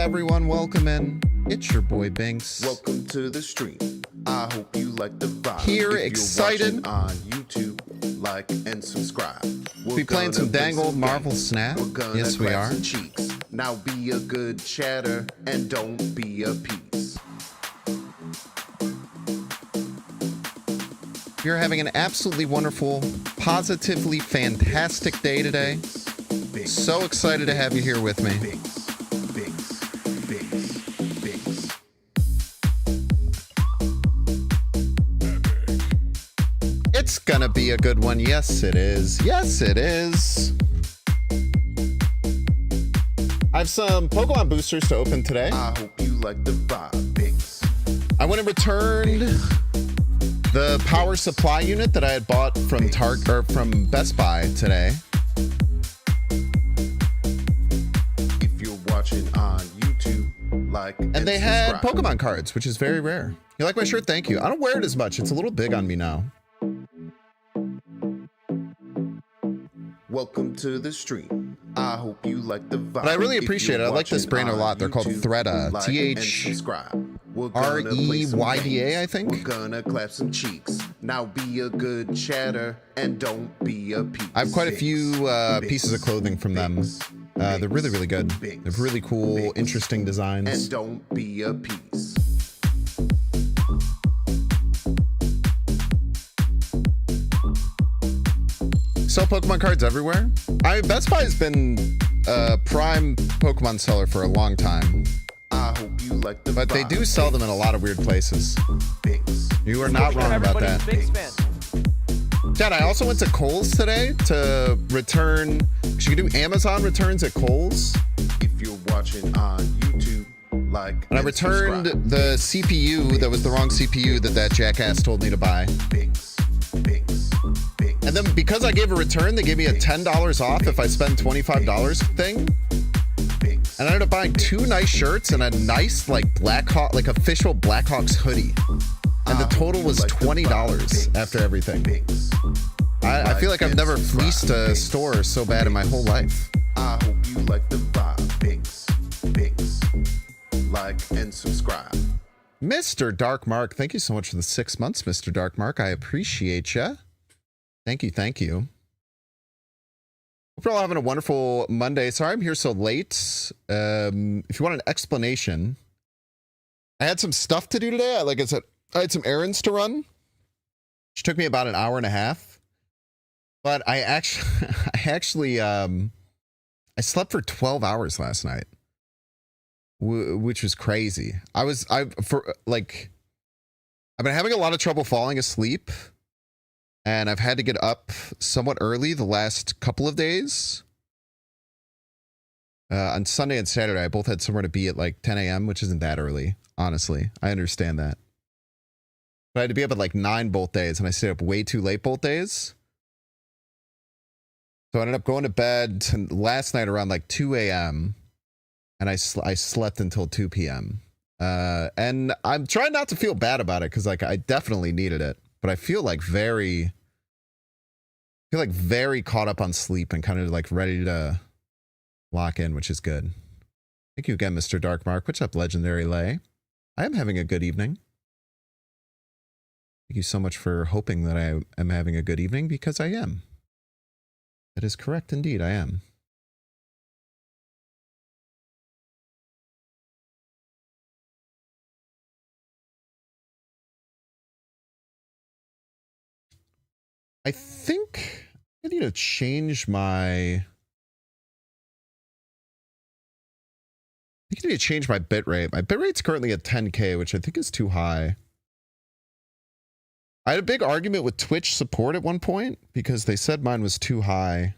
everyone? Welcome in. It's your boy Binks. Welcome to the stream. I hope you like the vibe. Here, If you're excited. watching on YouTube, like and subscribe. We'll be playing some dang old Marvel Snap. We're gonna Yes, we crack are. some cheeks. Now be a good chatter and don't be a piece. You're having an absolutely wonderful, positively fantastic day today. Binks, So excited to have you here with me. Binks, Binks, Binks, Binks. It's gonna be a good one. Yes, it is. Yes, it is. I have some Pokemon boosters to open today. I hope you like the vibe. Binks, I went and returned the power supply unit that I had bought from Target or from Best Buy today. if you're watching on YouTube, like And they had subscribe. Pokemon cards, which is very rare. You like my shirt? Thank you. I don't wear it as much. It's a little big on me now. Welcome to the stream. I hope you like the vibe. But I really If appreciate you're it. I like this watching brand a on lot. They're called YouTube, Threada. like and THREYDA, subscribe. We're gonna play some I games. think. We're gonna clap some cheeks. Now be a good chatter and don't be a piece. I have quite a Binks, few Binks, pieces of clothing from them. Binks, They're really, Binks, really good. Binks, They're really cool, Binks, interesting and designs. don't be a piece. Sell Pokemon cards everywhere. Best Buy has been a prime Pokemon seller for a long time, I hope you like the but they vibe. do sell them in a lot of weird places. Binks, You are not wrong about Everybody's that. a big fan. Dad, I also went to Kohl's today to return. Because you can do Amazon returns at Kohl's. if you're watching on YouTube, like And I returned subscribe. the CPU that was the wrong CPU that jackass told me to buy. Binks, Binks, Binks. And then because I gave a return, they gave me a $10 off if I spend $25 thing. Binks. And I ended up buying two nice shirts and a nice like Blackhawk, like official Blackhawks hoodie. And the total was $20 after everything. Binks. I feel like I've never fleeced a store so bad in my whole life. I hope you like the vibe. Binks, Binks. Like and subscribe. Mr. Dark Mark, thank you so much for the 6 months, Mr. Dark Mark. I appreciate you. Thank you, thank you. Hope you're all having a wonderful Monday. Sorry I'm here so late. If you want an explanation, I had some stuff to do today. Like I said, I had some errands to run, which took me about an hour and a half. But I actually, I slept for 12 hours last night, which was crazy. I've been having a lot of trouble falling asleep, and I've had to get up somewhat early the last couple of days. On Sunday and Saturday, I both had somewhere to be at like 10 a.m., which isn't that early, honestly. I understand that. But I had to be up at like 9 both days, and I stayed up way too late both days. So I ended up going to bed last night around like 2 a.m., and I slept until 2 p.m. And I'm trying not to feel bad about it because like I definitely needed it, but I feel like very caught up on sleep and kind of like ready to lock in, which is good. Thank you again, Mr. Dark Mark. What's up, Legendary Lay? I am having a good evening. Thank you so much for hoping that I am having a good evening, because I am. That is correct indeed, I am. I think I need to change my... I need to change my bitrate. My bitrate's currently at 10K, which I think is too high. I had a big argument with Twitch support at one point because they said mine was too high.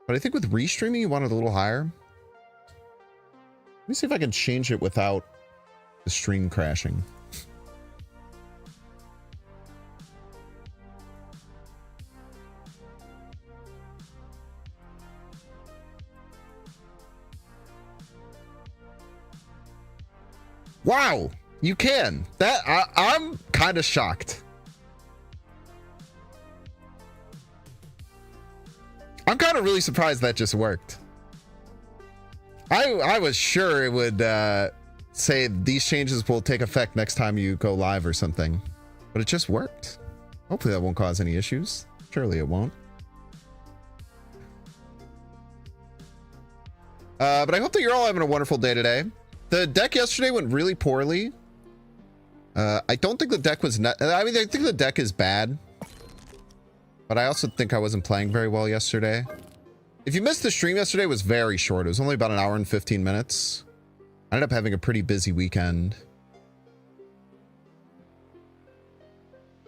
But I think with restreaming, you want it a little higher. Let me see if I can change it without the stream crashing. Wow, you can. I'm kind of shocked. I'm kind of really surprised that just worked. I was sure it would say these changes will take effect next time you go live or something, but it just worked. Hopefully that won't cause any issues. Surely it won't. But I hope that you're all having a wonderful day today. The deck yesterday went really poorly. I don't think the deck was I mean, I think the deck is bad, but I also think I wasn't playing very well yesterday. If you missed the stream yesterday, it was very short. It was only about an hour and 15 minutes. I ended up having a pretty busy weekend.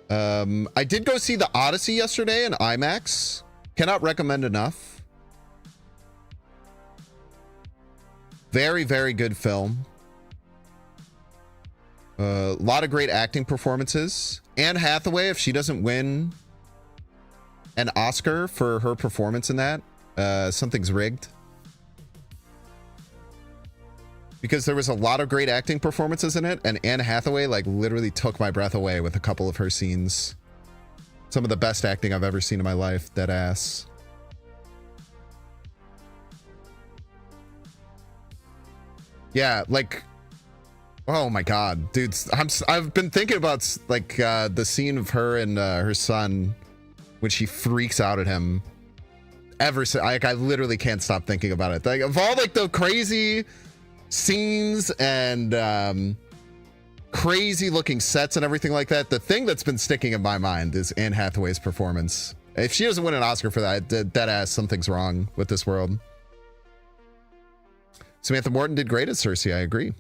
I did go see the Odyssey yesterday in IMAX. Cannot recommend enough. Very, very good film. A lot of great acting performances. Anne Hathaway, if she doesn't win an Oscar for her performance in that, something's rigged. Because there was a lot of great acting performances in it, and Anne Hathaway like literally took my breath away with a couple of her scenes. Some of the best acting I've ever seen in my life, dead ass. Yeah, like, oh my god, dude, I've been thinking about like the scene of her and her son when she freaks out at him. Like, I literally can't stop thinking about it. Like, of all like the crazy scenes and crazy looking sets and everything like that, the thing that's been sticking in my mind is Anne Hathaway's performance. If she doesn't win an Oscar for that, dead ass, something's wrong with this world. Samantha Morton did great as Cersei, I agree.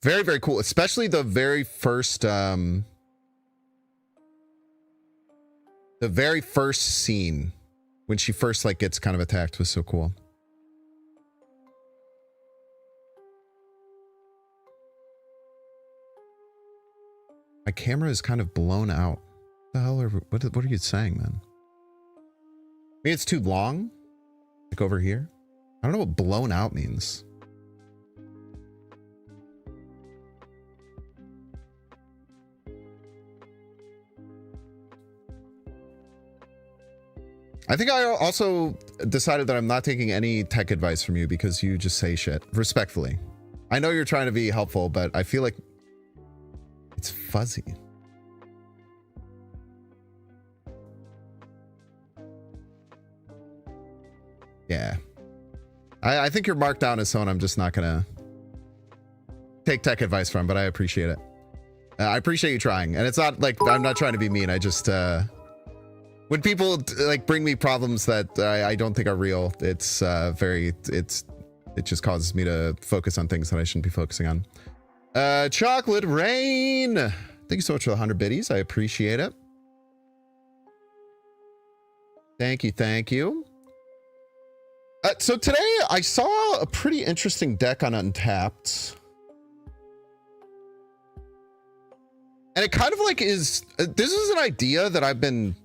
Very, very cool, especially the very first scene when she first like gets kind of attacked was so cool. My camera is kind of blown out. What the hell what are you saying, man? Maybe it's too long? Like over here? I don't know what blown out means. I think I also decided that I'm not taking any tech advice from you because you just say shit respectfully. I know you're trying to be helpful, but I feel like it's fuzzy. Yeah. I think you're marked down as someone I'm just not gonna take tech advice from, but I appreciate it. I appreciate you trying. And it's not like I'm not trying to be mean. I just when people like bring me problems that I don't think are real, it's it just causes me to focus on things that I shouldn't be focusing on. Chocolate Rain, thank you so much for the 100 biddies. I appreciate it. Thank you, thank you. So today I saw a pretty interesting deck on Untapped. And it kind of like is, this is an idea that I've been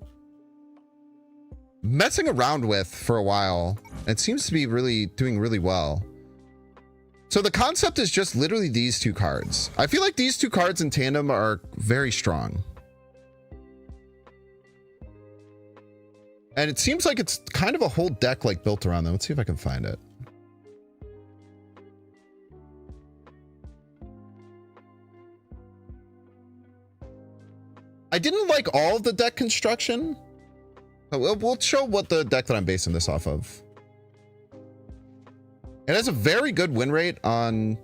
messing around with for a while. It seems to be really doing really well. So the concept is just literally these two cards. I feel like these two cards in tandem are very strong. And it seems like it's kind of a whole deck like built around them. Let's see if I can find it. I didn't like all of the deck construction. We'll show what the deck that I'm basing this off of. It has a very good win rate on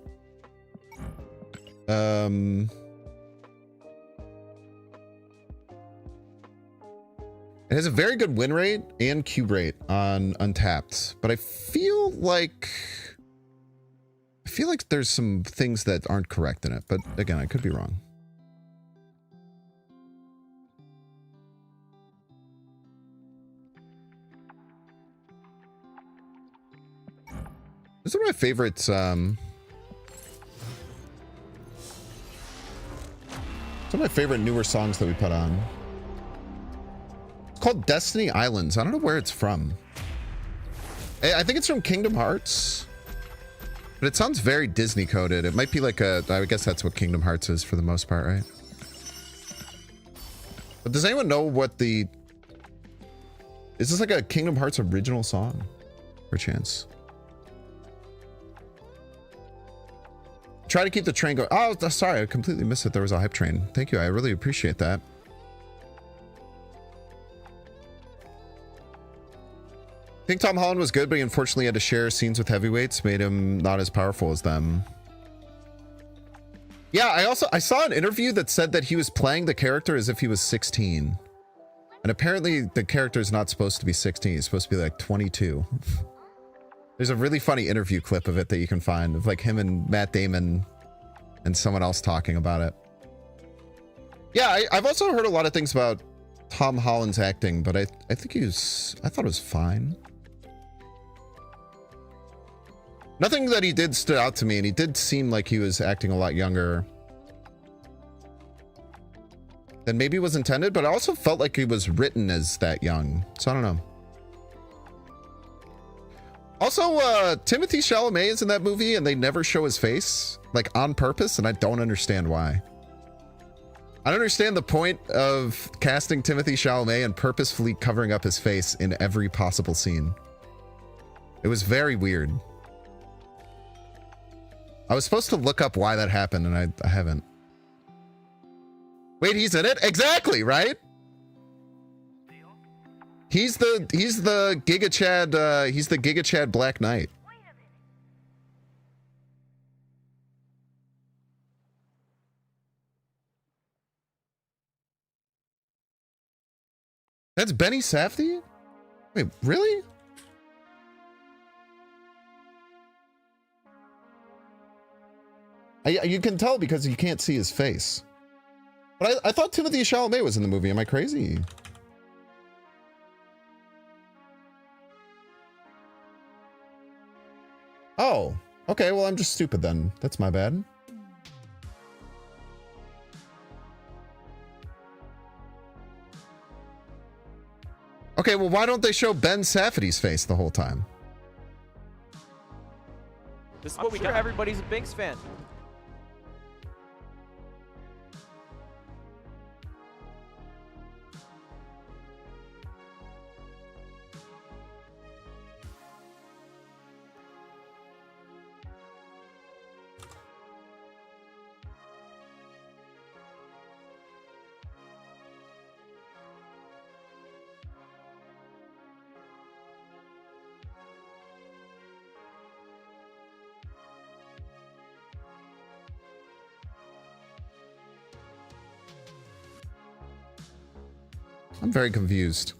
it has a very good win rate and cube rate on Untapped, but I feel like there's some things that aren't correct in it, but again, I could be wrong. This is one of my favorites. Some of my favorite newer songs that we put on. It's called Destiny Islands. I don't know where it's from. I think it's from Kingdom Hearts, but it sounds very Disney coded. It might be like I guess that's what Kingdom Hearts is for the most part, right? But does anyone know what is this like a Kingdom Hearts original song? Perchance. Try to keep the train going. Oh, sorry, I completely missed it. There was a hype train. Thank you. I really appreciate that. I think Tom Holland was good, but he unfortunately had to share scenes with heavyweights, made him not as powerful as them. Yeah, I saw an interview that said that he was playing the character as if he was 16. And apparently the character is not supposed to be 16. He's supposed to be like 22. There's a really funny interview clip of it that you can find of like him and Matt Damon and someone else talking about it. Yeah, I've also heard a lot of things about Tom Holland's acting, but I think I thought it was fine. Nothing that he did stood out to me, and he did seem like he was acting a lot younger than maybe was intended, but I also felt like he was written as that young. So I don't know. Also, Timothy Chalamet is in that movie, and they never show his face, like on purpose, and I don't understand why. I don't understand the point of casting Timothy Chalamet and purposefully covering up his face in every possible scene. It was very weird. I was supposed to look up why that happened, and I haven't. Wait, he's in it? Exactly, right? He's the Giga Chad, he's the Giga Chad Black Knight. That's Benny Safdie? Wait, really? You can tell because you can't see his face. But I thought Timothy Chalamet was in the movie. Am I crazy? Oh, okay. Well, I'm just stupid then. That's my bad. Okay, well, why don't they show Ben Safdie's face the whole time? This is what we got. Everybody's a Binks fan. I'm very confused.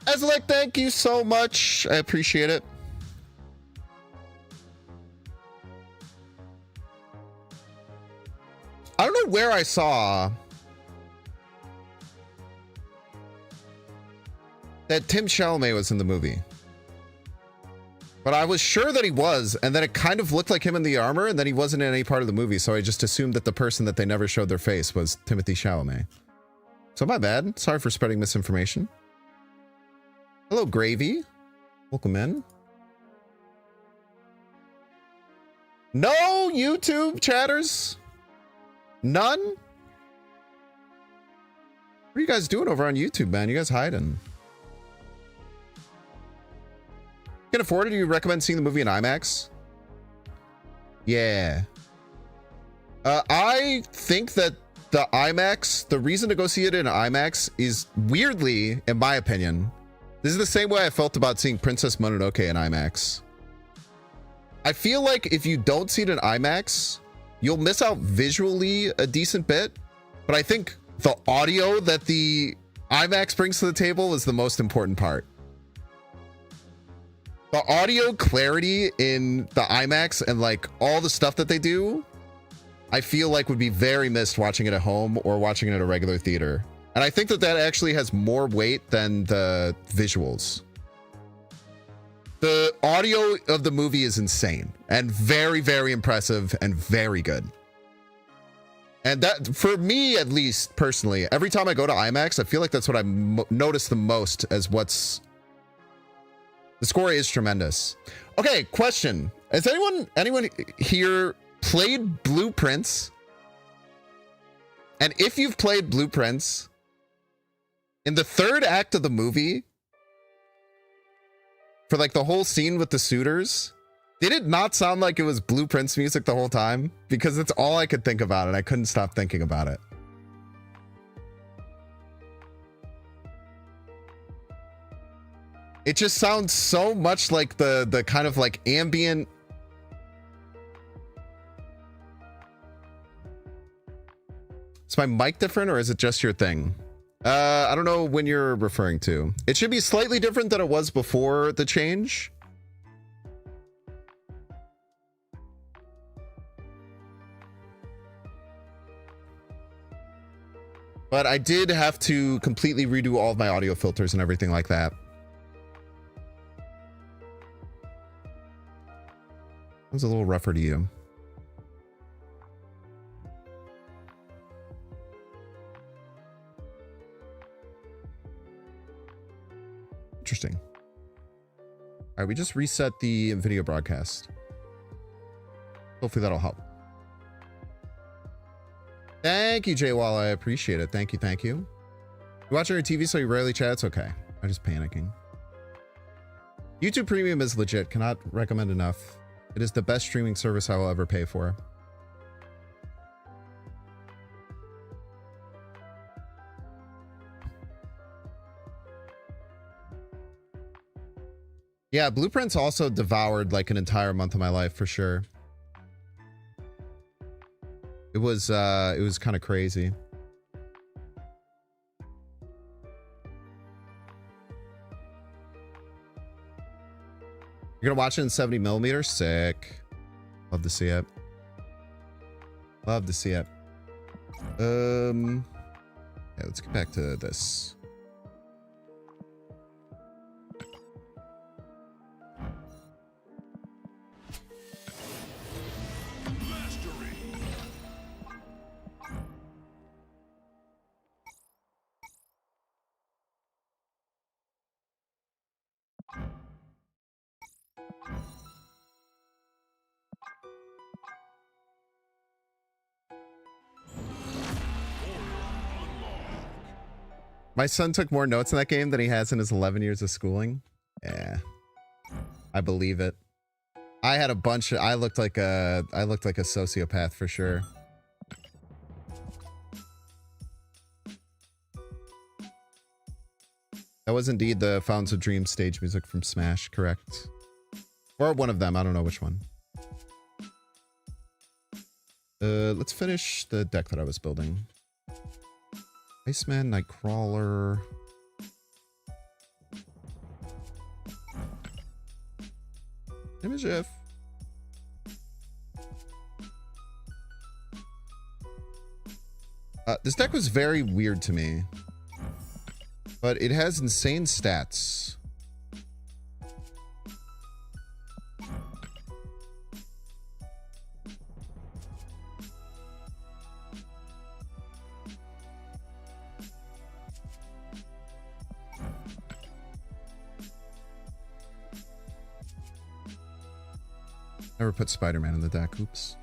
Ezlek, thank you so much. I appreciate it. I don't know where I saw that Tim Chalamet was in the movie. But I was sure that he was, and then it kind of looked like him in the armor, and then he wasn't in any part of the movie, so I just assumed that the person that they never showed their face was Timothy Chalamet. So my bad. Sorry for spreading misinformation. Hello, Gravy. Welcome in. No YouTube chatters? None? What are you guys doing over on YouTube, man? You guys hiding? Can afford it? Do you recommend seeing the movie in IMAX? Yeah. I think that the IMAX, the reason to go see it in IMAX is weirdly, in my opinion, this is the same way I felt about seeing Princess Mononoke in IMAX. I feel like if you don't see it in IMAX, you'll miss out visually a decent bit, but I think the audio that the IMAX brings to the table is the most important part. The audio clarity in the IMAX and like all the stuff that they do, I feel like would be very missed watching it at home or watching it at a regular theater. And I think that that actually has more weight than the visuals. The audio of the movie is insane and very, very impressive and very good. And that, for me at least personally, every time I go to IMAX, I feel like that's what I notice the most as what's... The score is tremendous. Okay, question. Has anyone here played Blueprints? And if you've played Blueprints, in the third act of the movie, for like the whole scene with the suitors, did it not sound like it was Blueprint's music the whole time? Because it's all I could think about and I couldn't stop thinking about it. It just sounds so much like the kind of like ambient. Is my mic different or is it just your thing? I don't know when you're referring to. It should be slightly different than it was before the change. But I did have to completely redo all of my audio filters and everything like that. It was a little rougher to you. Interesting. All right, we just reset the video broadcast. Hopefully that'll help. Thank you, Jay Wall. I appreciate it. Thank you. Thank you. You watch on your TV, so you rarely chat. It's okay. I'm just panicking. YouTube Premium is legit. Cannot recommend enough. It is the best streaming service I will ever pay for. Yeah, Blueprints also devoured like an entire month of my life for sure. It was kind of crazy. You're gonna watch it in 70mm? Sick. Love to see it. Love to see it. Yeah, let's get back to this. My son took more notes in that game than he has in his 11 years of schooling. Yeah, I believe it. I had a bunch of, I looked like a sociopath for sure. That was indeed the Fountains of Dreams stage music from Smash, correct? Or one of them, I don't know which one. Let's finish the deck that I was building. Iceman, Nightcrawler. Image F. This deck was very weird to me, but it has insane stats. Never put Spider-Man in the deck. Oops.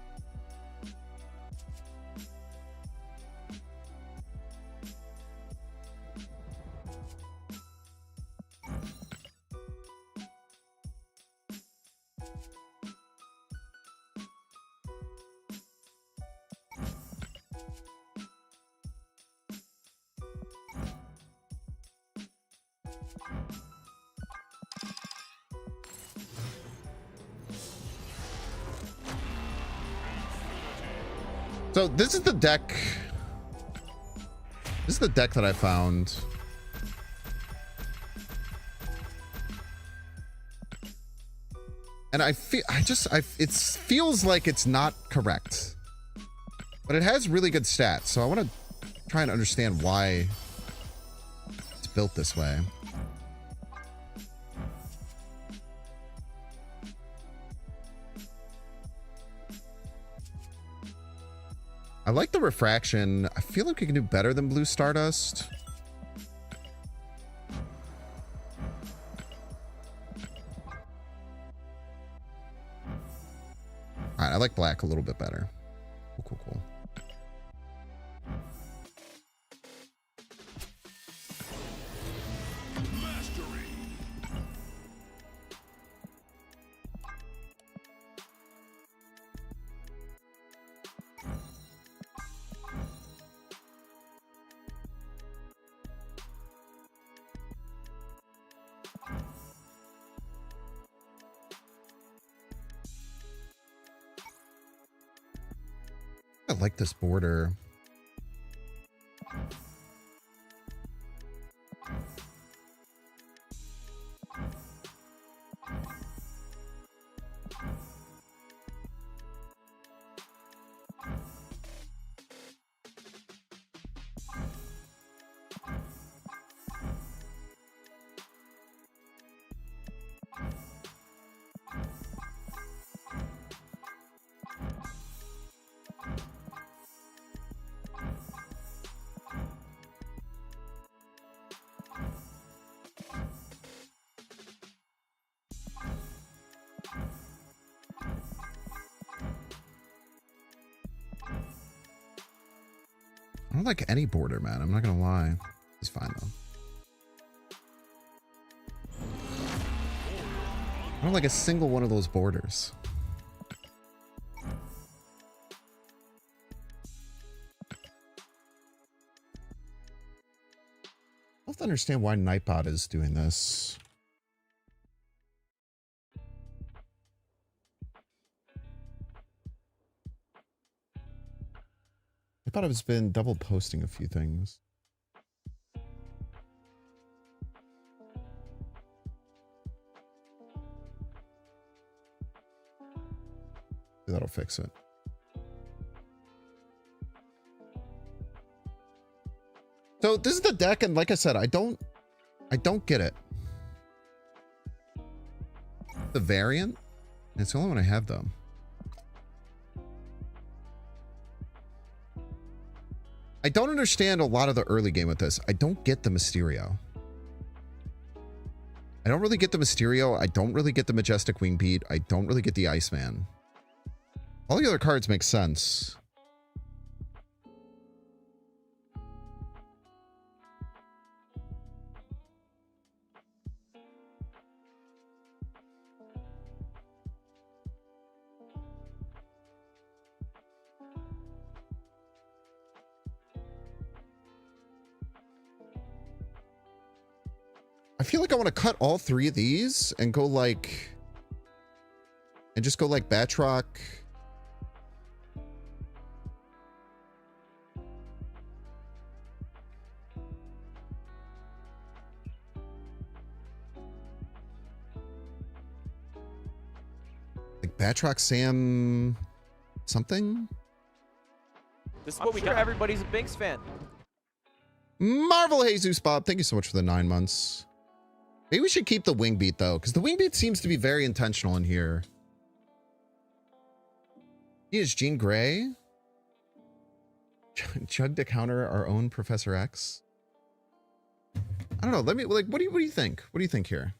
So this is the deck. This is the deck that I found. And it feels like it's not correct. But it has really good stats, so I want to try and understand why it's built this way. I like the refraction. I feel like we can do better than Blue Stardust. All right, I like black a little bit better. Cool, cool, cool. I like this border. I don't like any border, man. I'm not gonna lie. It's fine though. I don't like a single one of those borders. I have to understand why Nightbot is doing this. I thought I've been double posting a few things. That'll fix it. So this is the deck, and like I said, I don't get it. The variant? It's the only one I have though. I don't understand a lot of the early game with this. I don't get the Mysterio. I don't really get the Mysterio. I don't really get the Majestic Wingbeat. I don't really get the Iceman. All the other cards make sense. I feel like I want to cut all three of these and go like... And just go like Batroc. Like Batroc Sam... something? This is what we do. Everybody's a Binks fan. Marvel Jesus Bob, thank you so much for the 9 months. Maybe we should keep the Wingbeat though, because the Wingbeat seems to be very intentional in here. He is Jean Grey. Chug to counter our own Professor X. I don't know. Let me like. What do you think? What do you think here?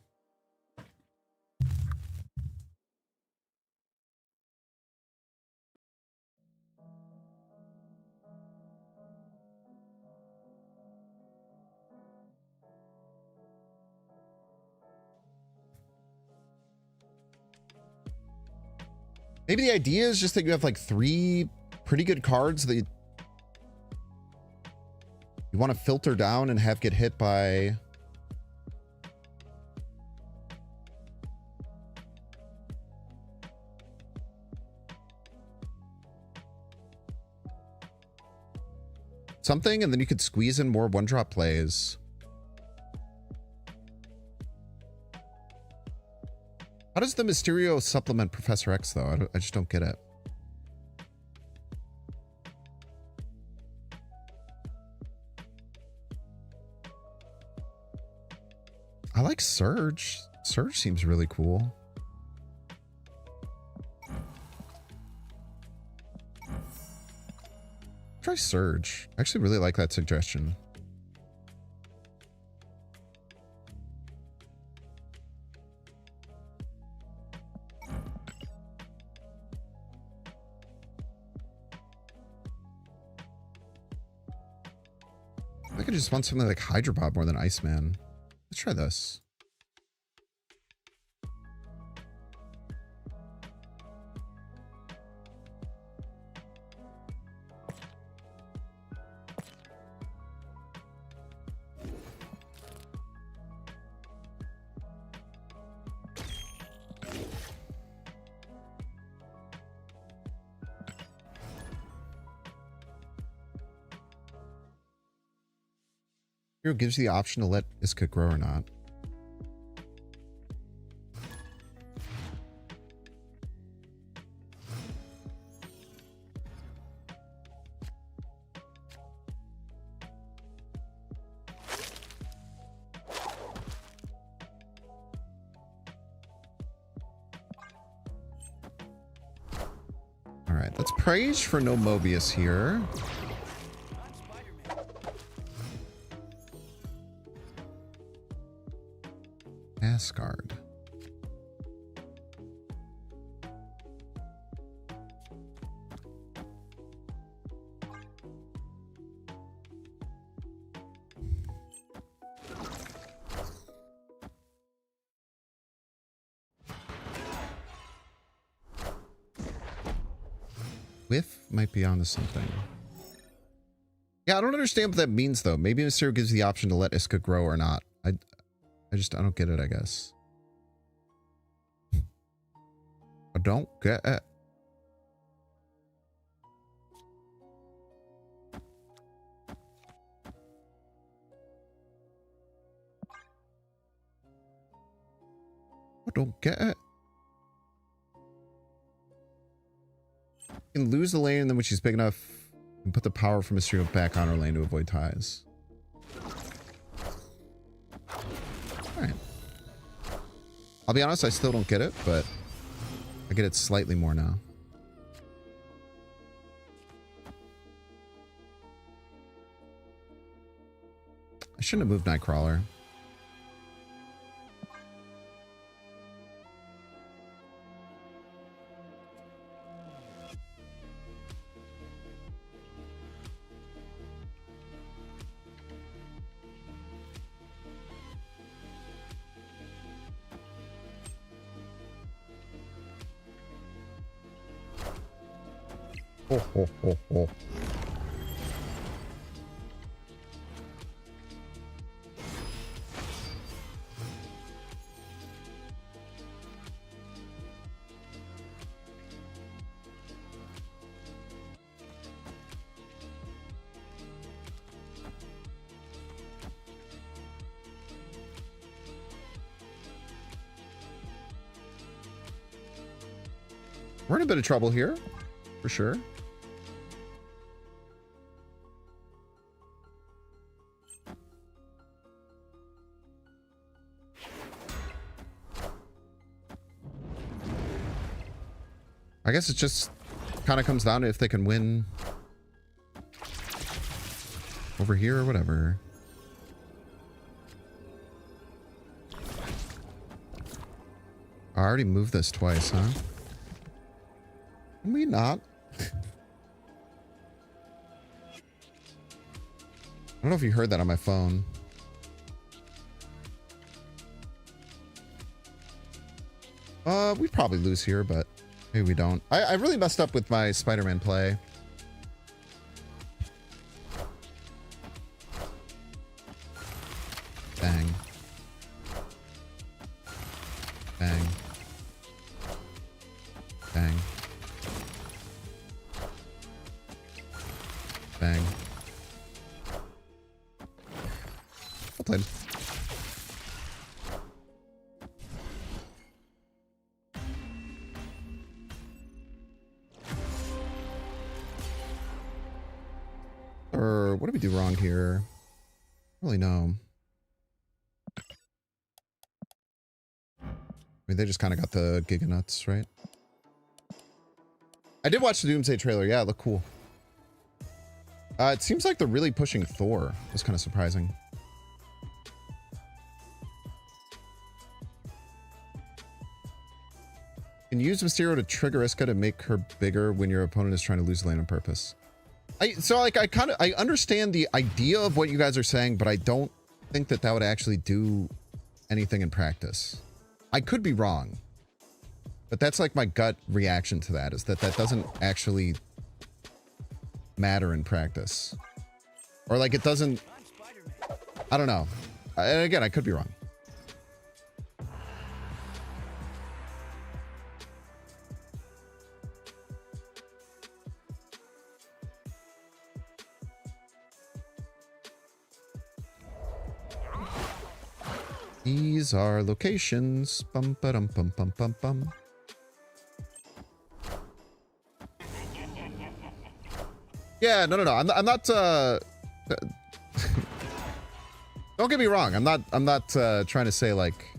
Maybe the idea is just that you have like 3 pretty good cards that you want to filter down and have get hit by... something, and then you could squeeze in more one-drop plays. How does the Mysterio supplement Professor X, though? I just don't get it. I like Surge. Surge seems really cool. Try Surge. I actually really like that suggestion. I could just want something like Hydra Bob more than Iceman. Let's try this. Hero gives you the option to let Iska grow or not. All right, let's praise for no Mobius here. Asgard. Whiff might be onto something. Yeah, I don't understand what that means though. Maybe Mysterio gives you the option to let Iska grow or not. I don't get it, I guess. I don't get it. I don't get it. You can lose the lane, and then when she's big enough, you can put the power from Mysterio back on her lane to avoid ties. Alright. I'll be honest, I still don't get it, but I get it slightly more now. I shouldn't have moved Nightcrawler. Ho, ho, ho, ho. We're in a bit of trouble here, for sure. I guess it just kind of comes down to if they can win over here or whatever. I already moved this twice, huh? Can we not? I don't know if you heard that on my phone. We'd probably lose here, but maybe we don't. I really messed up with my Spider-Man play. Bang. Bang. Bang. Bang. Well played. Or what did we do wrong here? I don't really know. I mean, they just kind of got the Giga Nuts, right? I did watch the Doomsday trailer. Yeah, it looked cool. It seems like they're really pushing Thor. That's kind of surprising. You can use Mysterio to trigger Iska to make her bigger when your opponent is trying to lose the lane on purpose. I understand the idea of what you guys are saying, but I don't think that would actually do anything in practice. I could be wrong, but that's like my gut reaction to that, is that doesn't actually matter in practice. Or like it doesn't, I don't know. And again, I could be wrong. These are locations. Bum ba dum bum bum bum bum. Yeah, no. I'm not. Don't get me wrong. I'm not trying to say like.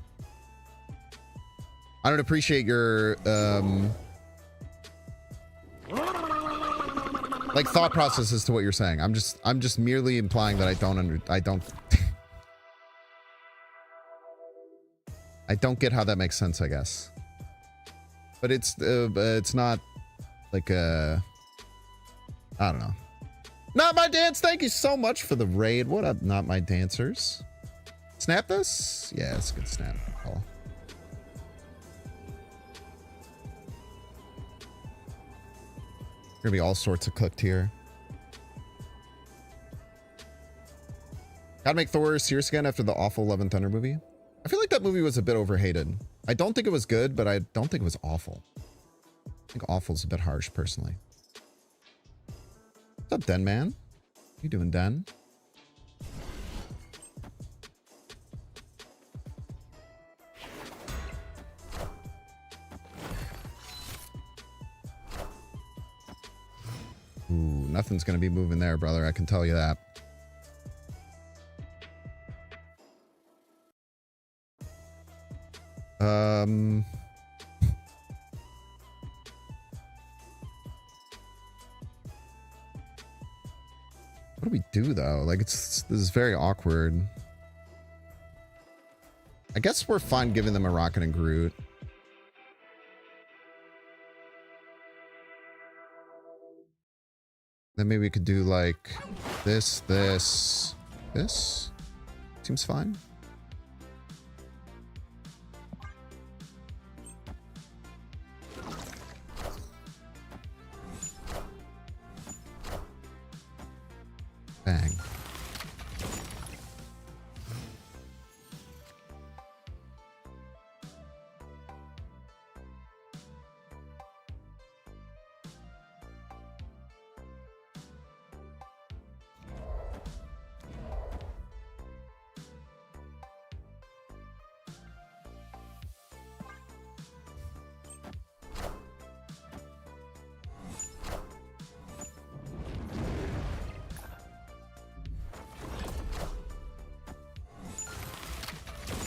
I don't appreciate your like thought process as to what you're saying. I'm just merely implying that I don't I don't get how that makes sense, I guess. But it's not like I don't know. Not My Dance, thank you so much for the raid. What up, Not My Dancers? Snap this? Yeah, it's a good snap call. Gonna be all sorts of cooked here. Gotta make Thor serious again after the awful Love and Thunder movie. I feel like that movie was a bit overhated. I don't think it was good, but I don't think it was awful. I think awful is a bit harsh, personally. What's up, Den Man? How you doing, Den? Ooh, nothing's gonna be moving there, brother. I can tell you that. What do we do though? Like this is very awkward. I guess we're fine giving them a Rocket and Groot. Then maybe we could do like this. Seems fine. Bang.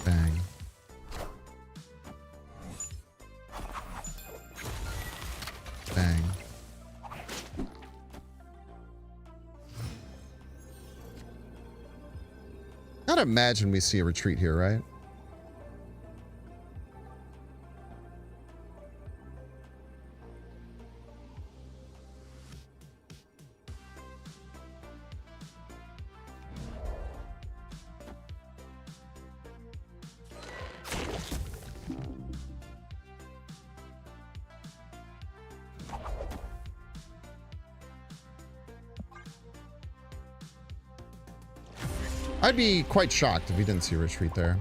Bang. Bang. I'd imagine we see a retreat here, right? I'd be quite shocked if we didn't see a retreat there.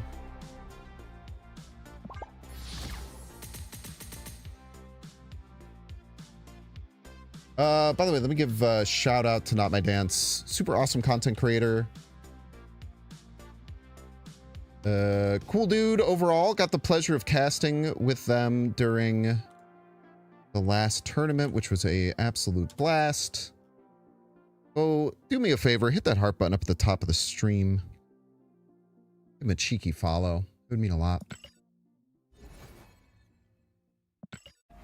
By the way, let me give a shout out to Not My Dance. Super awesome content creator. Cool dude overall. Got the pleasure of casting with them during the last tournament, which was a absolute blast. Oh, do me a favor, hit that heart button up at the top of the stream. Give him a cheeky follow. It would mean a lot.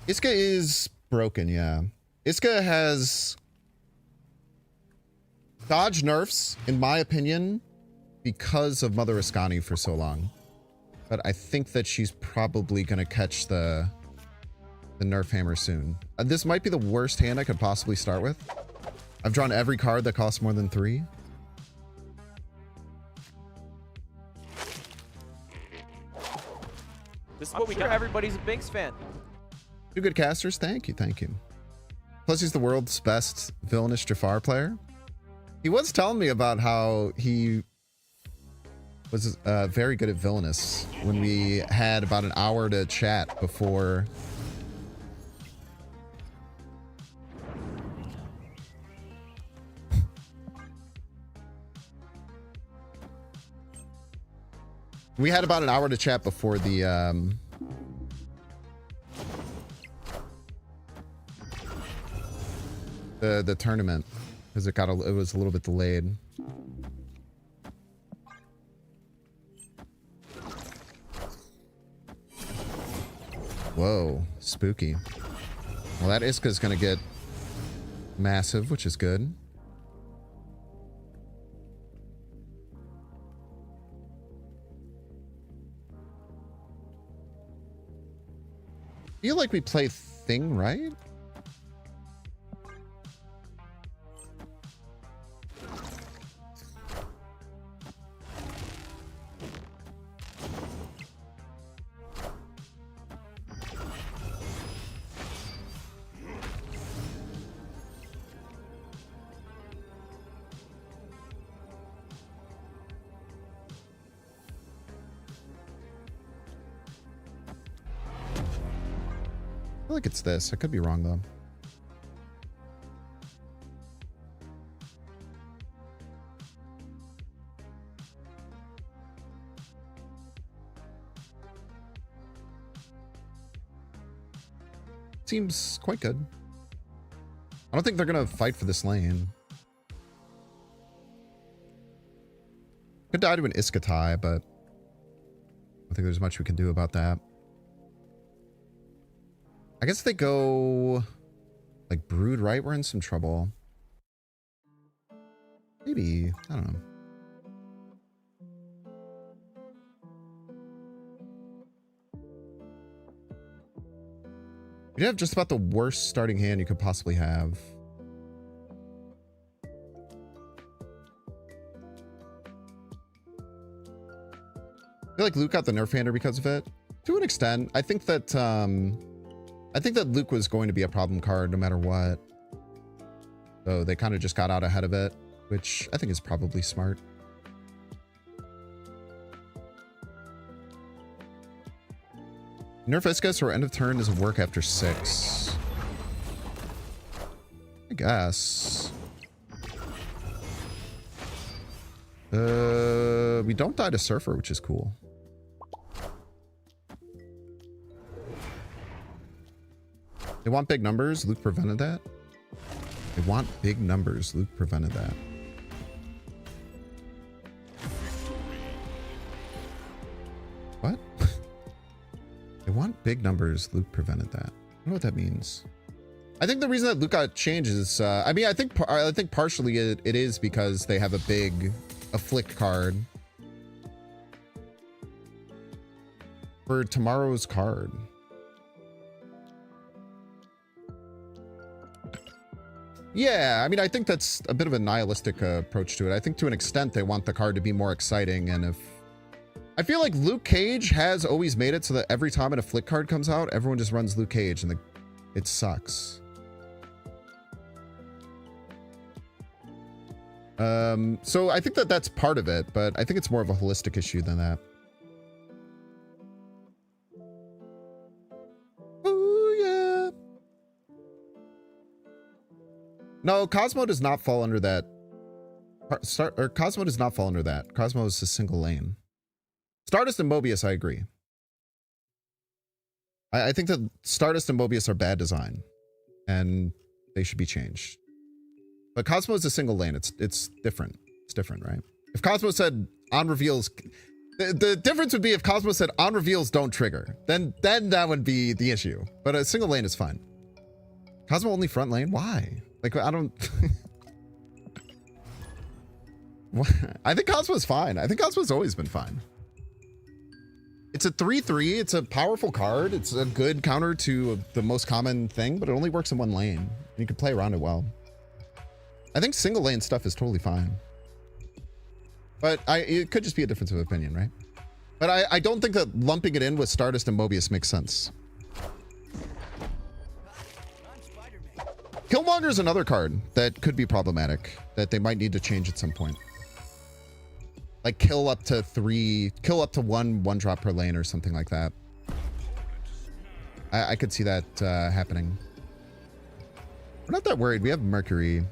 Iska is broken, yeah. Iska has dodged nerfs, in my opinion, because of Mother Iskani for so long. But I think that she's probably going to catch the nerf hammer soon. This might be the worst hand I could possibly start with. I've drawn every card that costs more than 3. This is what we got. Everybody's a Binks fan. Two good casters. Thank you. Thank you. Plus, he's the world's best villainous Jafar player. He was telling me about how he was very good at villainous when we had about an hour to chat before. We had about an hour to chat before the tournament, because it was a little bit delayed. Whoa, spooky. Well, that Iska's gonna get massive, which is good. Feel like we play Thing, right? I feel like it's this. I could be wrong though. Seems quite good. I don't think they're gonna fight for this lane. Could die to an Iskatai, but I don't think there's much we can do about that. I guess if they go like Brood, right? We're in some trouble. Maybe, I don't know. You'd have just about the worst starting hand you could possibly have. I feel like Luke got the nerf hander because of it. To an extent. I think that Luke was going to be a problem card no matter what. So they kind of just got out ahead of it, which I think is probably smart. Nerf Iska or end of turn doesn't work after 6. I guess. We don't die to Surfer, which is cool. They want big numbers. Luke prevented that. They want big numbers. Luke prevented that. What? They want big numbers. Luke prevented that. I don't know what that means. I think the reason that Luke got changed is, I mean, I think partially it is because they have a big afflict card for tomorrow's card. Yeah, I mean, I think that's a bit of a nihilistic approach to it. I think to an extent they want the card to be more exciting, and if... I feel like Luke Cage has always made it so that every time an afflict card comes out, everyone just runs Luke Cage, and it sucks. So I think that that's part of it, but I think it's more of a holistic issue than that. Ooh, yeah. No, Cosmo does not fall under that. Cosmo does not fall under that. Cosmo is a single lane. Stardust and Mobius, I agree. I think that Stardust and Mobius are bad design, and they should be changed. But Cosmo is a single lane. It's different. It's different, right? If Cosmo said on reveals, the difference would be if Cosmo said on reveals don't trigger. Then that would be the issue. But a single lane is fine. Cosmo only front lane? Why? Like, I don't... I think Cosmo's fine. I think Cosmo's always been fine. It's a 3/3. It's a powerful card. It's a good counter to the most common thing, but it only works in one lane. You can play around it well. I think single lane stuff is totally fine. But it could just be a difference of opinion, right? But I don't think that lumping it in with Stardust and Mobius makes sense. Killmonger is another card that could be problematic, that they might need to change at some point. Like kill up to 1 drop per lane or something like that. I could see that happening. We're not that worried. We have Mercury.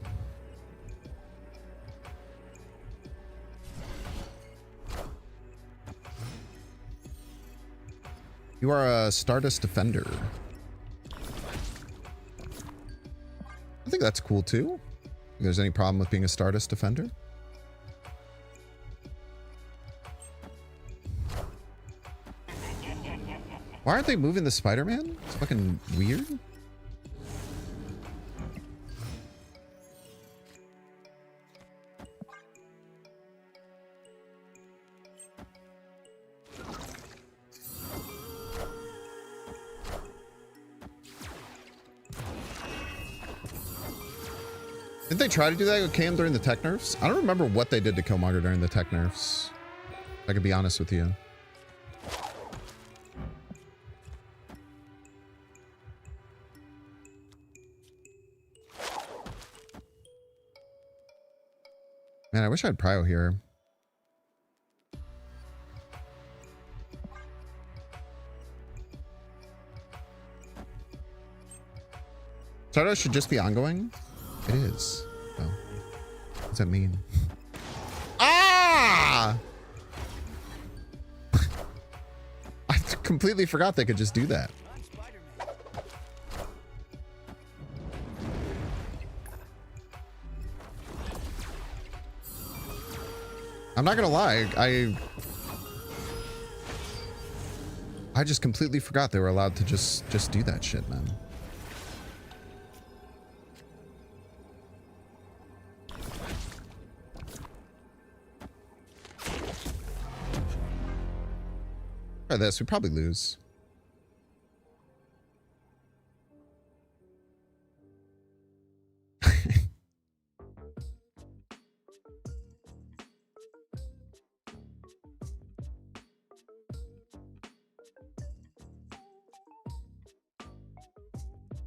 You are a Stardust Defender. I think that's cool too. If there's any problem with being a Stardust Defender. Why aren't they moving the Spider-Man? It's fucking weird. Didn't they try to do that with Cam during the tech nerfs? I don't remember what they did to Killmonger during the tech nerfs. If I could be honest with you. Man, I wish I had Prio here. Stardust should just be ongoing? It is. Oh. What does that mean? Ah! I completely forgot they could just do that. I'm not gonna lie, I just completely forgot they were allowed to just do that shit, man. Try this, we probably lose.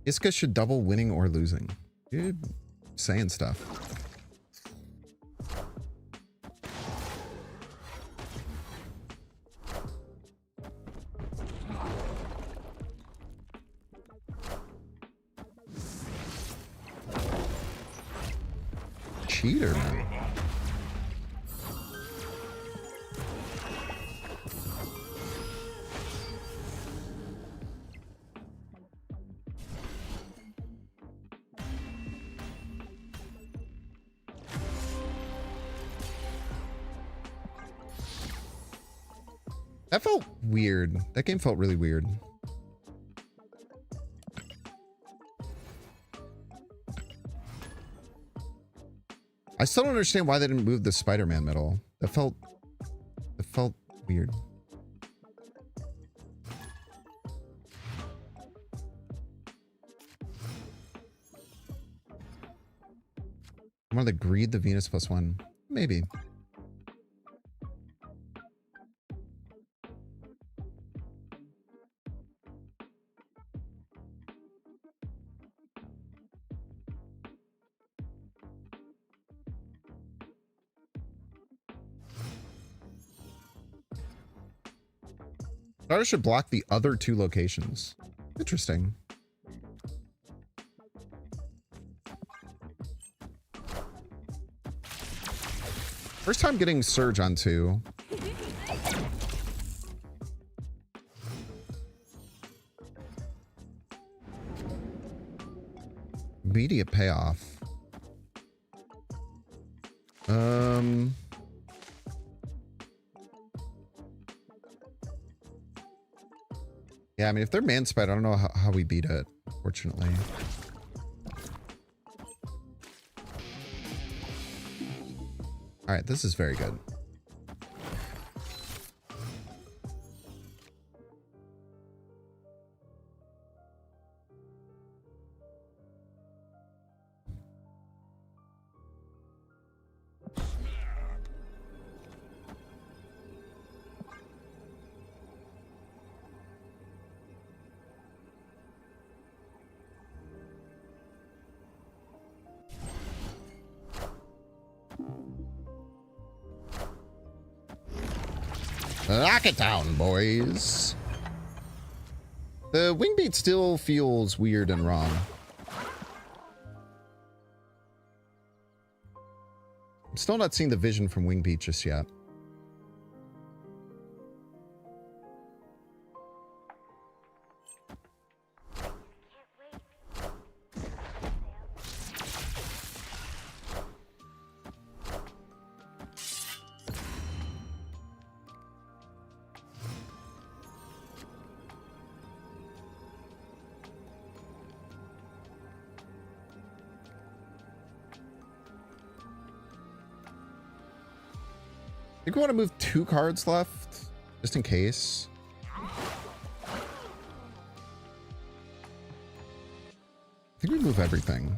Iska should double winning or losing. Dude, saying stuff. Cheater, man. That felt weird. That game felt really weird. I still don't understand why they didn't move the Spider-Man medal. That felt weird. I want to greed the Venus +1. Maybe. Starter should block the other two locations. Interesting. First time getting Surge on 2. Immediate payoff. Yeah, I mean, if they're Man-Spider, I don't know how we beat it, fortunately. All right, this is very good. Lock it down, boys. The wing beat still feels weird and wrong. I'm still not seeing the vision from wing beat just yet. think we want to move 2 cards left, just in case. I think we move everything.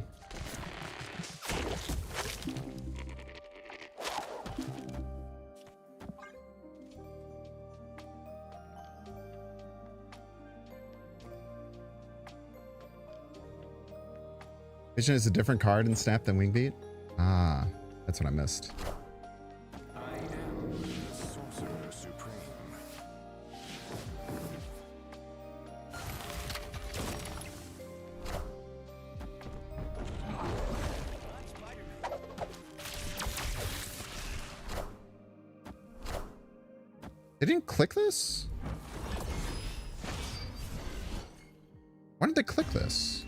Vision is a different card in Snap than Wingbeat? Ah, that's what I missed. I am the Sorcerer Supreme. They didn't click this? Why didn't they click this?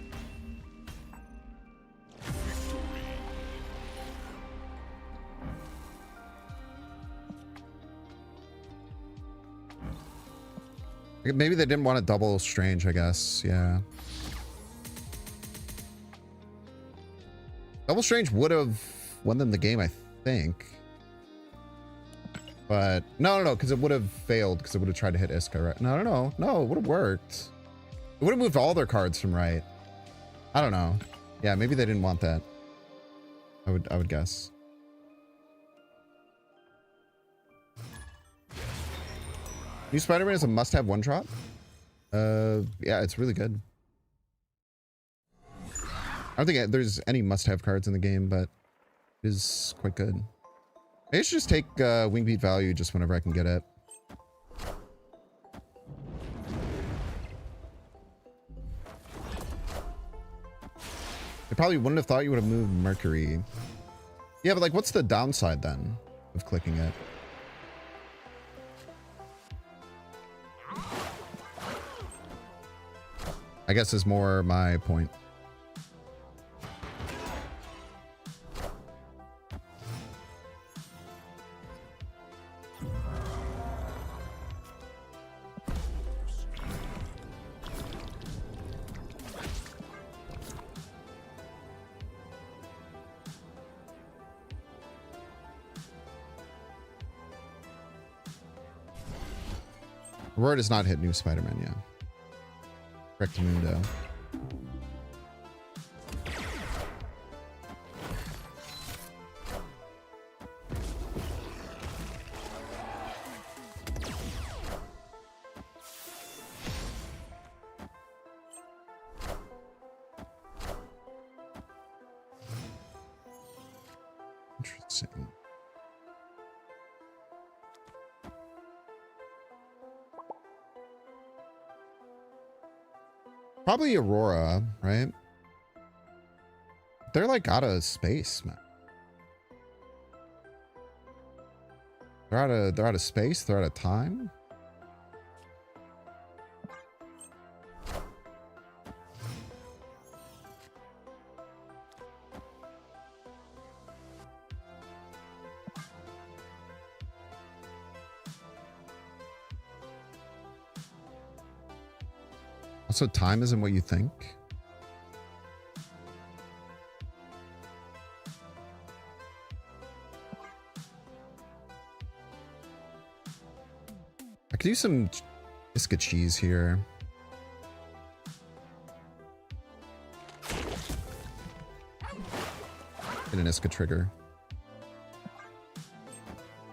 Maybe they didn't want to double Strange, I guess. Yeah. Double Strange would have won them the game, I think. But no, because it would have failed because it would have tried to hit Iska, right? No, it would have worked. It would have moved all their cards from right. I don't know. Yeah, maybe they didn't want that. I would guess. New Spider-Man is a must-have one-drop. Yeah, it's really good. I don't think there's any must-have cards in the game, but it is quite good. Maybe I should just take Wingbeat value just whenever I can get it. They probably wouldn't have thought you would have moved Mercury. Yeah, but like, what's the downside then of clicking it? I guess is more my point. Aurora does not hit New Spider-Man, yeah. Rectamundo. Interesting. Probably Aurora, right? They're like out of space, man. They're out of space, they're out of time. Also, time isn't what you think. I could use some Iska cheese here. Get an Iska trigger.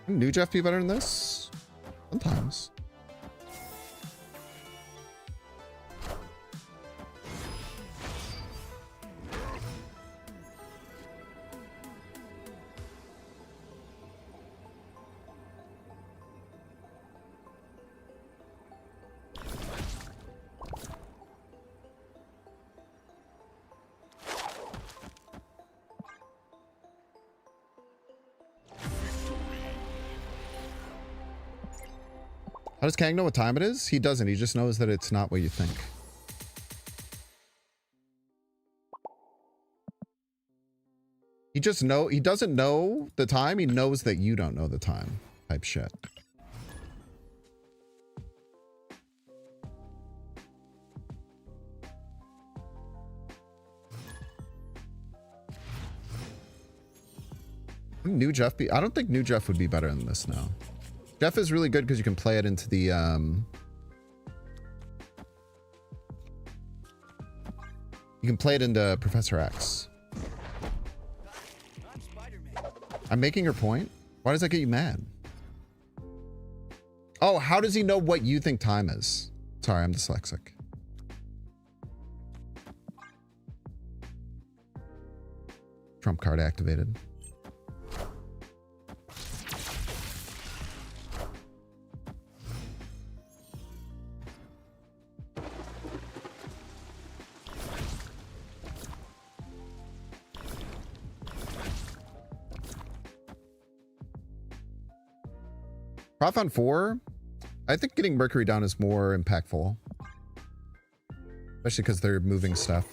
Can New Jeff be better than this? Sometimes. How does Kang know what time it is? He doesn't. He just knows that it's not what you think. He doesn't know the time. He knows that you don't know the time type shit. Wouldn't New Jeff be? I don't think New Jeff would be better than this now. Jeff is really good because you can play it into the you can play it into Professor X. I'm making your point. Why does that get you mad? Oh, how does he know what you think time is? Sorry, I'm dyslexic. Trump card activated. Prof on 4, I think getting Mercury down is more impactful. Especially because they're moving stuff.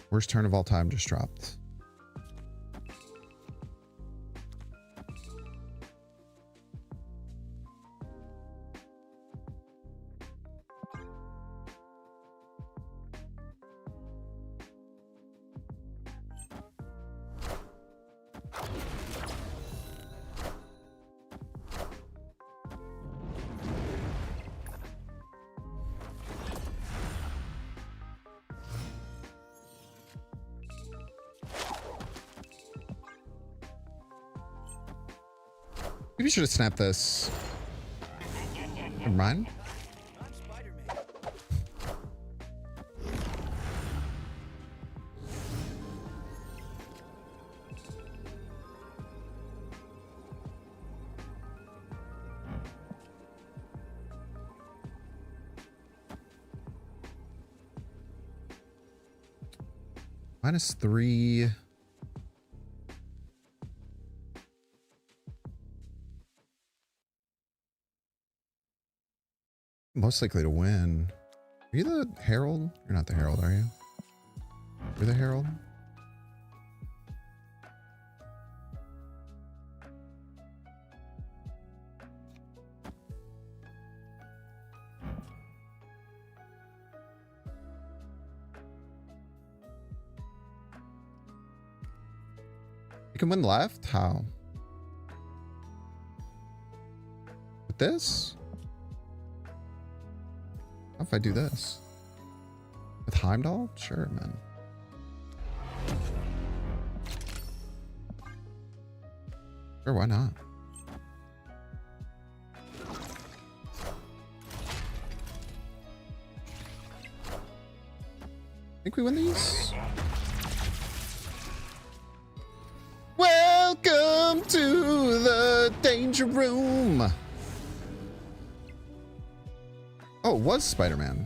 Worst turn of all time just dropped. Maybe you should have snapped this. Never mind. -3. Most likely to win. Are you the Herald? You're not the Herald, are you? You're the Herald? You can win left? How? With this? How if I do this? With Heimdall? Sure, man. Sure, why not? Think we win these? Welcome to the danger room. Oh, it was Spider-Man.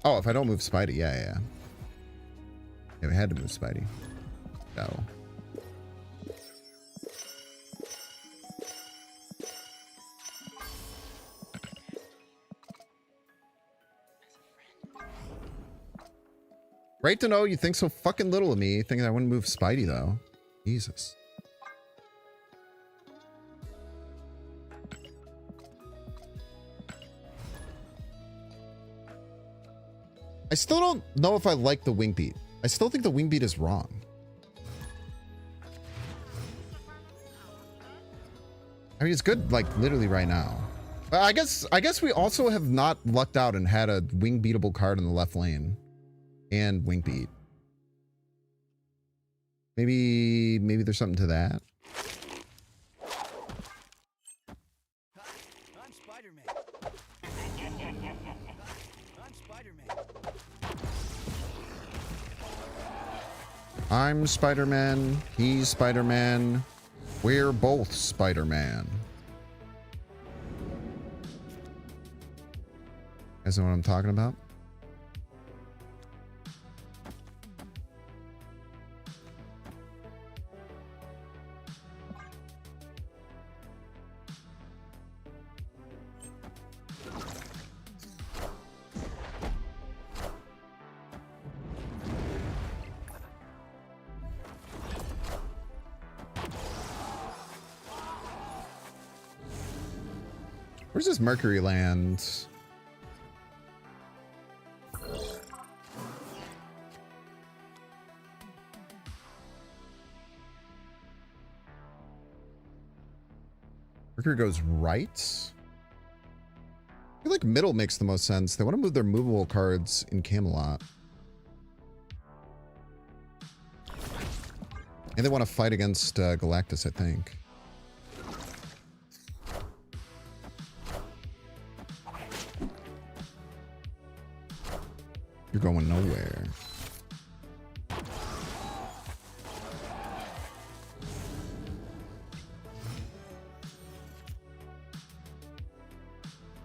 Oh, if I don't move Spidey, yeah. Yeah, we had to move Spidey. No. Great to know you think so fucking little of me, thinking I wouldn't move Spidey, though. Jesus. I still don't know if I like the wing beat. I still think the wing beat is wrong. I mean, it's good, like, literally right now. But I guess we also have not lucked out and had a wing beatable card in the left lane. And wing beat. Maybe there's something to that. I'm Spider-Man. I'm Spider-Man. I'm Spider-Man. He's Spider-Man. We're both Spider-Man. You guys know what I'm talking about? Where's this Mercury land? Mercury goes right. I feel like middle makes the most sense. They want to move their movable cards in Camelot. And they want to fight against Galactus, I think. You're going nowhere.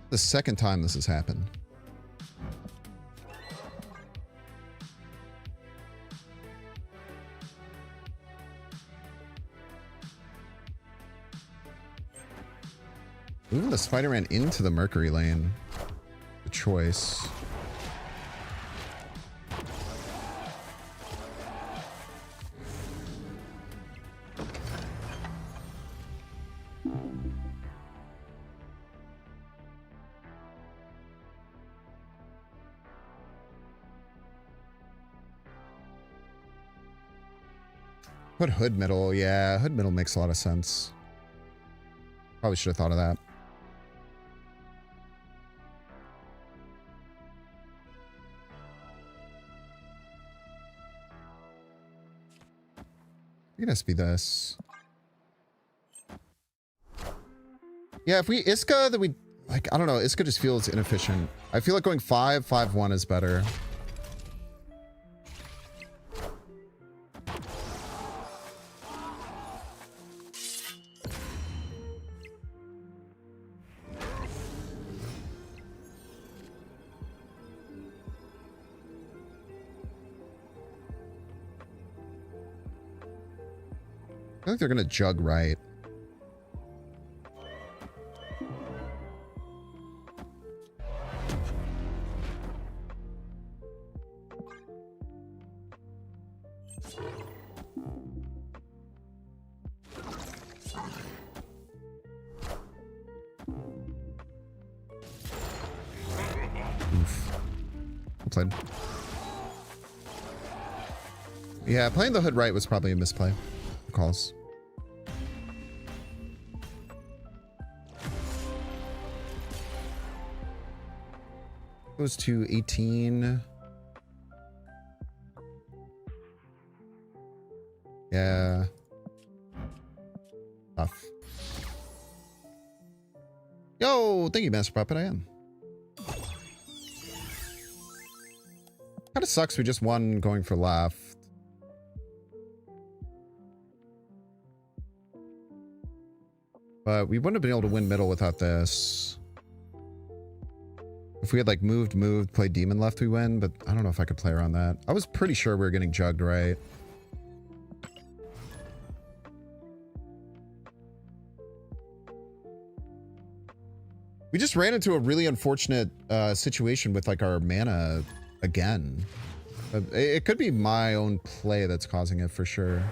The second time this has happened. Moving the Spider-Man into the Mercury lane. The choice. Put Hood middle. Yeah, Hood middle makes a lot of sense. Probably should have thought of that. It has to be this. Yeah, if we Iska, then we... Like, I don't know. Iska just feels inefficient. I feel like going 5-5-1 is better. I think they're gonna jug right. Oof. Well played. Yeah, playing the Hood right was probably a misplay. Calls. Goes to 18. Yeah. Tough. Yo, thank you, Master Puppet. I am. Kind of sucks we just won going for left. But we wouldn't have been able to win middle without this. If we had like moved, played demon left, we win. But I don't know if I could play around that. I was pretty sure we were getting jugged right. We just ran into a really unfortunate situation with like our mana again. It could be my own play that's causing it for sure.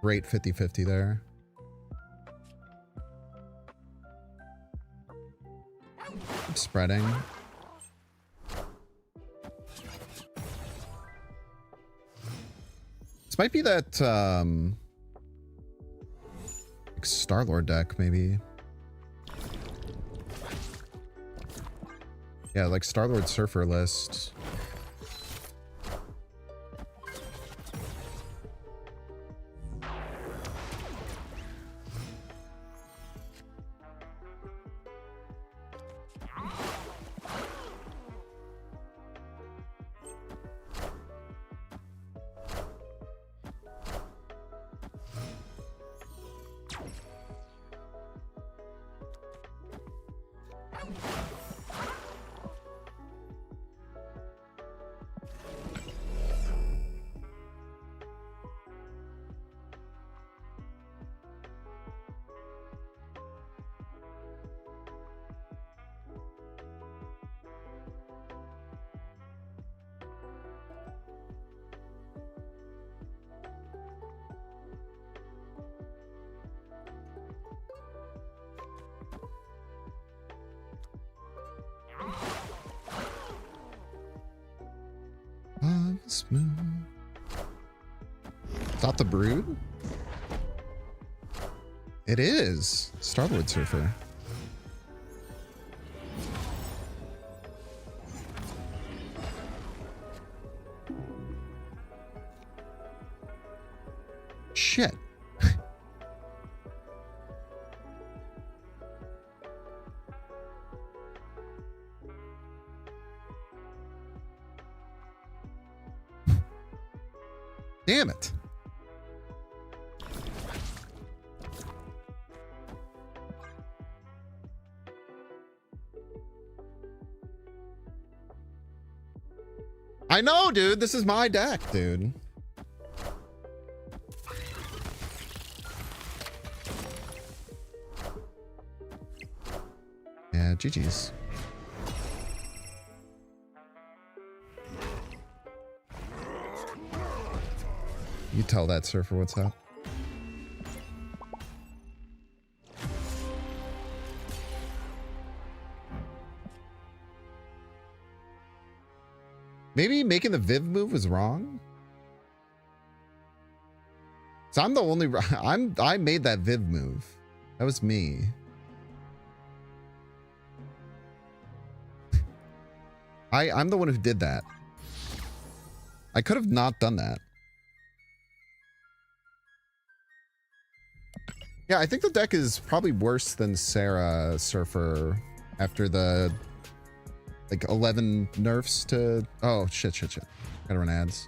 Great 50-50 there. I'm spreading. This might be that like Star-Lord deck, maybe. Yeah, like Star-Lord Surfer list. Smooth. Is that the Brood? It is. Starboard Surfer. Shit. Damn it. I know, dude. This is my deck, dude. Yeah, GG's. You tell that surfer what's up. Maybe making the Viv move was wrong. So I'm the only I made that Viv move. That was me. I'm the one who did that. I could have not done that. Yeah, I think the deck is probably worse than Sarah Surfer after the like 11 nerfs to... Oh, shit. Gotta run ads.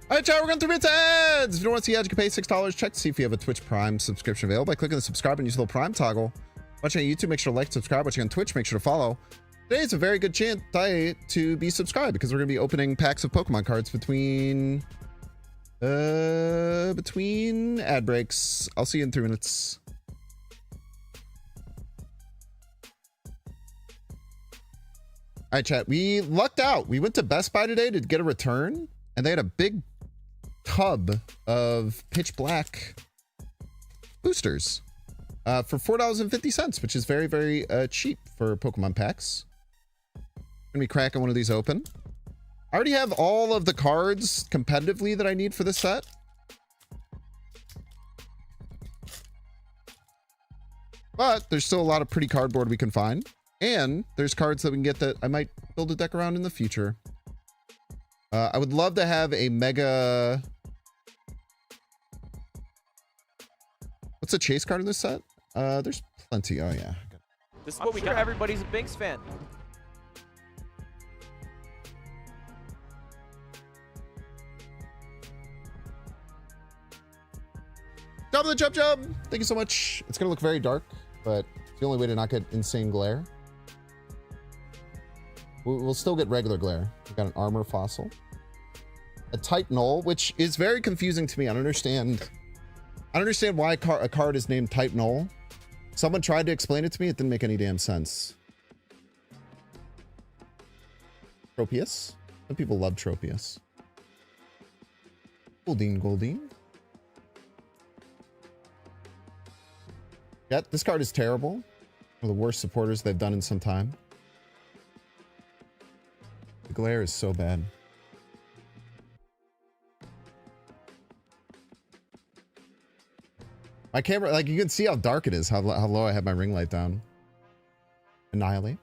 Alright, chat, we're going through bits ads. If you don't want to see ads, you can pay $6. Check to see if you have a Twitch Prime subscription available by clicking the subscribe and use the little Prime toggle. Watching on YouTube, make sure to like, subscribe. Watching on Twitch, make sure to follow. Today is a very good chance to be subscribed because we're going to be opening packs of Pokemon cards between ad breaks. I'll see you in 3 minutes. All right, chat. We lucked out. We went to Best Buy today to get a return, and they had a big tub of Pitch Black boosters for $4.50, which is very, very cheap for Pokemon packs. Gonna be cracking one of these open. I already have all of the cards competitively that I need for this set. But there's still a lot of pretty cardboard we can find. And there's cards that we can get that I might build a deck around in the future. I would love to have a mega... What's a chase card in this set? There's plenty. Oh, yeah. This is what we got. Everybody's a Binks fan. Job of the jub. Thank you so much. It's going to look very dark, but it's the only way to not get insane glare. We'll still get regular glare. We've got an armor fossil. A tight null, which is very confusing to me. I don't understand why a card is named Type Null. Someone tried to explain it to me. It didn't make any damn sense. Tropius. Some people love Tropius. Goldeen. Yeah, this card is terrible. One of the worst supporters they've done in some time. The glare is so bad. My camera, like, you can see how dark it is, how low I have my ring light down. Annihilate.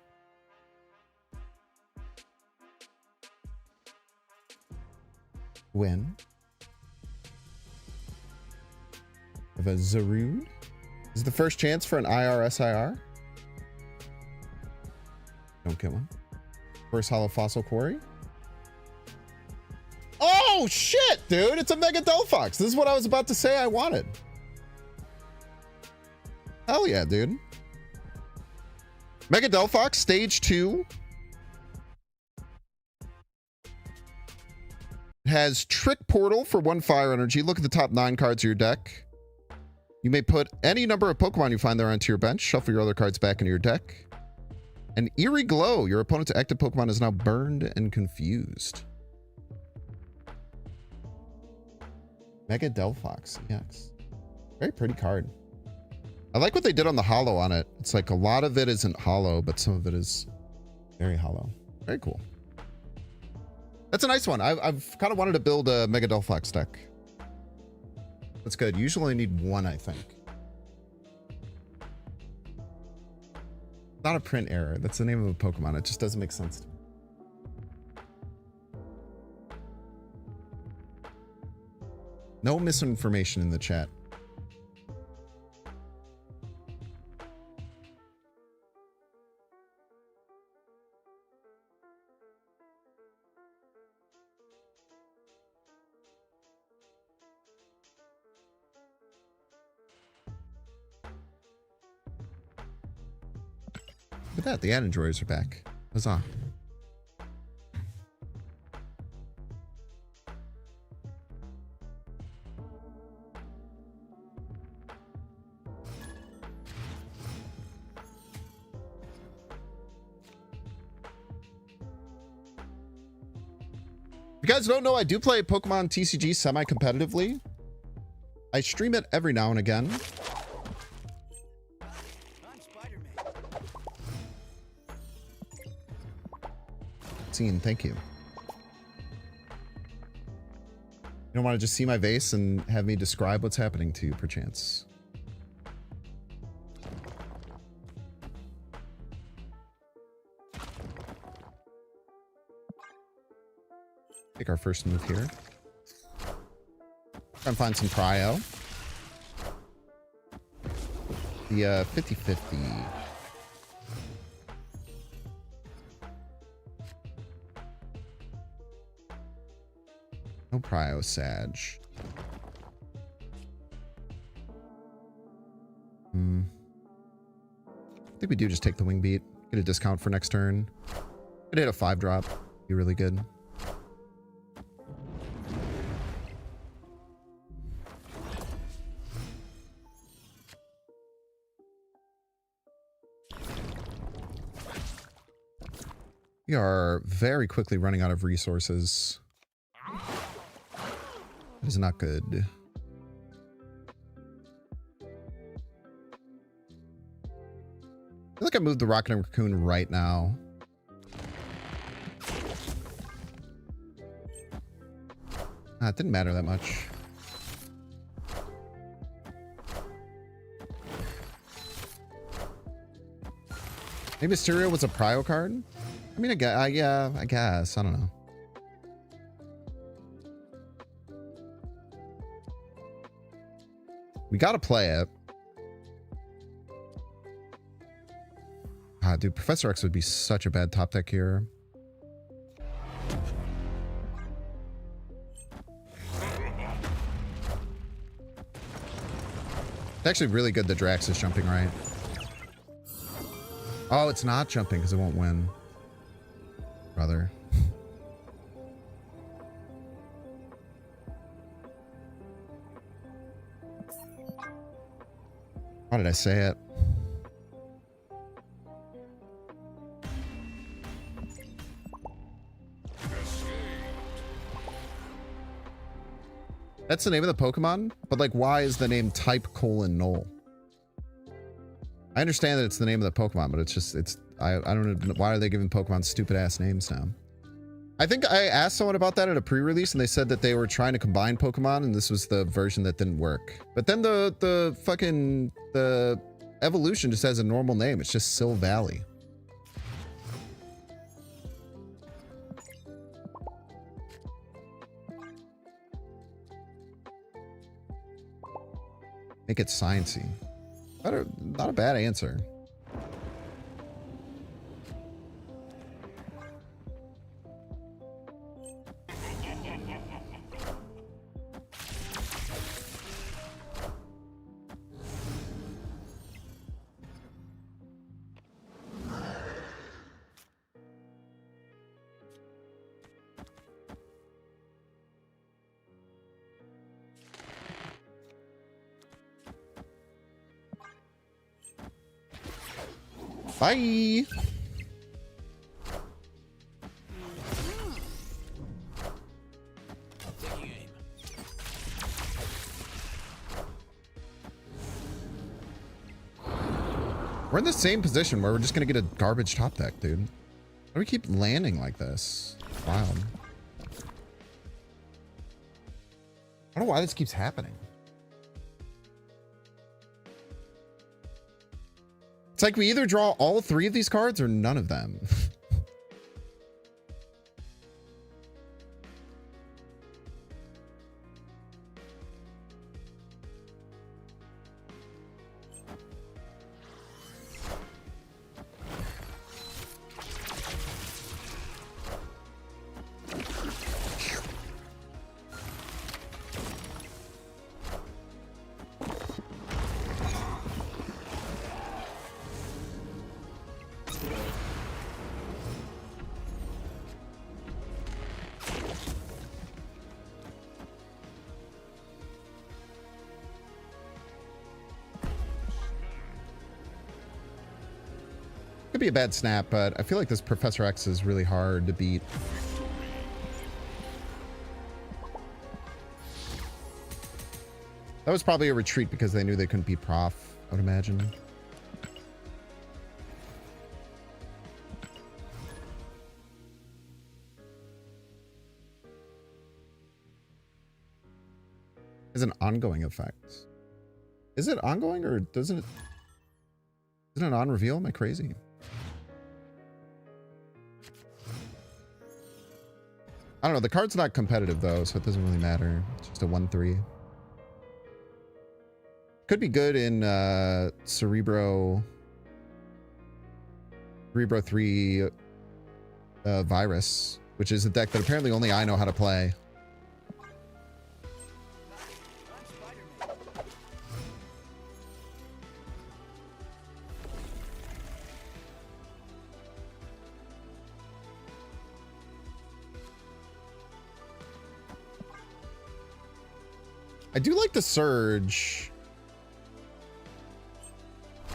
Win. Of a Zarude. Is it the first chance for an IR/SIR? Don't get one. First Hollow Fossil Quarry. Oh, shit, dude. It's a Mega Delphox. This is what I was about to say I wanted. Hell yeah, dude. Mega Delphox, Stage 2. Has Trick Portal for 1 fire energy. Look at the top 9 cards of your deck. You may put any number of Pokemon you find there onto your bench. Shuffle your other cards back into your deck. An Eerie Glow. Your opponent's active Pokemon is now burned and confused. Mega Delphox EX. Very pretty card. I like what they did on the hollow on it. It's like a lot of it isn't hollow, but some of it is very hollow. Very cool. That's a nice one. I've kind of wanted to build a Mega Delphox deck. That's good. Usually I need one, I think. Not a print error. That's the name of a Pokemon. It just doesn't make sense to me. No misinformation in the chat. Look at that, the Androids are back. Huzzah. If you guys don't know, I do play Pokemon TCG semi-competitively. I stream it every now and again. I'm Spider-Man. Scene, thank you. You don't want to just see my vase and have me describe what's happening to you, perchance. Take our first move here. Try and find some prio. The 50-50. No prio, Sag. I think we do just take the wing beat. Get a discount for next turn. Could hit a 5-drop. Be really good. We are very quickly running out of resources. That is not good. I feel like I moved the Rocket and Raccoon right now. It didn't matter that much. Maybe Mysterio was a prio card? I mean, yeah, I guess. I don't know. We gotta play it. Dude, Professor X would be such a bad top deck here. It's actually really good that Drax is jumping right. Oh, it's not jumping because it won't win. Brother. Why did I say it? That's the name of the Pokemon? But like, why is the name Type::Null? I understand that it's the name of the Pokemon, but it's just, I don't know, why are they giving Pokemon stupid ass names now? I think I asked someone about that at a pre-release and they said that they were trying to combine Pokemon and this was the version that didn't work. But then the evolution just has a normal name. It's just Sil Valley. Make it sciencey. Not a bad answer. Bye. We're in the same position where we're just gonna get a garbage top deck, dude. Why do we keep landing like this? Wild. I don't know why this keeps happening. It's like we either draw all three of these cards or none of them. Could be a bad snap, but I feel like this Professor X is really hard to beat. That was probably a retreat because they knew they couldn't beat Prof, I would imagine. Is an ongoing effect. Is it ongoing or doesn't it? Isn't it on reveal? Am I crazy? I don't know. The card's not competitive though, so it doesn't really matter. It's just a 1/3. Could be good in Cerebro 3 Virus, which is a deck that apparently only I know how to play. I'm Spider-Man. I do like the Surge.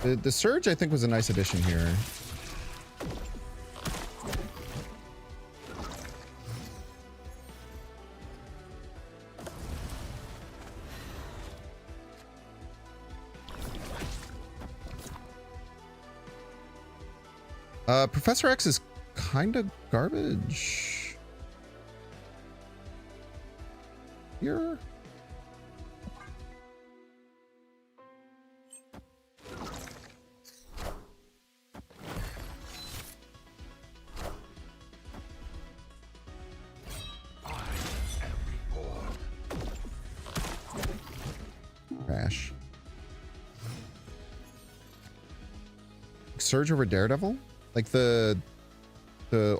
The Surge, I think, was a nice addition here. Professor X is kind of garbage. Here. Crash. Surge over Daredevil? Like the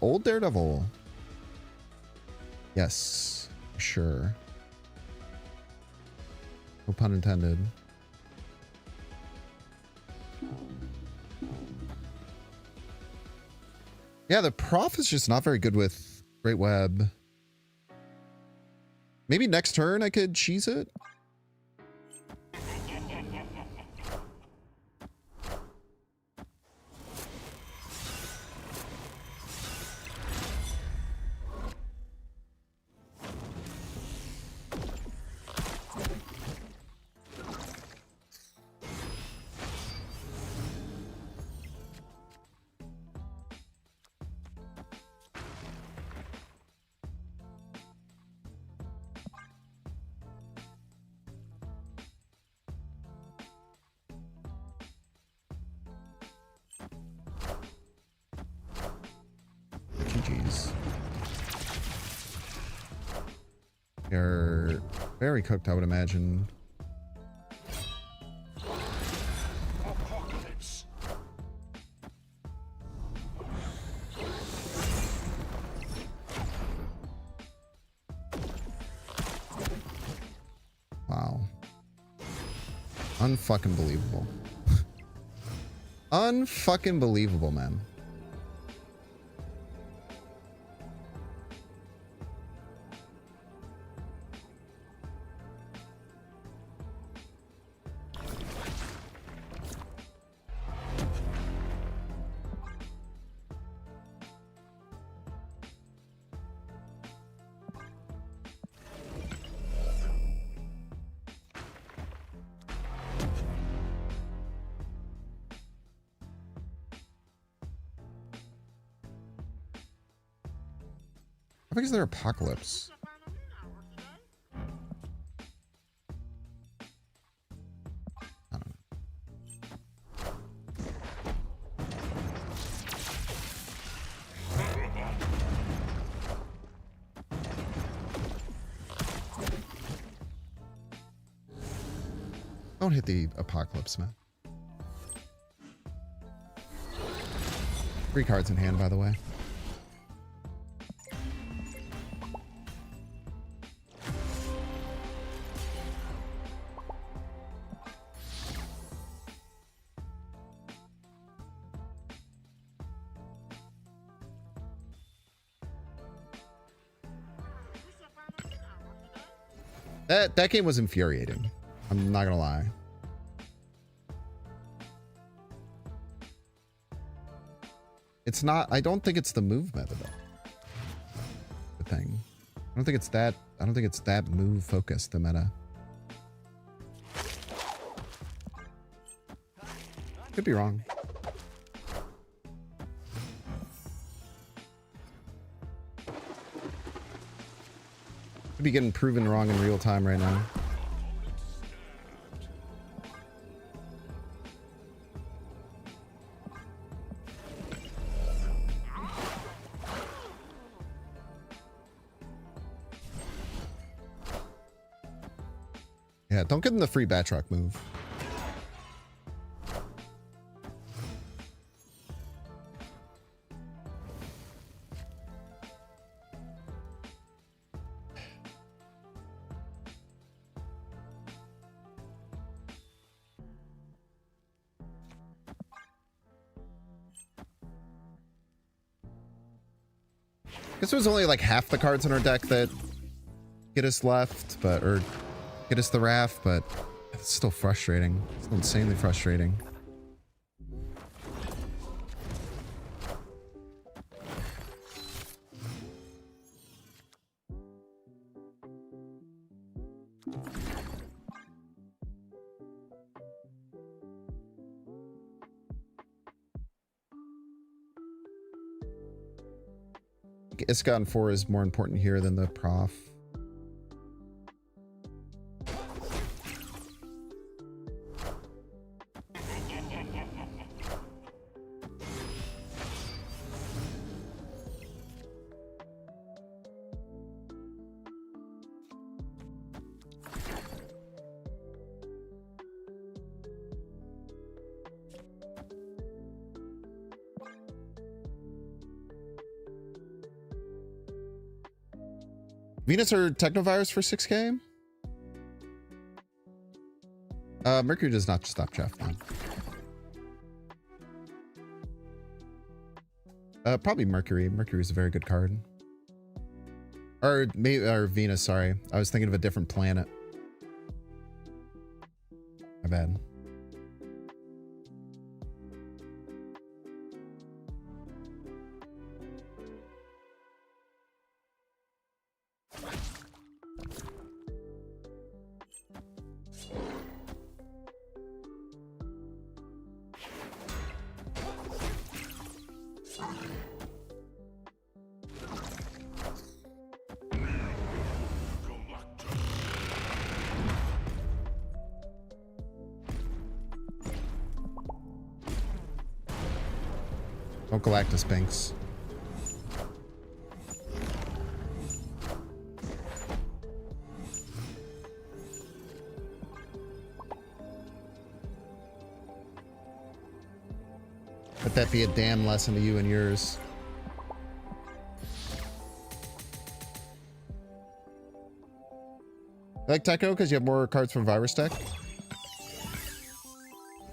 old Daredevil? Yes, for sure. No pun intended. Yeah, the Prof is just not very good with Great Web. Maybe next turn I could cheese it? GG's. They're very cooked, I would imagine. Apocalypse. Wow. Unfucking believable. Unfucking believable, man. How big is their Apocalypse? Don't hit the apocalypse, man. 3 cards in hand, by the way. That game was infuriating. I'm not gonna lie. It's not. I don't think it's the move method. The thing. I don't think it's that. I don't think it's that move focused. The meta. Could be wrong. Could be getting proven wrong in real time right now. Yeah, don't give them the free Batroc move. This was only like half the cards in our deck that get us left, or get us the Wrath, but it's still frustrating. It's still insanely frustrating. Iska 4 is more important here than the Prof. Venus or Technovirus for 6K? Mercury does not stop Jeff, man. Probably Mercury. Mercury is a very good card. Or maybe, or Venus, sorry. I was thinking of a different planet. My bad. Don't Galactus Binks. Let that be a damn lesson to you and yours. You like Techo because you have more cards from Virus deck?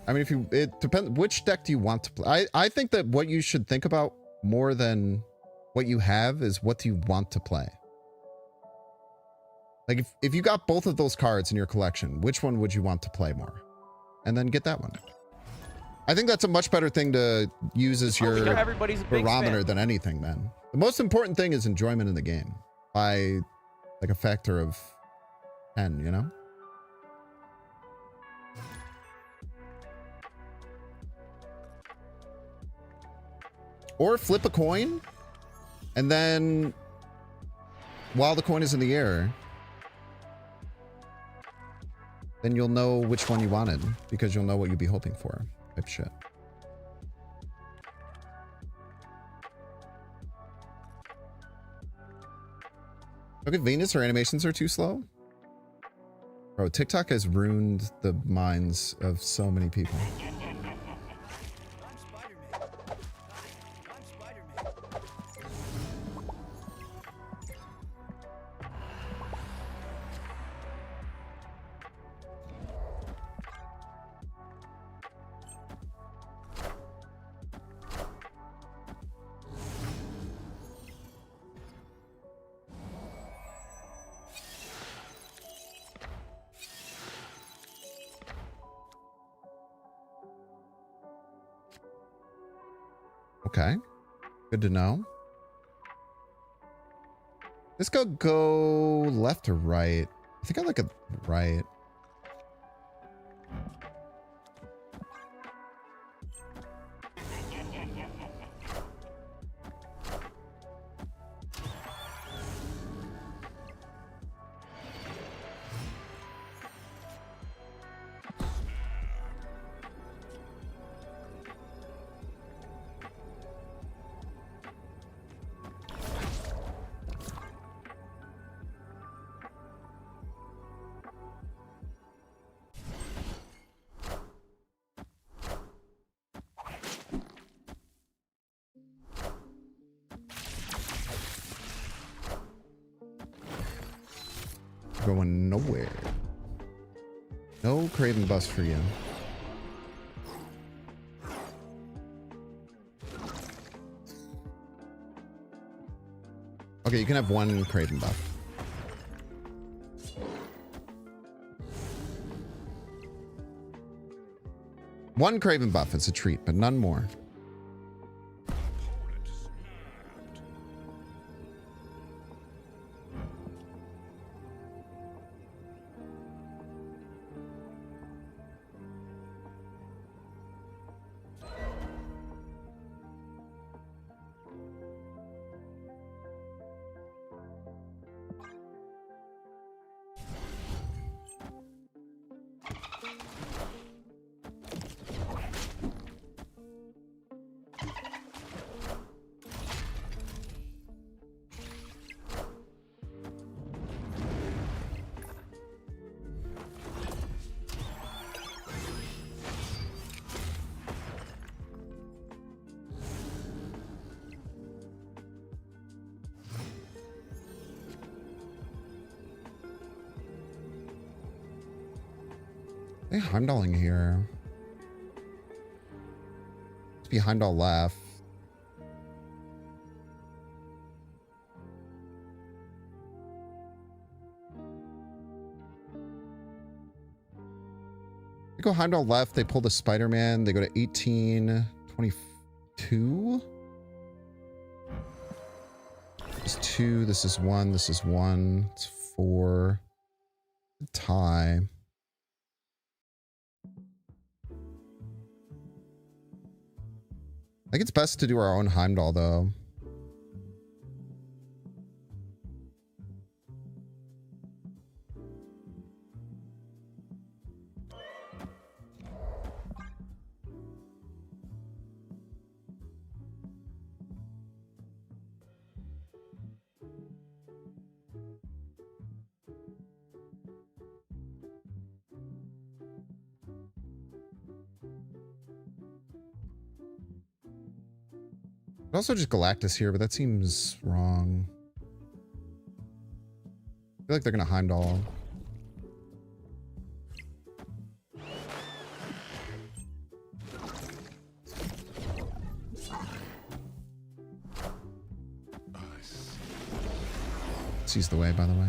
I mean, if you, it depends, which deck do you want to play? I think that what you should think about more than what you have is what do you want to play? Like if you got both of those cards in your collection, which one would you want to play more? And then get that one. I think that's a much better thing to use as your barometer than anything, man. The most important thing is enjoyment in the game by like a factor of 10, you know? Or flip a coin, and then while the coin is in the air, then you'll know which one you wanted, because you'll know what you'd be hoping for, type shit. Look at Venus, her animations are too slow. Bro, TikTok has ruined the minds of so many people. I'm Spider-Man. I'm Spider-Man. Okay. Good to know. Let's go left or right. I think I like a right. Going nowhere. No Craven bust for you. Okay, you can have one Craven buff. One Craven buff, it's a treat, but none more. Hey, Heimdalling here. It's behind all left. They go Heimdall left, they pull the Spider-Man, they go to 18, 22. This is 2, this is 1, this is 1, it's 4. Tie. I think it's best to do our own Heimdall, though. Also just Galactus here, but that seems wrong. I feel like they're gonna Heimdall. Sees the way, by the way.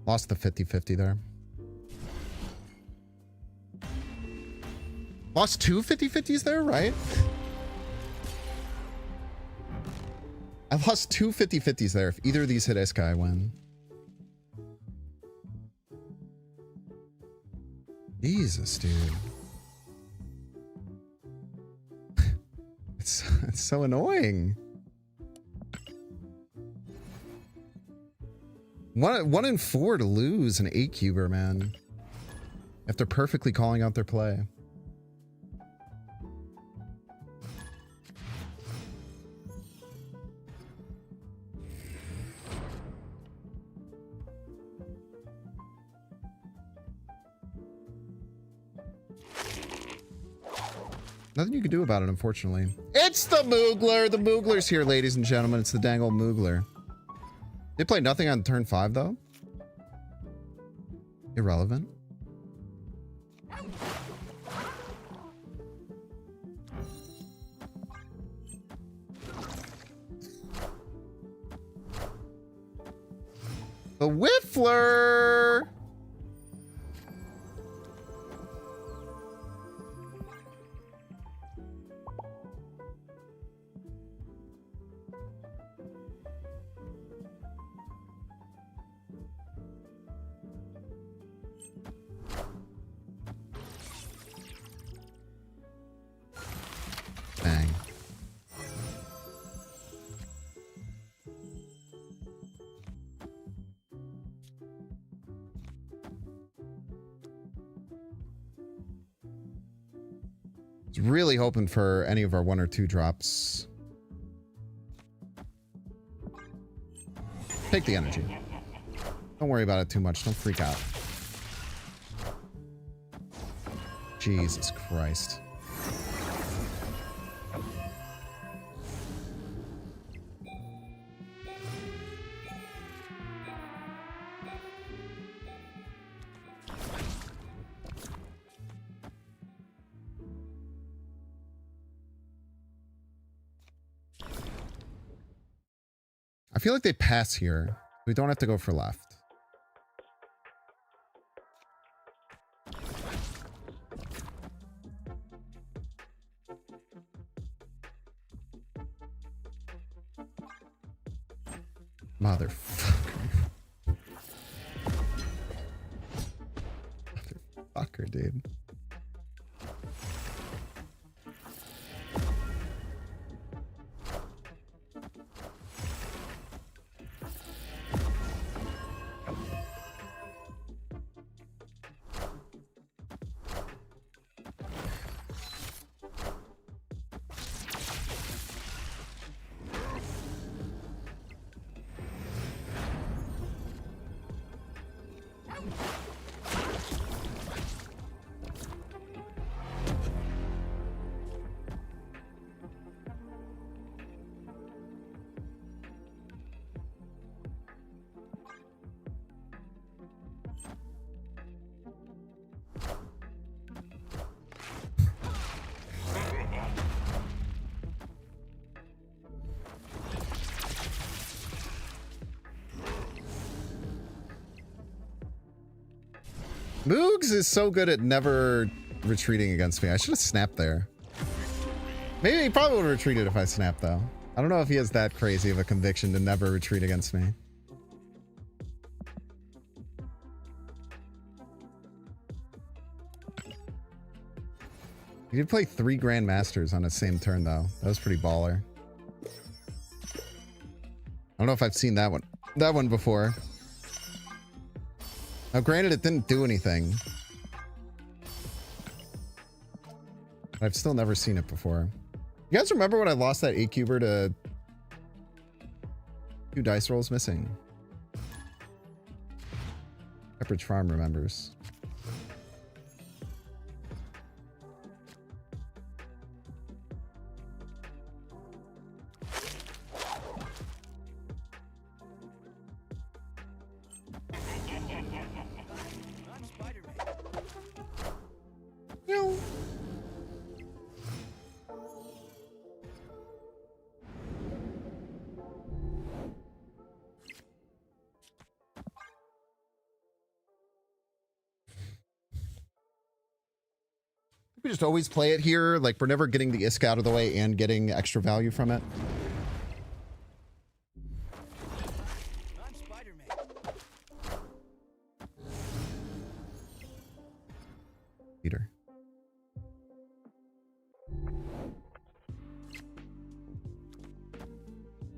Lost the 50-50 there. Lost two 50-50s there, right? I lost two 50-50s there. If either of these hit Iska, I win. Jesus, dude. It's so annoying. One in 4 to lose an 8-cuber, man. After perfectly calling out their play. Nothing you can do about it, unfortunately. It's the Moogler! The Moogler's here, ladies and gentlemen. It's the dang old Moogler. They played nothing on turn 5, though. Irrelevant. The Whiffler! Bang. I was really hoping for any of our 1 or 2 drops. Take the energy. Don't worry about it too much. Don't freak out. Jesus Christ. I feel like they pass here. We don't have to go for left. Motherfucker. Motherfucker, dude. Moogs is so good at never retreating against me. I should have snapped there. Maybe he probably would have retreated if I snapped, though. I don't know if he has that crazy of a conviction to never retreat against me. He did play 3 Grandmasters on the same turn, though. That was pretty baller. I don't know if I've seen that one before. Now, granted, it didn't do anything. But I've still never seen it before. You guys remember when I lost that 8-cuber to 2 dice rolls missing? Pepperidge Farm remembers. I'm Spider-Man. Meow. We just always play it here. Like, we're never getting the ISK out of the way and getting extra value from it. I'm Spider-Man. Peter.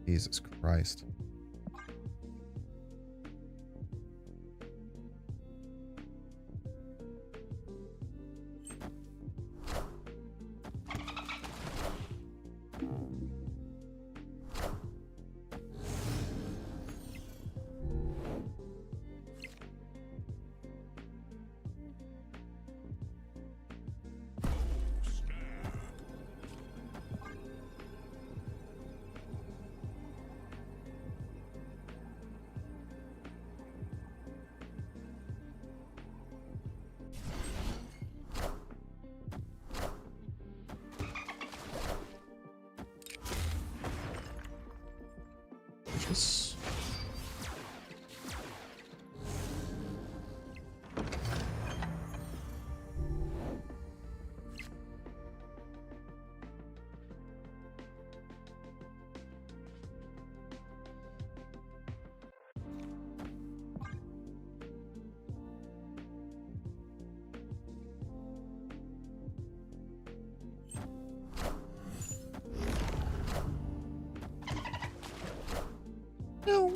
Jesus Christ. This. No.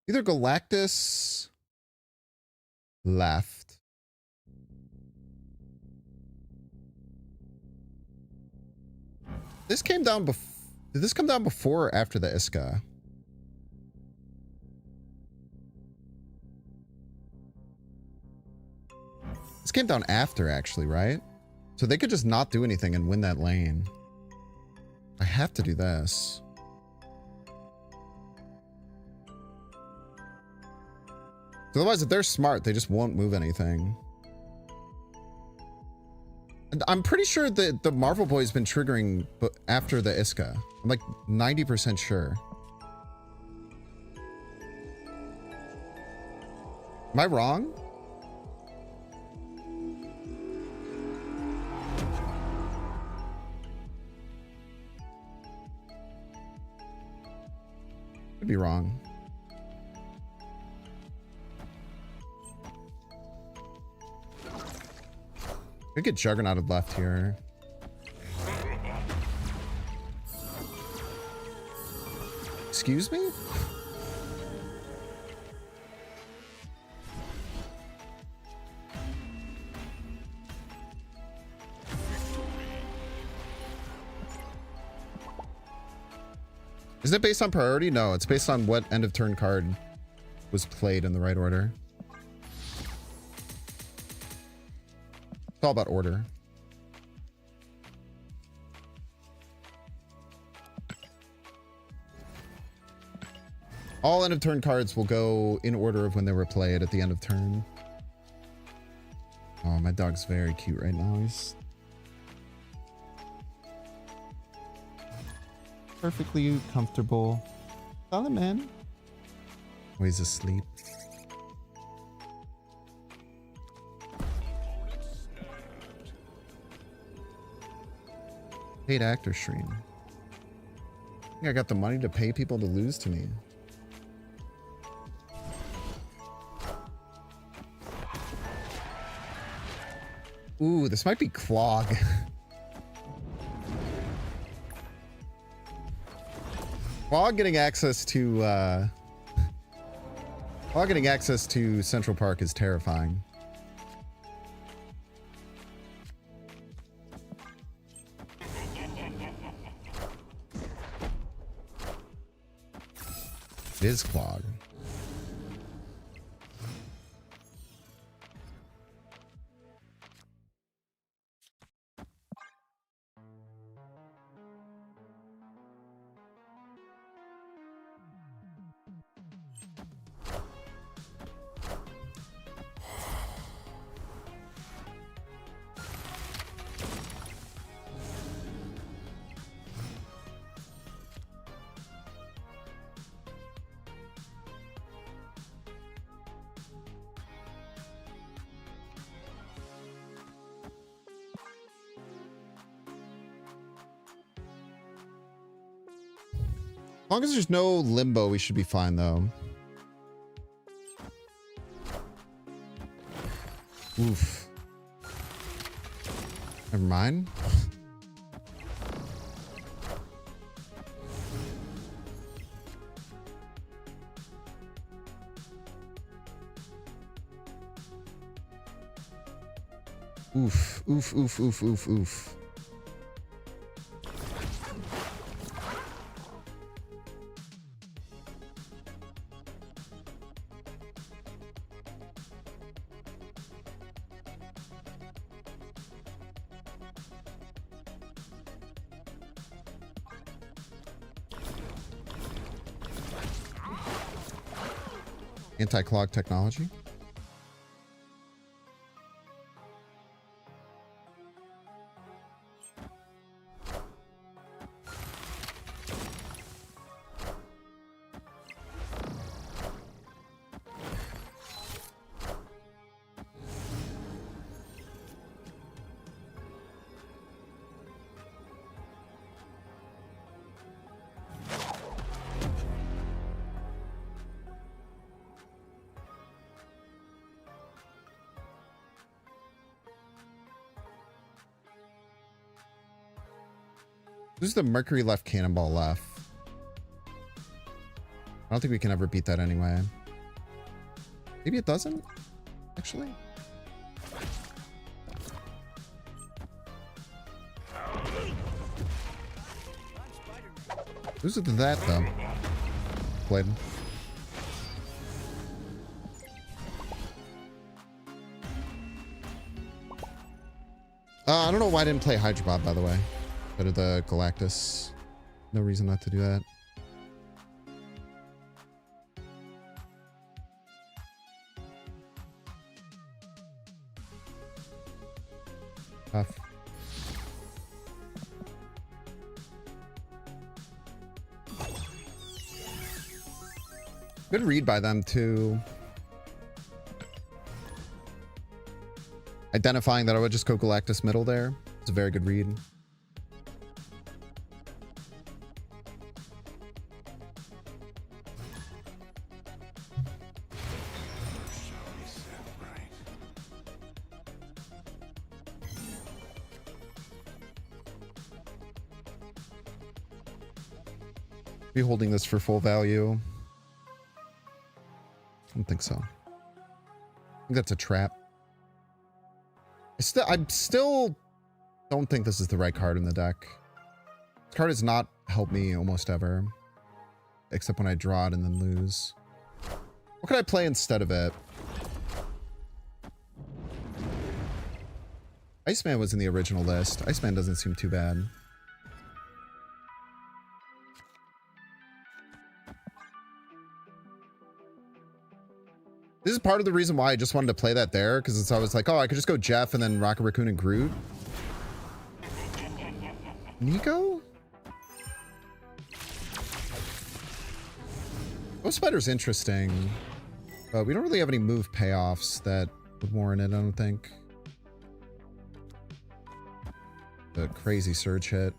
Either Galactus left. This came down before. Did this come down before or after the Iska? This came down after, actually, right? So they could just not do anything and win that lane. I have to do this. Otherwise, if they're smart, they just won't move anything. And I'm pretty sure that the Marvel Boy has been triggering after the Iska. I'm like 90% sure. Am I wrong? Could be wrong. Could get Juggernaut left here. Excuse me? Isn't it based on priority? No, it's based on what end of turn card was played in the right order. It's all about order. All end of turn cards will go in order of when they were played at the end of turn. Oh, my dog's very cute right now. He's perfectly comfortable. Tell him, man. Oh, he's asleep. Paid actor stream. I think I got the money to pay people to lose to me. Ooh, this might be Clog. Clog getting access to Clog getting access to Central Park is terrifying. It is Clog. As long as there's no limbo, we should be fine, though. Oof. Never mind. Oof, oof, oof, oof, oof, oof. Anti-clog technology. Who's the Mercury left cannonball left? I don't think we can ever beat that anyway. Maybe it doesn't, actually. Who's that though? Bladen. I don't know why I didn't play Hydra Bob, by the way. Better the Galactus. No reason not to do that. Tough. Good read by them too. Identifying that I would just go Galactus middle there. It's a very good read. Be holding this for full value. I don't think so. I think that's a trap. I still don't think this is the right card in the deck. This card has not helped me almost ever. Except when I draw it and then lose. What could I play instead of it? Iceman was in the original list. Iceman doesn't seem too bad. This is part of the reason why I just wanted to play that there, because I was like, oh, I could just go Jeff and then Rocket Raccoon and Groot. Nico? Ghost Spider's interesting, but we don't really have any move payoffs that would warrant it, I don't think. The crazy surge hit.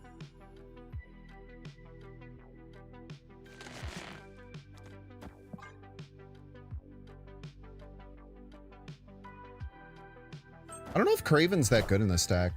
I don't know if Kraven's that good in this deck.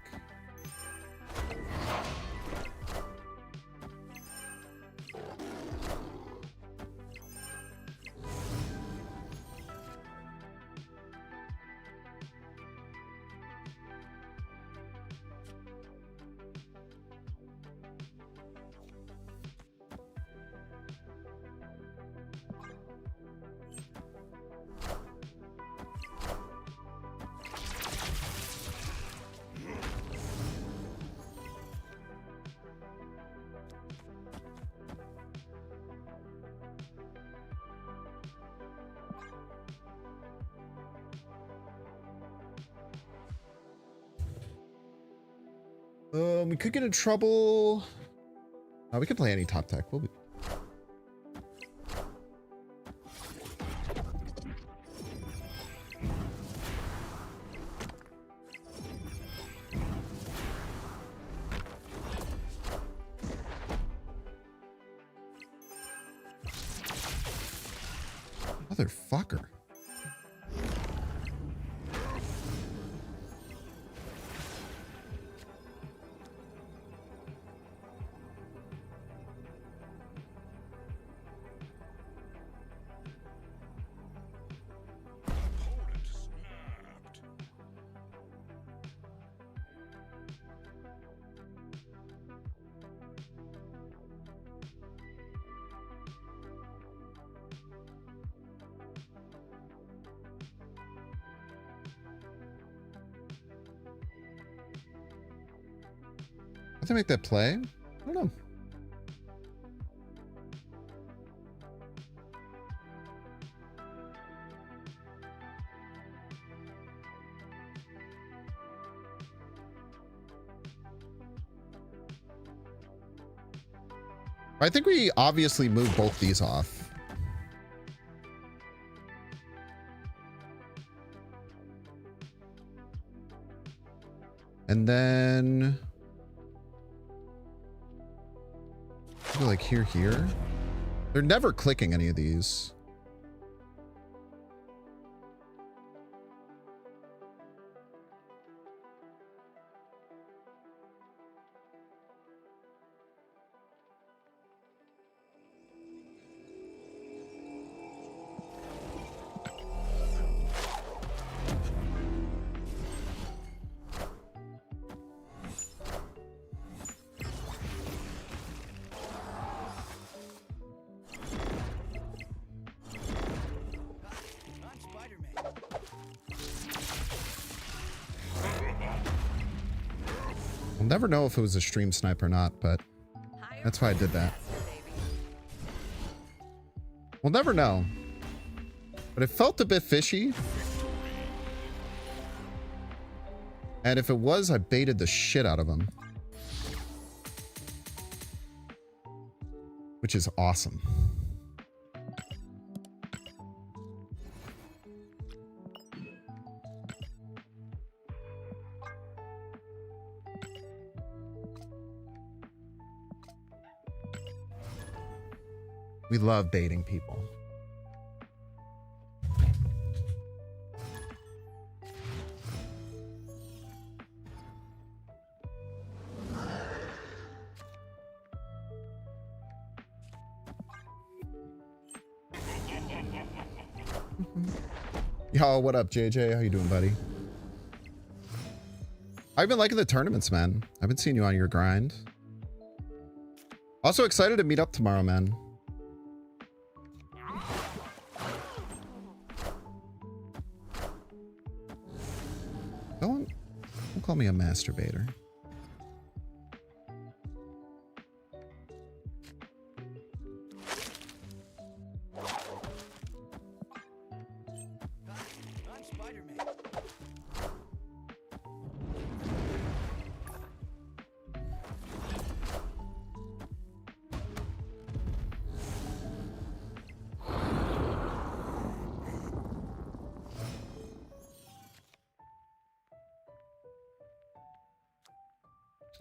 We could get in trouble. We could play any top tech. We'll be... Motherfucker. How'd they make that play? I don't know. I think we obviously moved both these off. And then maybe like here. They're never clicking any of these. I'm Spider-Man. We'll never know if it was a stream snipe or not, but that's why I did that. We'll never know. But it felt a bit fishy. And if it was, I baited the shit out of him. Which is awesome. We love baiting people. Yo, what up, JJ? How you doing, buddy? I've been liking the tournaments, man. I've been seeing you on your grind. Also excited to meet up tomorrow, man. Don't call me a masturbator. I'm Spider-Man.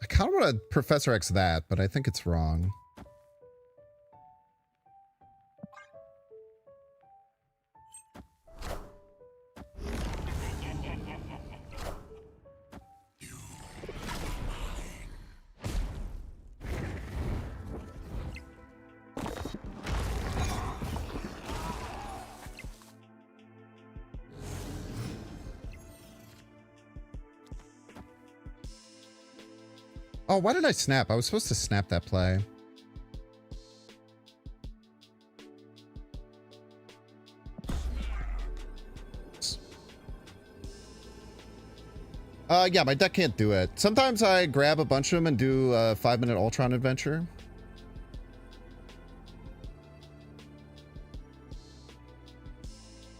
I kind of want to Professor X that, but I think it's wrong. Oh, why did I snap? I was supposed to snap that play. Yeah, my deck can't do it. Sometimes I grab a bunch of them and do a 5-minute Ultron adventure.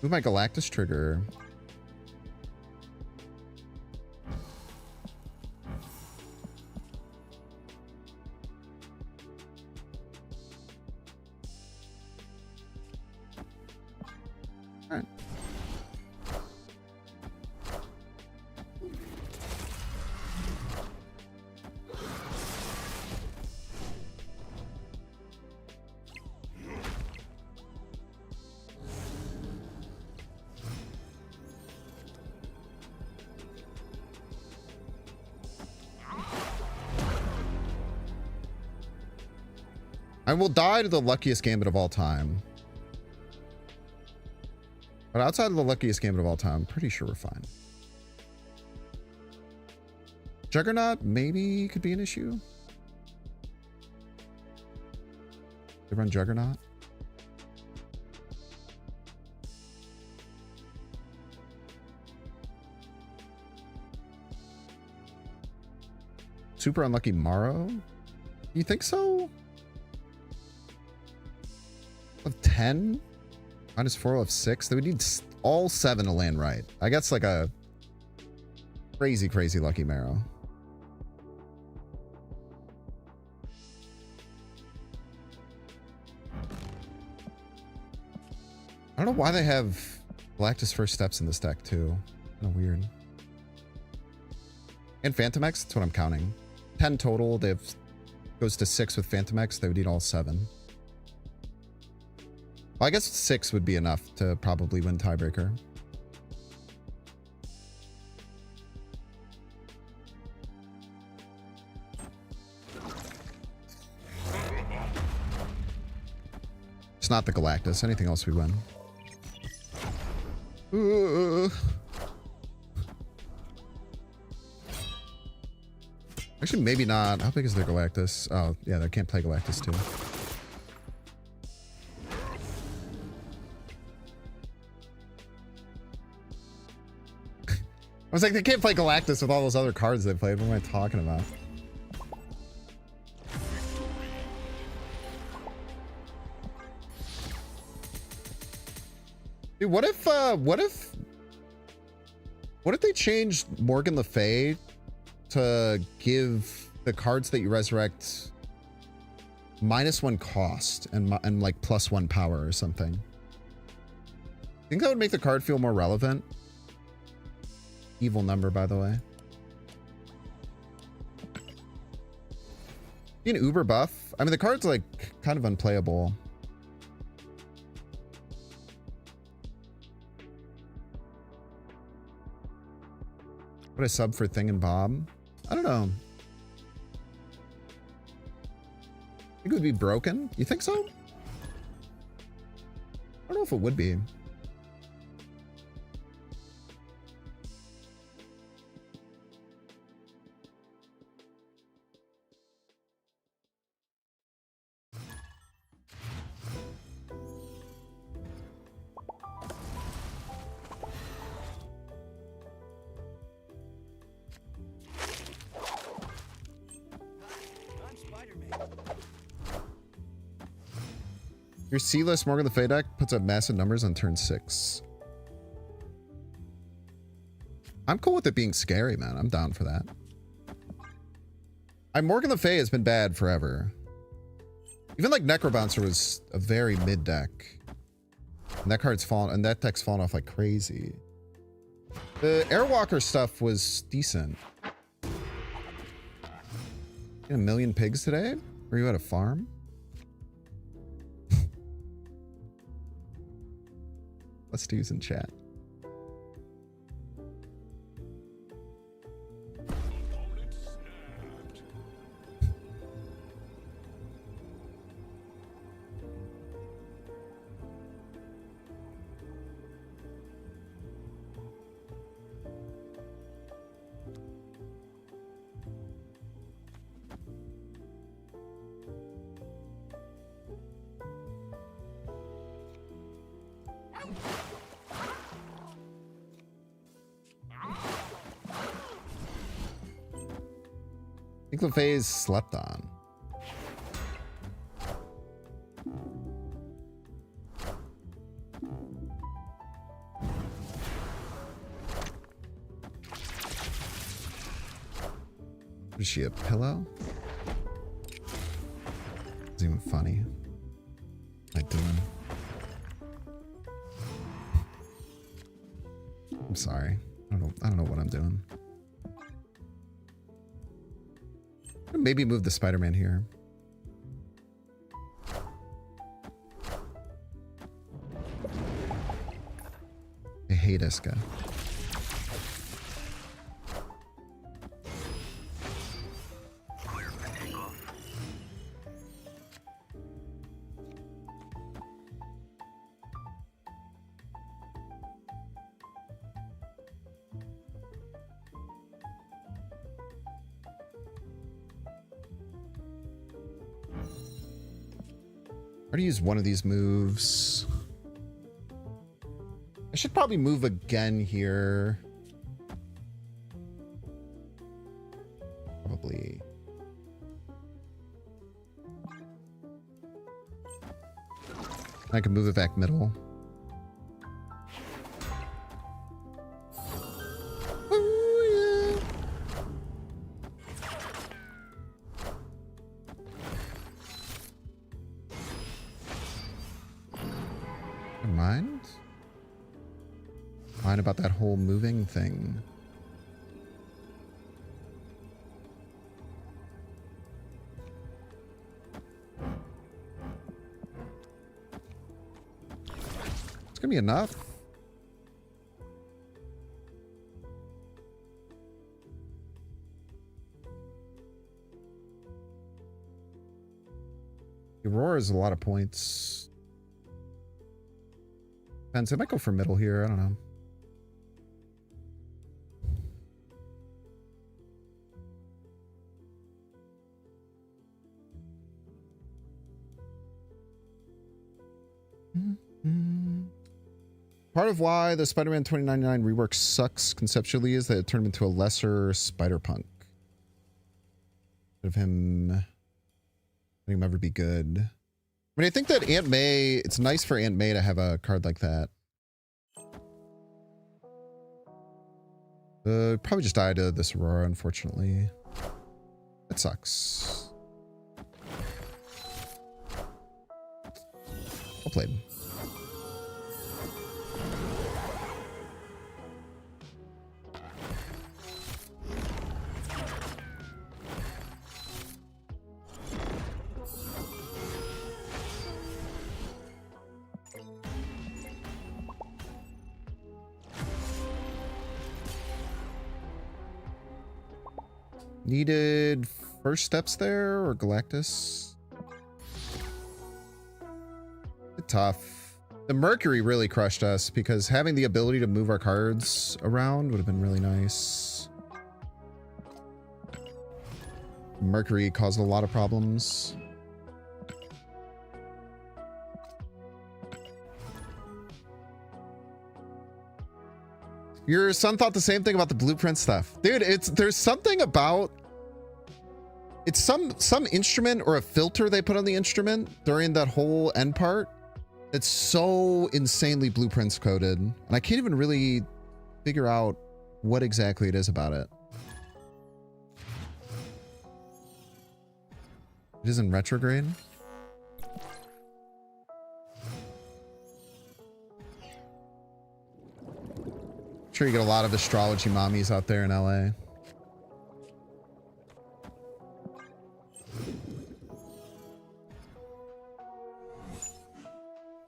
Move my Galactus trigger. Alright. I will die to the luckiest gambit of all time. But outside of the luckiest gambit of all time, I'm pretty sure we're fine. Juggernaut maybe could be an issue. They run Juggernaut. Super unlucky Morrow? You think so? Of 10? -4 of 6? They would need all 7 to land right. I guess like a crazy, crazy lucky Marrow. I don't know why they have Galactus First Steps in this deck too. Kind of weird. And Phantom X, that's what I'm counting. 10 total. They have goes to 6 with Phantom X. They would need all 7. Well, I guess 6 would be enough to probably win tiebreaker. It's not the Galactus. Anything else we win. Actually, maybe not. How big is their Galactus? Oh, yeah, they can't play Galactus too. I was like, they can't play Galactus with all those other cards they played. What am I talking about? Dude, what if they changed Morgan Le Fay to give the cards that you resurrect -1 cost and like +1 power or something? Think that would make the card feel more relevant? Evil number, by the way. Be an uber buff. I mean, the card's like kind of unplayable. Would I sub for Thing and Bob? I don't know. Think it would be broken? You think so? I don't know if it would be. I'm Spider-Man. Your C-list Morgan Le Fay deck puts up massive numbers on turn 6. I'm cool with it being scary, man. I'm down for that. Morgan Le Fay has been bad forever. Even like Necrobouncer was a very mid deck. And that card's fallen, and that deck's fallen off like crazy. The Airwalker stuff was decent. You had 1 million pigs today? Were you at a farm? Let's do in chat. I think Le Fay's slept on. Is she a pillow? It's even funny. What am I doing? I'm sorry. I don't know what I'm doing. Maybe move the Spider-Man here. I hate Iska. I already used one of these moves. I should probably move again here. Probably I can move it back middle. Oh, yeah. Never mind. Fine about that whole moving thing. It's gonna be enough. Aurora is a lot of points. Depends. I might go for middle here. I don't know. Part of why the Spider-Man 2099 rework sucks conceptually is that it turned him into a lesser Spider-Punk. Of him letting him ever be good. I mean, I think that Aunt May, it's nice for Aunt May to have a card like that. Probably just died to this Aurora, unfortunately. That sucks. Well played. Needed first steps there or Galactus? Tough. The Mercury really crushed us because having the ability to move our cards around would have been really nice. Mercury caused a lot of problems. Your son thought the same thing about the blueprint stuff. Dude, there's something about it's some instrument or a filter they put on the instrument during that whole end part. It's so insanely blueprints coded. And I can't even really figure out what exactly it is about it. It is in retrograde. I'm sure you get a lot of astrology mommies out there in LA.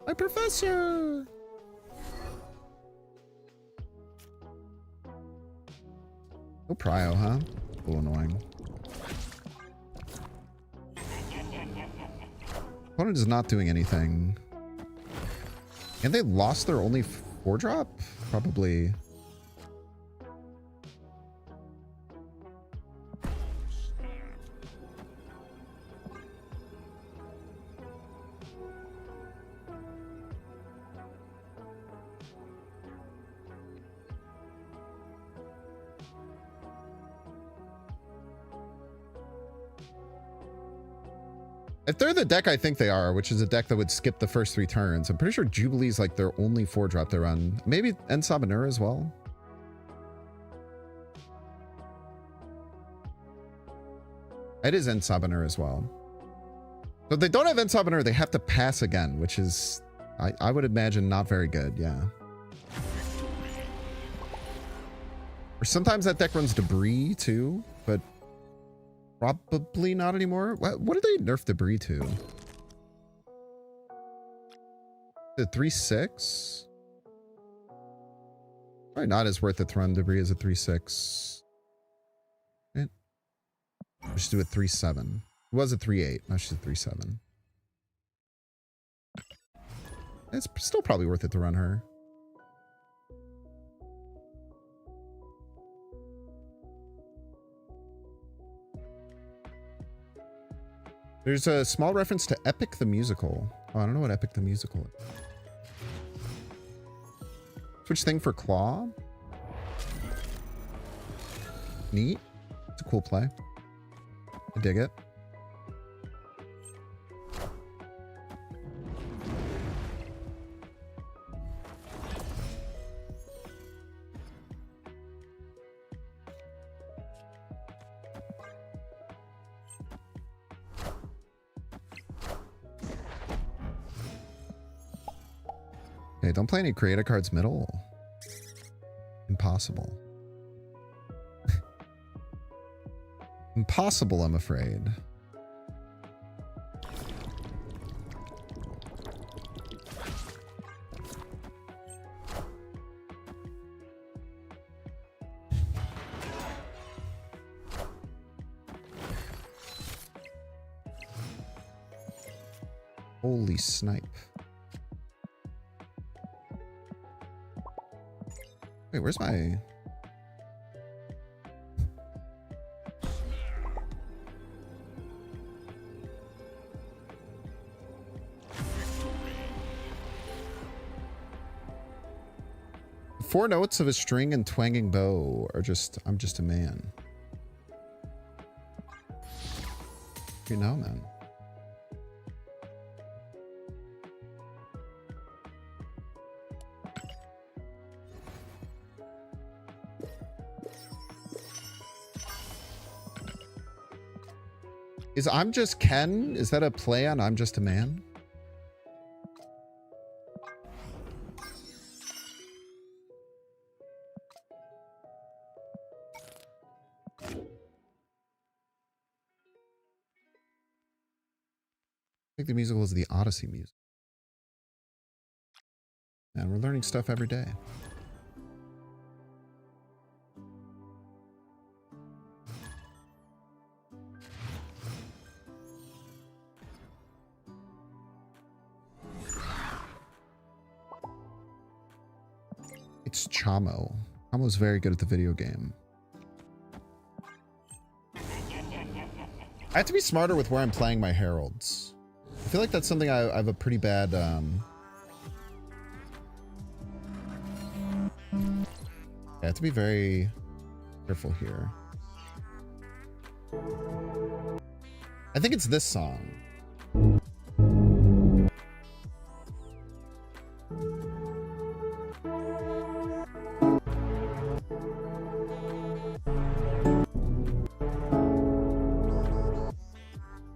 My professor! No prio, huh? A little annoying. Opponent is not doing anything. And they lost their only 4-drop? Probably. If they're the deck I think they are, which is a deck that would skip the first 3 turns, I'm pretty sure Jubilee's like their only 4-drop they run. Maybe Ensabanura as well. It is Ensabanura as well. So if they don't have Ensabanura, they have to pass again, which is, I would imagine, not very good, yeah. Or sometimes that deck runs Debris too, but probably not anymore. What did they nerf Debris to? The 3/6? Probably not as worth it to run Debris as a 3/6. Right? Let's do a 3/7. It was a 3/8. Now she's a 3/7. It's still probably worth it to run her. There's a small reference to Epic the Musical. Oh, I don't know what Epic the Musical is. Switch thing for Claw. Neat. It's a cool play. I dig it. Okay, don't play any creative cards middle. Impossible. Impossible, I'm afraid. Holy snipe. Wait, where's my... Four notes of a string and twanging bow are just... I'm just a man. You know, man. Is I'm Just Ken? Is that a play on I'm Just a Man? I think the musical is the Odyssey music. And we're learning stuff every day. It's Chamo. Chamo's very good at the video game. I have to be smarter with where I'm playing my heralds. I feel like that's something I have a pretty bad... I have to be very careful here. I think it's this song.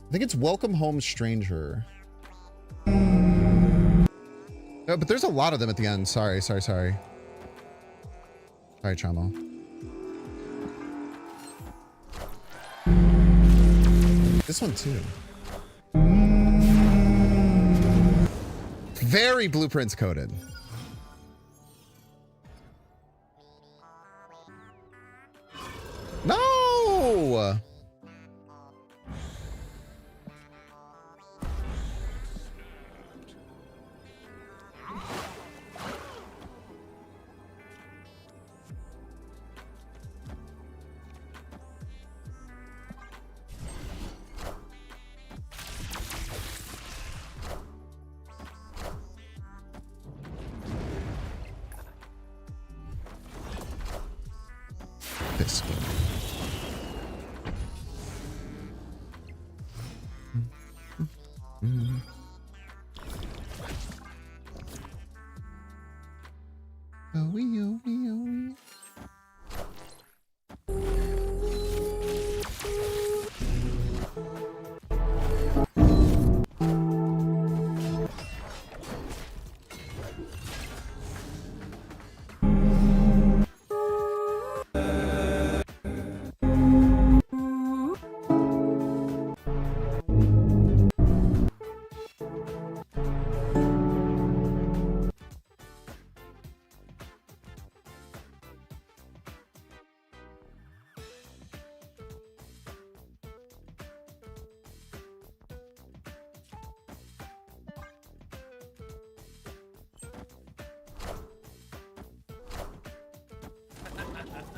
I think it's Welcome Home Stranger. No, but there's a lot of them at the end. Sorry. Sorry, Chamo. This one too. Very blueprints coded. No! Biscuit. Oh, we.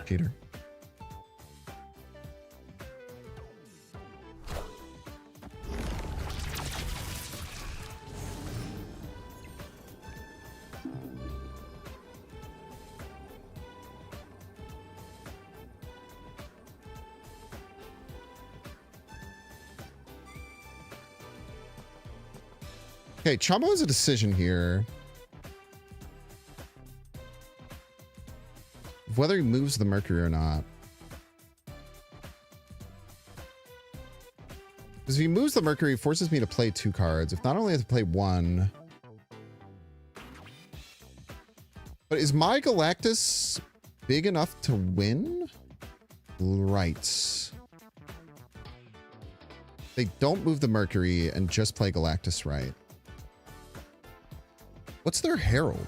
Cheater. Okay, Chamo has a decision here. Whether he moves the Mercury or not. Because if he moves the Mercury, it forces me to play 2 cards. If not, I only have to play 1. But is my Galactus big enough to win? Right. They don't move the Mercury and just play Galactus right. What's their Herald?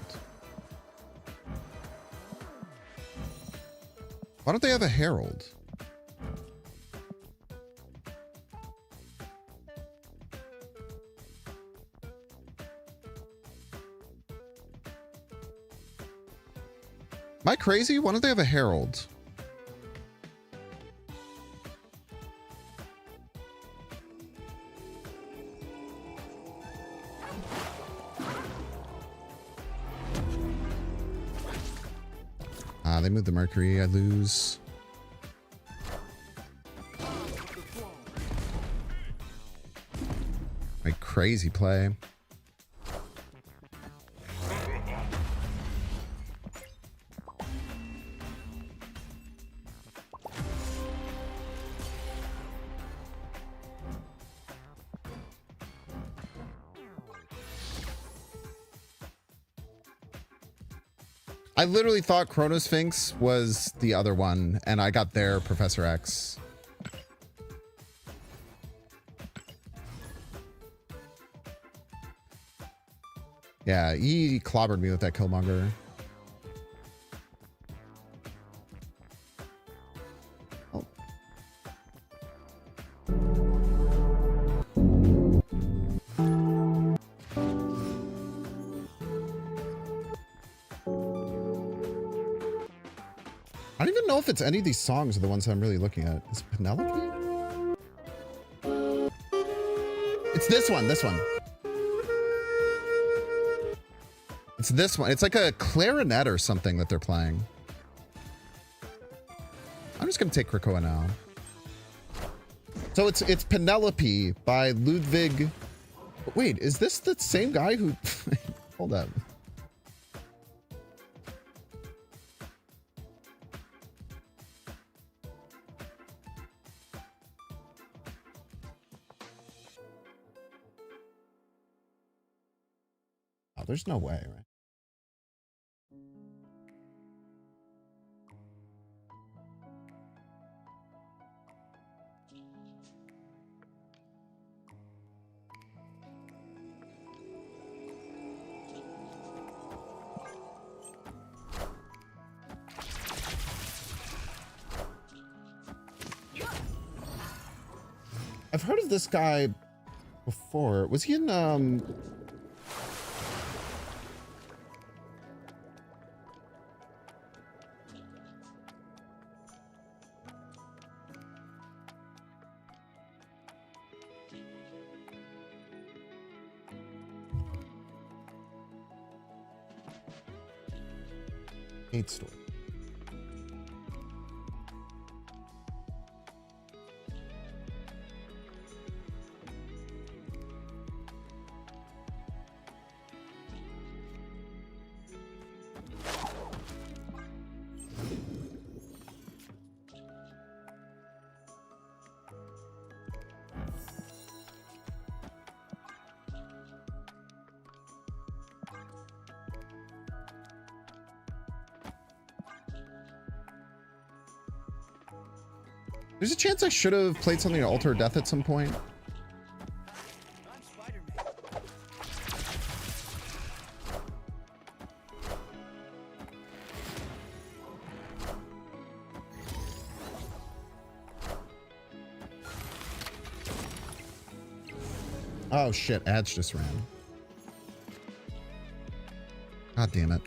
Why don't they have a Herald? Am I crazy? Why don't they have a Herald? They moved the Mercury. I lose. My crazy play. I literally thought Chronosphinx was the other one, and I got their Professor X. Yeah, he clobbered me with that Killmonger. Oh. I don't even know if it's any of these songs are the ones I'm really looking at. Is it Penelope? It's this one, this one. It's this one. It's like a clarinet or something that they're playing. I'm just gonna take Krakoa now. So it's Penelope by Ludwig. Wait, is this the same guy who? Hold up. Oh, there's no way, right? I've heard of this guy before. Was he in Hate Story? There's a chance I should have played something to Alter Death at some point. I'm Spider-Man. Oh shit, ads just ran. God damn it.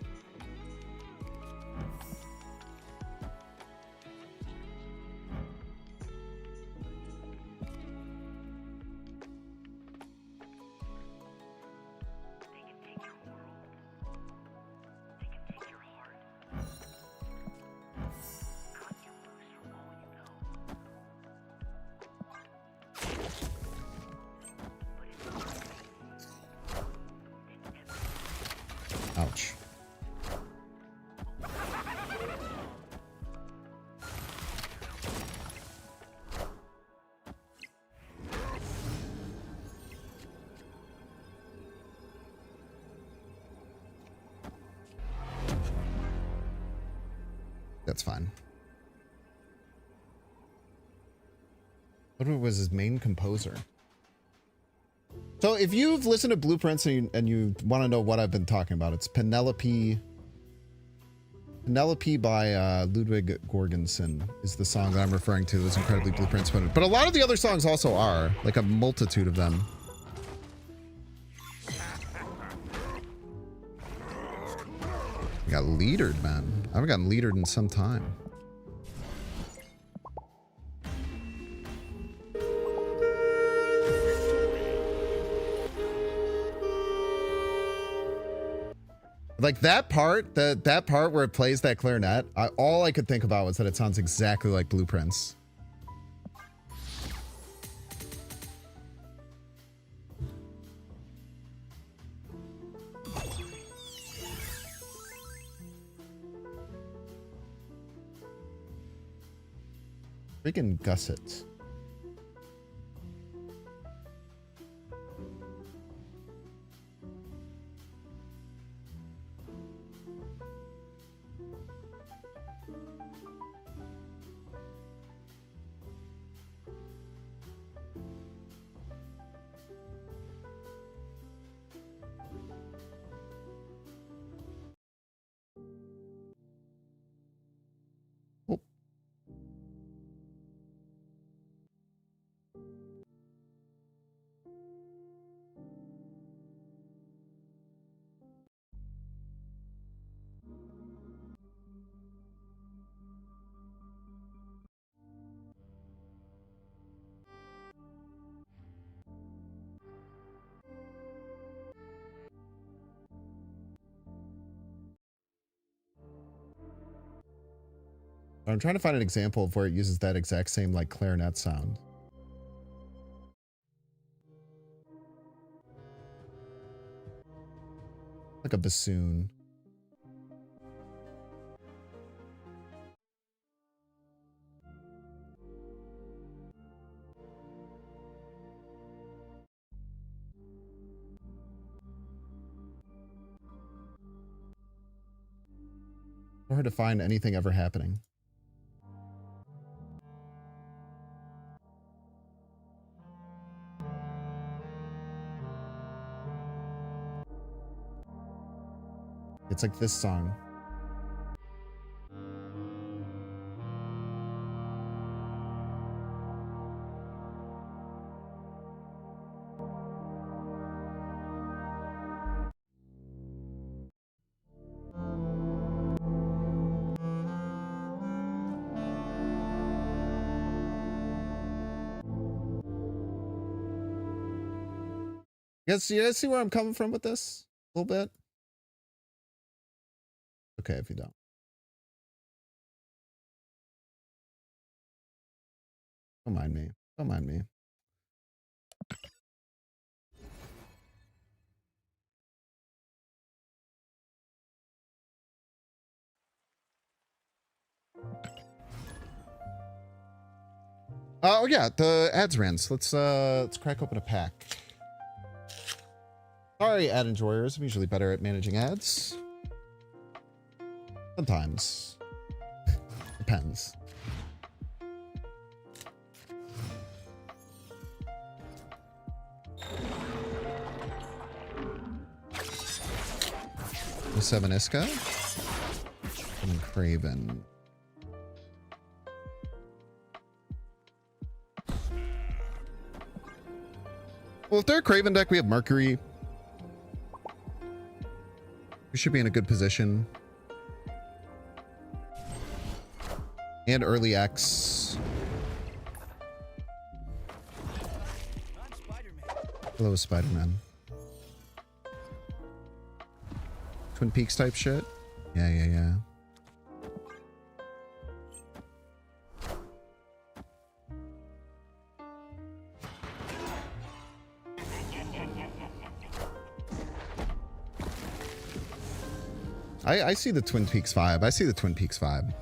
Ouch. that's fine. Ludwig was his main composer. So if you've listened to Blueprints and you want to know what I've been talking about, it's Penelope. Penelope by Ludwig Göransson is the song that I'm referring to. Those incredibly Blueprints. But a lot of the other songs also are, like a multitude of them. I got leadered, man. I haven't gotten leadered in some time. Like that part, that part where it plays that clarinet, all I could think about was that it sounds exactly like Blueprints. Freaking Gusset. I'm trying to find an example of where it uses that exact same like clarinet sound. Like a bassoon. Hard to find anything ever happening. It's like this song. You guys see where I'm coming from with this? A little bit? Okay, if you don't. Don't mind me. Don't mind me. Oh yeah, the ads ran. So let's crack open a pack. Sorry, ad enjoyers. I'm usually better at managing ads. Sometimes. Depends. The 7 Iska. And Craven. Well, if they're a Craven deck, we have Mercury. We should be in a good position. And early X. I'm Spider-Man. Hello, Spider-Man. Twin Peaks type shit? Yeah. I see the Twin Peaks vibe. I see the Twin Peaks vibe.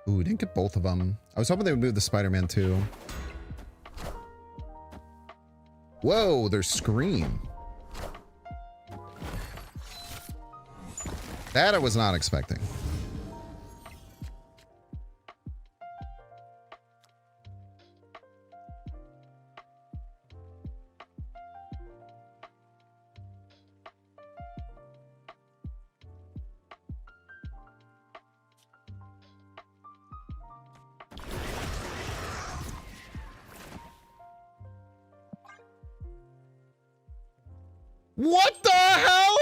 Ooh, didn't get both of them. I was hoping they would move the Spider-Man too. Whoa, there's Scream. That I was not expecting. What the hell?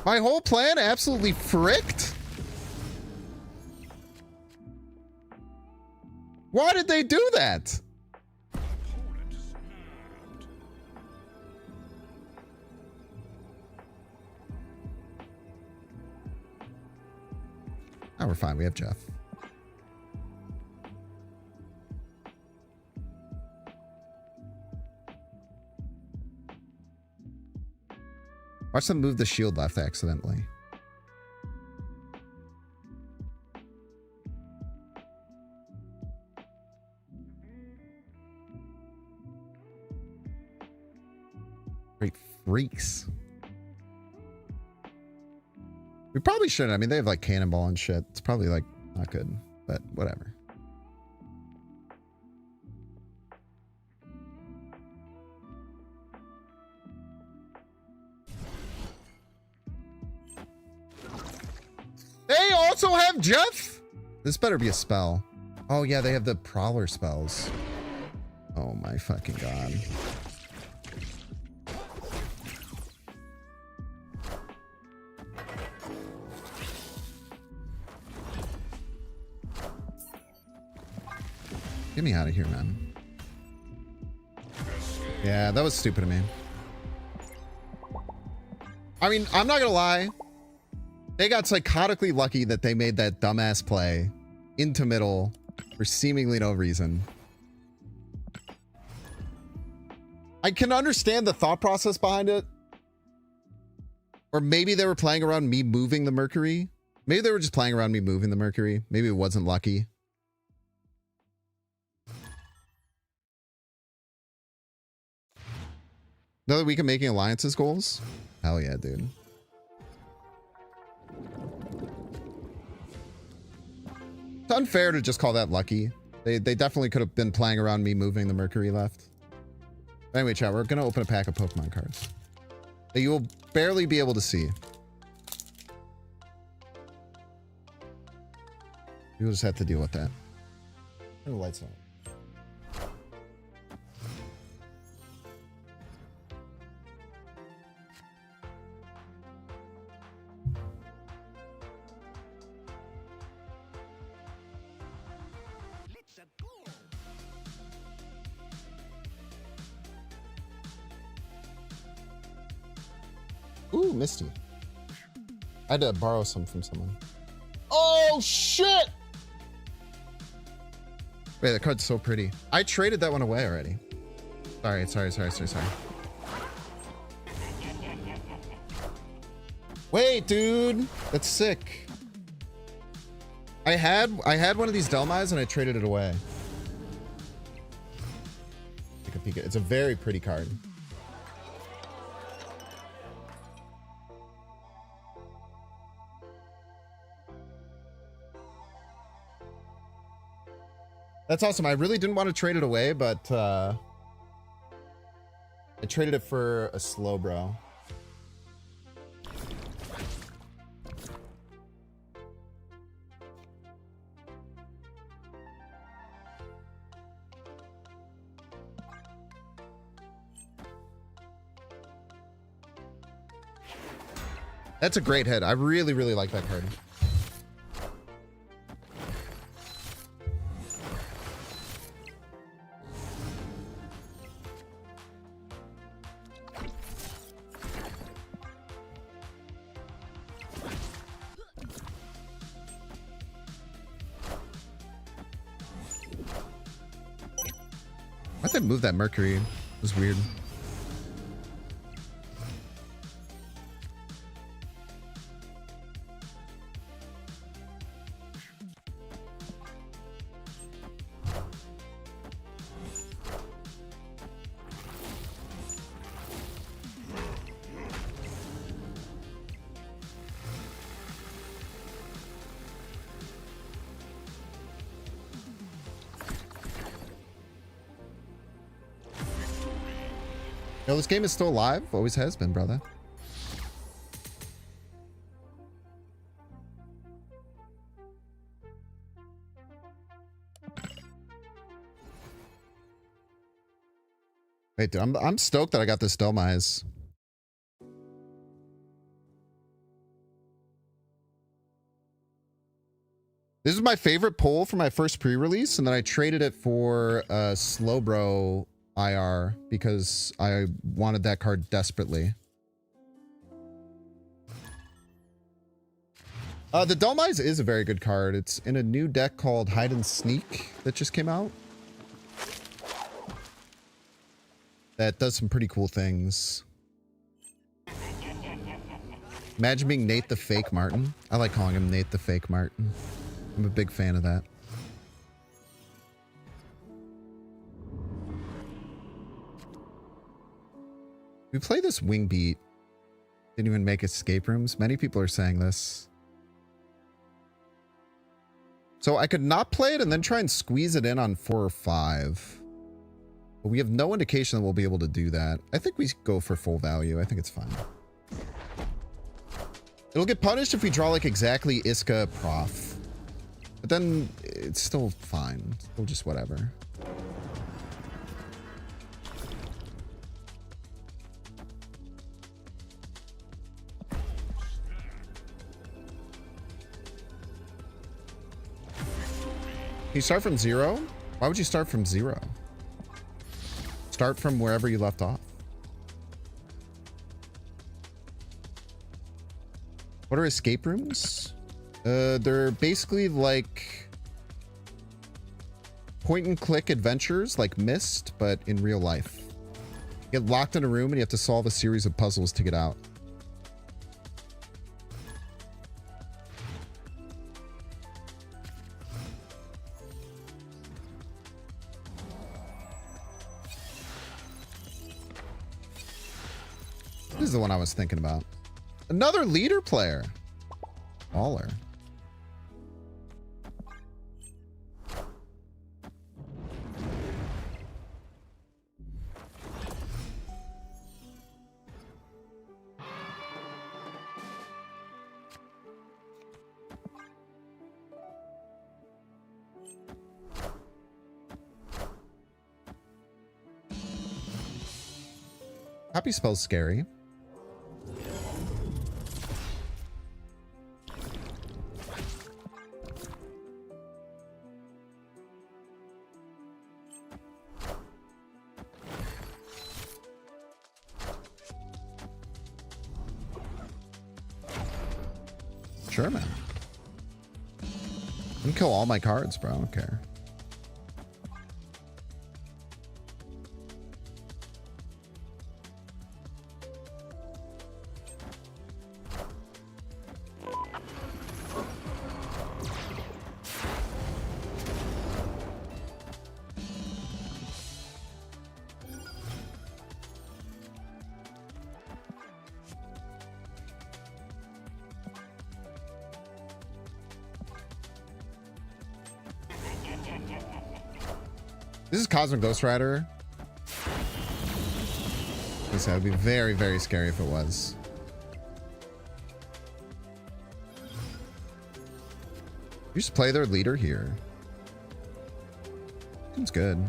My whole plan absolutely fricked? Why did they do that? Oh, we're fine. We have Jeff. Watch them move the shield left accidentally. Great freaks. We probably shouldn't. I mean, they have like cannonball and shit. It's probably like not good, but whatever. They also have Jeff? This better be a spell. Oh yeah, they have the Prowler spells. Oh my fucking god. Get me out of here, man. Yeah, that was stupid of me. I mean, I'm not gonna lie. They got psychotically lucky that they made that dumbass play into middle for seemingly no reason. I can understand the thought process behind it. Or maybe they were playing around me moving the Mercury. Maybe they were just playing around me moving the Mercury. Maybe it wasn't lucky. Another week of making alliances goals? Hell yeah, dude. It's unfair to just call that lucky. They definitely could have been playing around me moving the Mercury left. But anyway, chat, we're going to open a pack of Pokemon cards that you will barely be able to see. You'll just have to deal with that. Turn the lights on. Ooh, Misty. I had to borrow some from someone. Oh, shit! Wait, that card's so pretty. I traded that one away already. Sorry. Wait, dude. That's sick. I had one of these Delmais and I traded it away. Take a peek. It's a very pretty card. That's awesome. I really didn't want to trade it away, but I traded it for a Slowbro. That's a great head. I really, really like that card. Why'd they move that Mercury? It was weird. No, this game is still alive. Always has been, brother. Wait, dude, I'm stoked that I got this Dhelmise. This is my favorite pull for my first pre-release, and then I traded it for Slowbro IR because I wanted that card desperately. The Dhelmise is a very good card. It's in a new deck called Hide and Sneak that just came out. That does some pretty cool things. Imagine being Nate the Fake Martin. I like calling him Nate the Fake Martin. I'm a big fan of that. We play this wing beat. Didn't even make escape rooms. Many people are saying this. So I could not play it and then try and squeeze it in on 4 or 5. But we have no indication that we'll be able to do that. I think we go for full value. I think it's fine. It'll get punished if we draw like exactly Iska Prof. But then it's still fine. Still just whatever. You start from 0? Why would you start from 0? Start from wherever you left off. What are escape rooms? They're basically like point and click adventures like Myst, but in real life. You get locked in a room and you have to solve a series of puzzles to get out. This is the one I was thinking about. Another leader player. Baller. Happy spells scary. Sure, man. You can kill all my cards, bro. I don't care. This is Cosmic Ghost Rider. This would be very, very scary if it was. You just play their leader here. Seems good.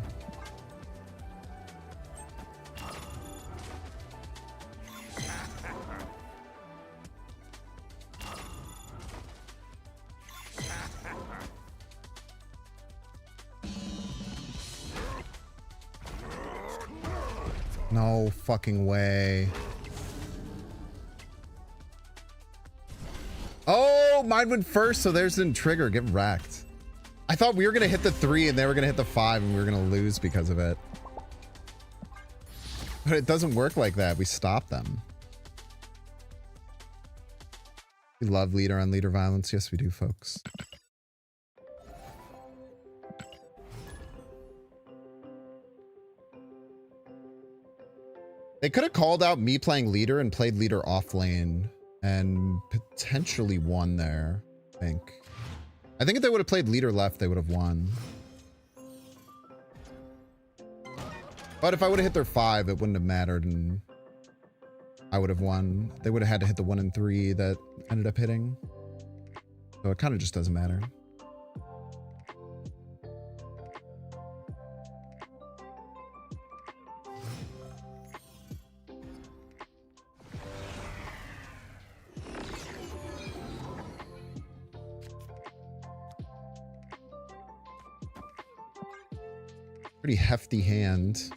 No fucking way. Oh, mine went first, so there's the trigger. Get wrecked. I thought we were going to hit the 3 and they were going to hit the 5 and we were going to lose because of it. But it doesn't work like that. We stop them. We love leader on leader violence. Yes, we do, folks. They could have called out me playing leader and played leader off lane and potentially won there, I think. I think if they would have played leader left, they would have won. But if I would have hit their 5, it wouldn't have mattered, and I would have won. They would have had to hit the 1 and 3 that ended up hitting. So it kind of just doesn't matter. Pretty hefty hand.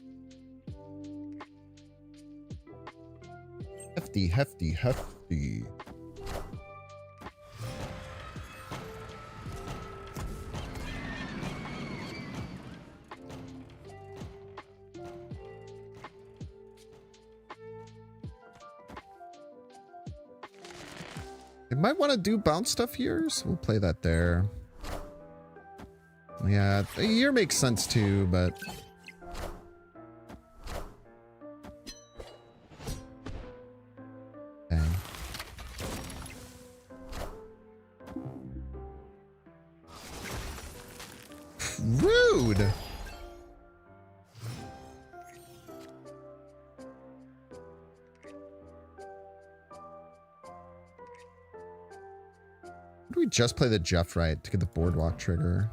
Hefty, hefty, hefty. They might want to do bounce stuff here, so we'll play that there. Yeah, a year makes sense too, but... Dang. Rude! Did we just play the Jeff right to get the boardwalk trigger?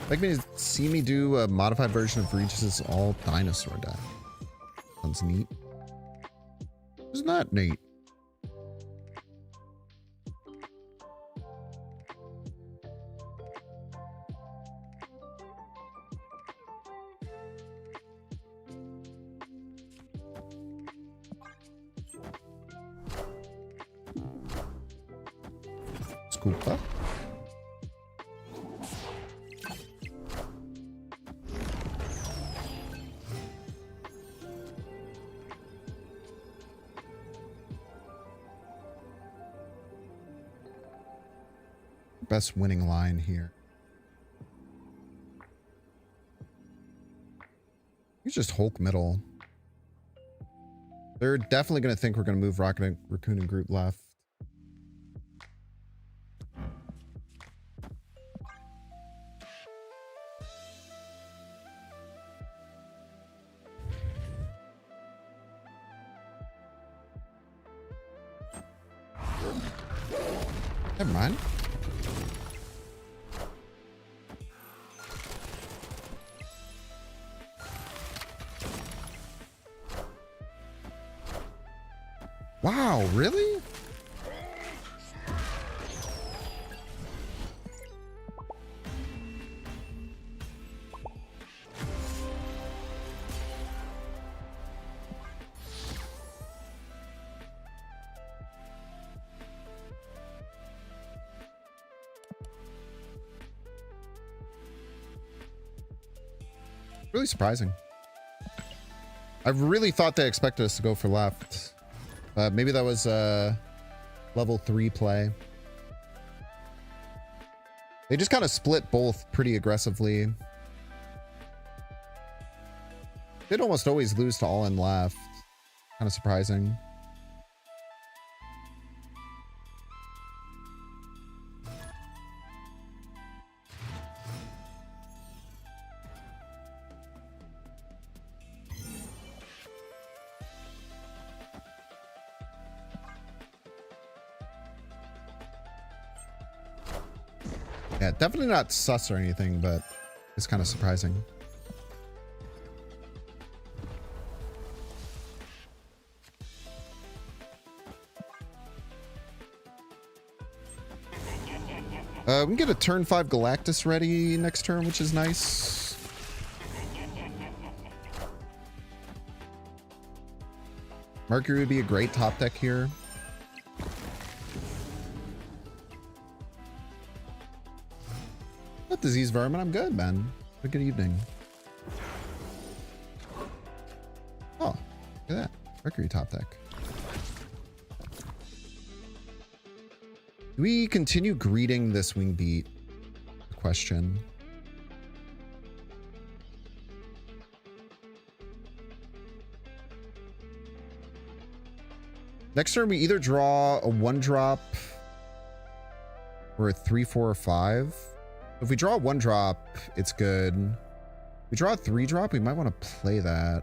Like me to see me do a modified version of Regis's all dinosaur deck. Sounds neat. Isn't that neat? Scoop up. Best winning line here. You just Hulk middle. They're definitely going to think we're going to move Rocket Raccoon and Groot left. Never mind. Wow, really? Really surprising. I really thought they expected us to go for left. Maybe that was level 3 play. They just kind of split both pretty aggressively. They'd almost always lose to all in left. Kind of surprising. Yeah, definitely not sus or anything, but it's kind of surprising. We can get a turn 5 Galactus ready next turn, which is nice. Mercury would be a great top deck here. What disease vermin? I'm good, man. Have a good evening. Oh, look at that. Mercury top deck. Do we continue greeting this wing beat? Question. Next turn, we either draw a 1-drop or a 3, 4, or 5. If we draw a 1-drop, it's good. If we draw a 3-drop, we might want to play that.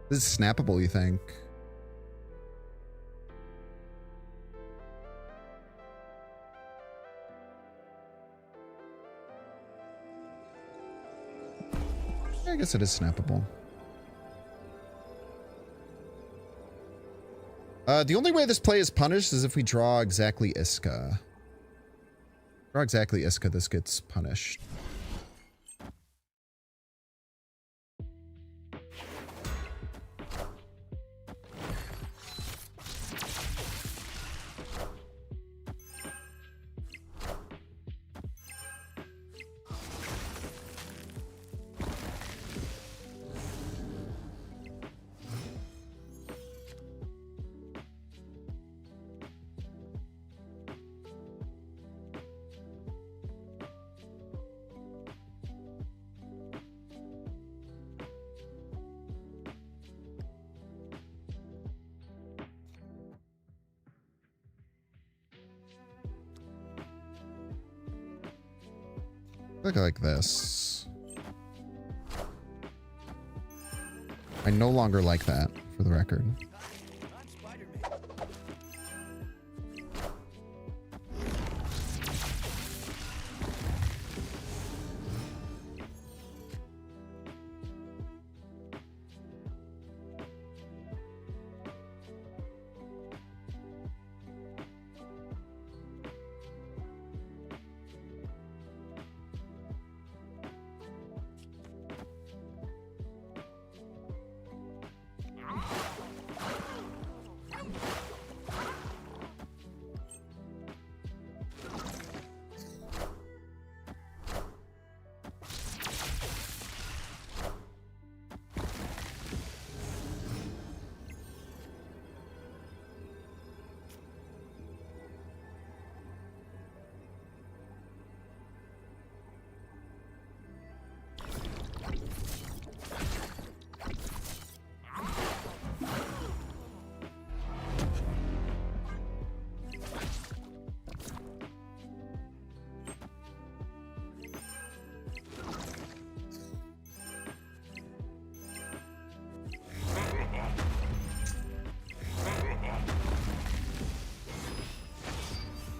This is snappable, you think? Yeah, I guess it is snappable. The only way this play is punished is if we draw exactly Iska. Draw exactly Iska, this gets punished. Look like this. I no longer like that, for the record. I'm Spider-Man.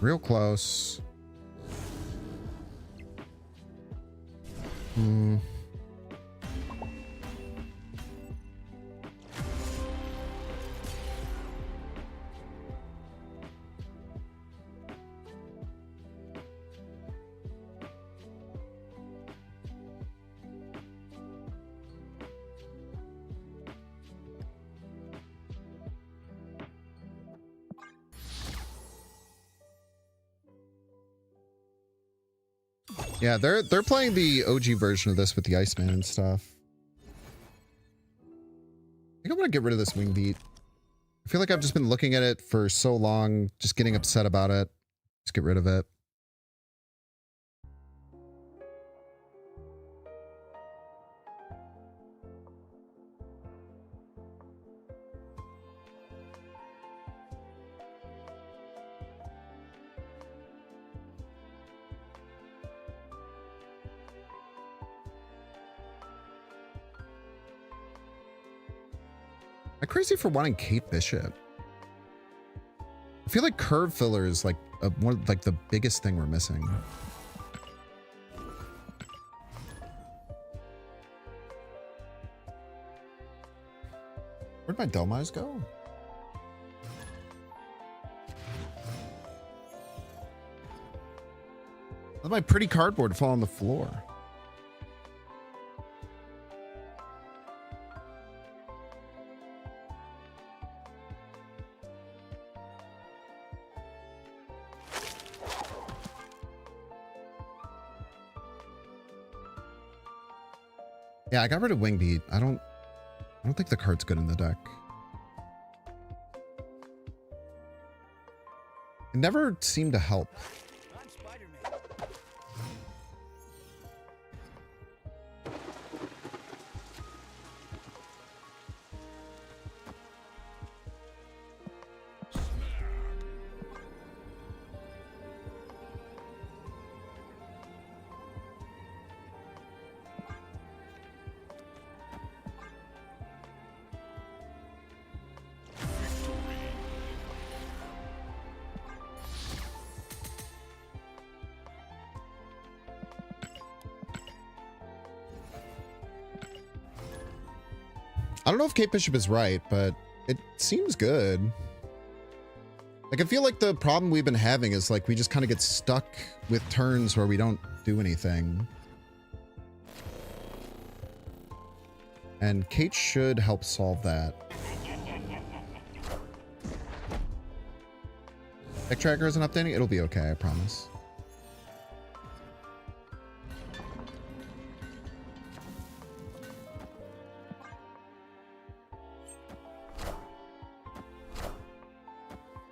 Real close. Hmm. Yeah, they're playing the OG version of this with the Iceman and stuff. I think I'm gonna get rid of this wing beat. I feel like I've just been looking at it for so long, just getting upset about it. Just get rid of it. Am I crazy for wanting Kate Bishop? I feel like curve filler is like like the biggest thing we're missing. Where'd my Delmise go? Let my pretty cardboard fall on the floor. Yeah, I got rid of Wingbeat. I don't think the card's good in the deck. It never seemed to help. I'm Spider-Man. I don't know if Kate Bishop is right, but it seems good. Like, I feel like the problem we've been having is like we just kind of get stuck with turns where we don't do anything. And Kate should help solve that. Tech Tracker isn't updating? It'll be okay, I promise.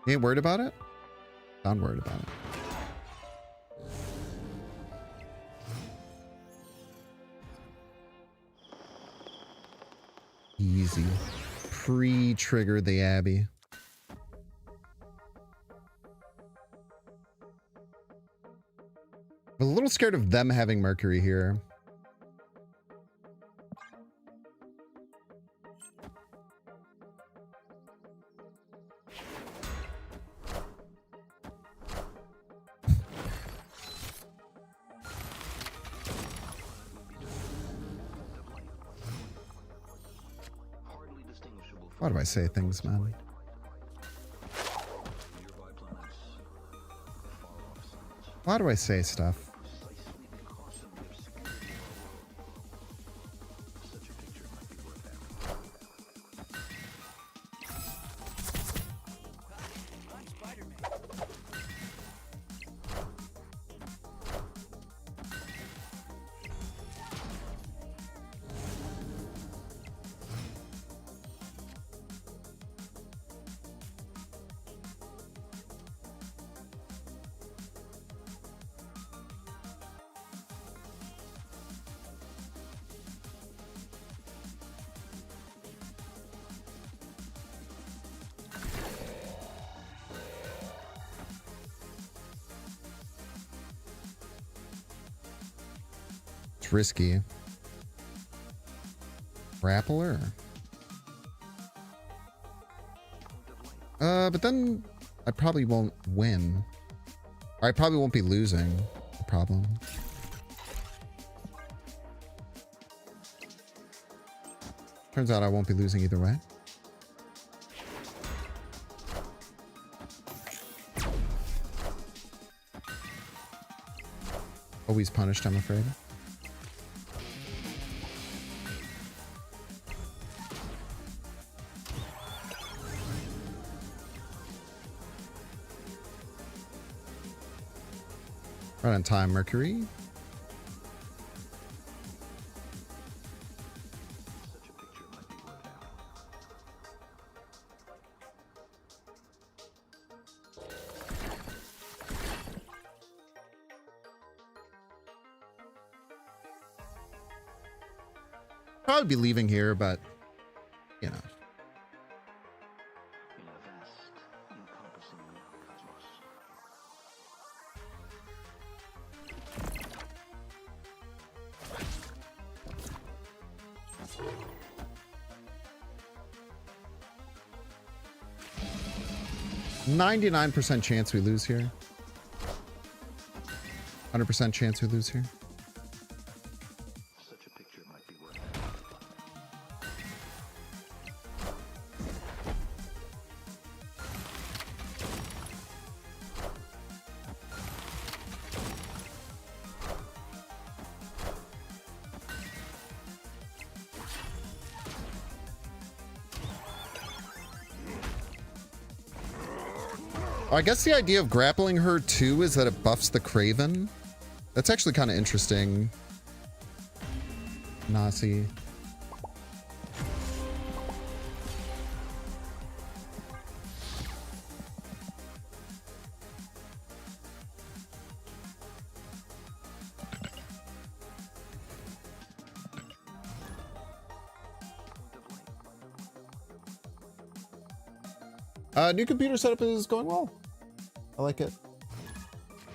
You ain't worried about it? I'm worried about it. Easy. Pre-trigger the Abbey. I'm a little scared of them having Mercury here. Why do I say things, man? Why do I say stuff? I'm Spider-Man. It's risky. Grappler? But then I probably won't win. Or I probably won't be losing. The problem. Turns out I won't be losing either way. Always punished, I'm afraid. Right on time, Mercury. Probably be leaving here, but you know. %99 chance we lose here. 100% chance we lose here. Such a picture might be worth it. I guess the idea of grappling her too is that it buffs the Craven. That's actually kind of interesting. Nasi. New computer setup is going well. I like it.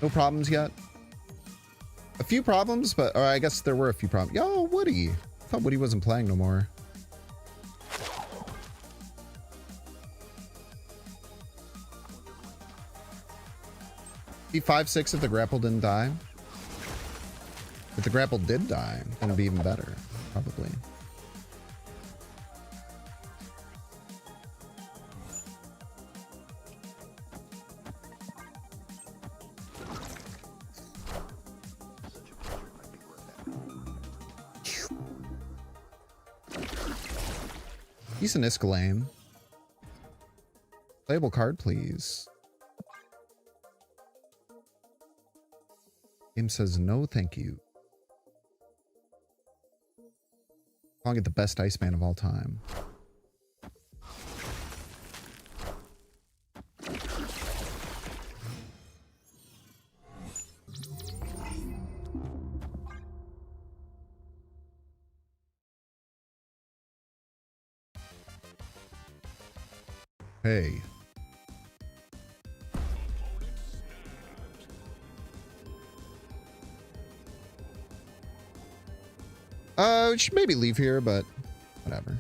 No problems yet. A few problems, but or I guess there were a few problems. Yo, Woody. I thought Woody wasn't playing no more. Be 5-6 if the grapple didn't die. If the grapple did die, then it'd be even better, probably. He's an Iskalame. Playable card, please. Game says no, thank you. Calling it the best Iceman of all time. Hey. We should maybe leave here, but whatever.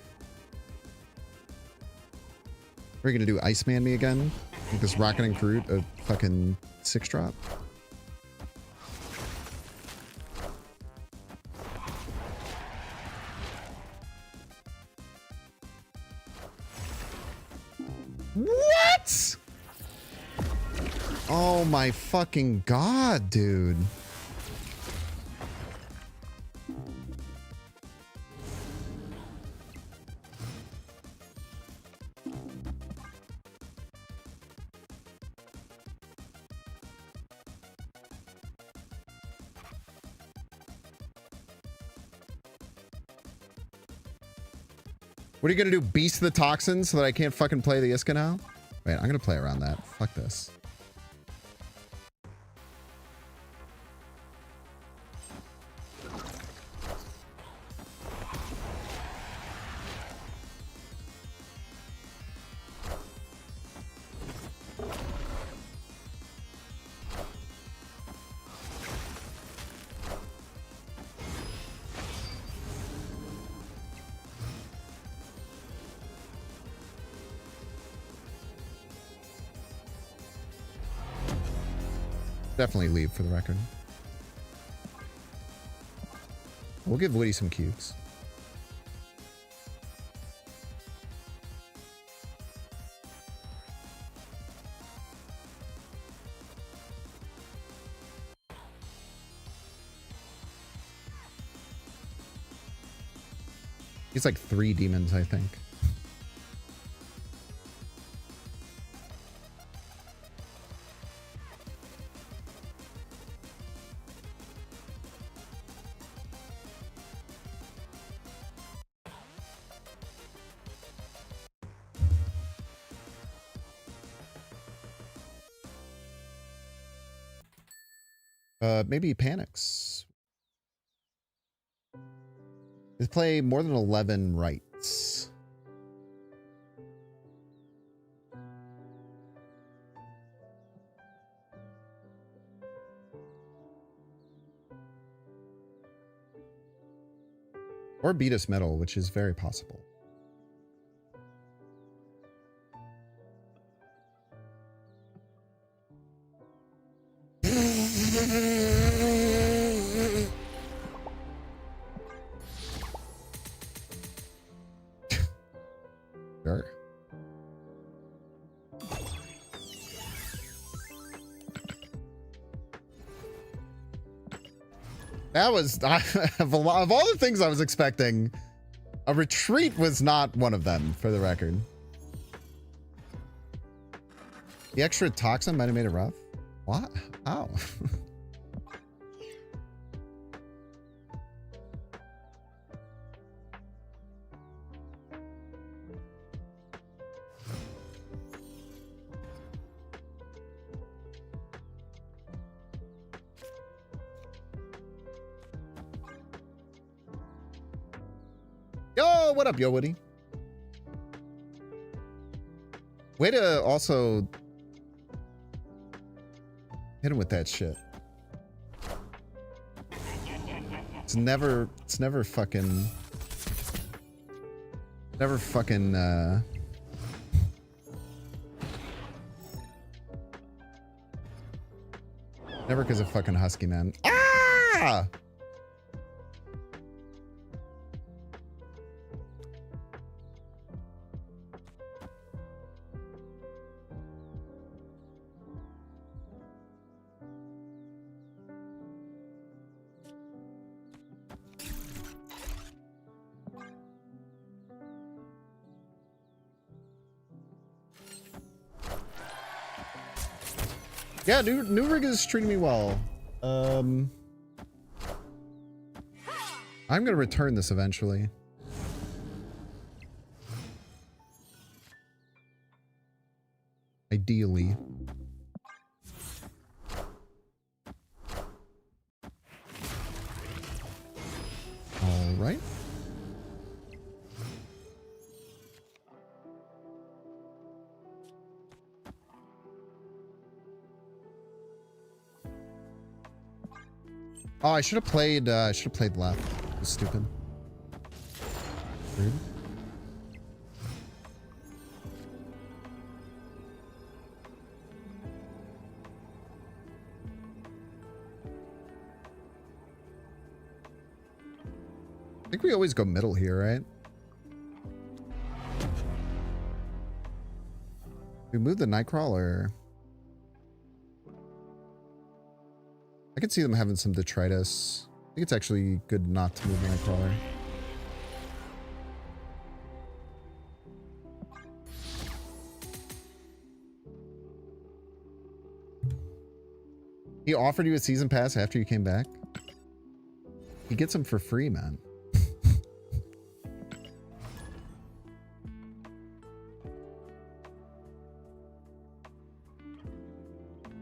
We're gonna do Iceman me again? Like this Rocket and Groot a fucking 6-drop? What? Oh my fucking god, dude. What are you gonna do? Beast the Toxin so that I can't fucking play the Iska now? Wait, I'm gonna play around that. Fuck this. Definitely leave for the record. We'll give Woody some cubes. He's like 3 demons, I think. Maybe Panics. They play more than 11 rights. Or beat us metal, which is very possible. Sure. That was of all the things I was expecting, a retreat was not one of them, for the record. The extra toxin might have made it rough. What? How? Yo, what up, yo, Woody? Way to also hit him with that shit. It's never fucking, never because of fucking Husky, man. Ah! Yeah, new rig is treating me well. I'm gonna return this eventually. Ideally. All right. Oh, I should have played left. It was stupid. Rude. I think we always go middle here, right? We move the Nightcrawler. I could see them having some detritus. I think it's actually good not to move the Nightcrawler. He offered you a season pass after you came back? He gets them for free, man.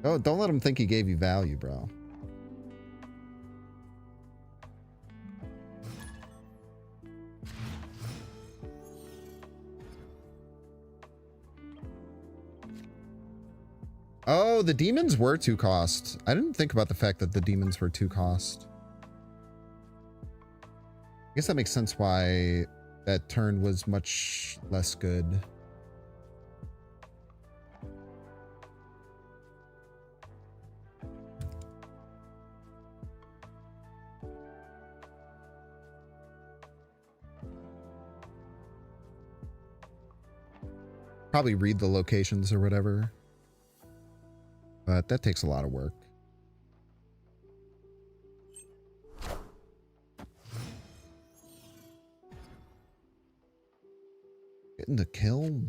Oh, don't let him think he gave you value, bro. Oh, the demons were 2 cost. I didn't think about the fact that the demons were 2 cost. I guess that makes sense why that turn was much less good. Probably read the locations or whatever. But that takes a lot of work. Getting the kill.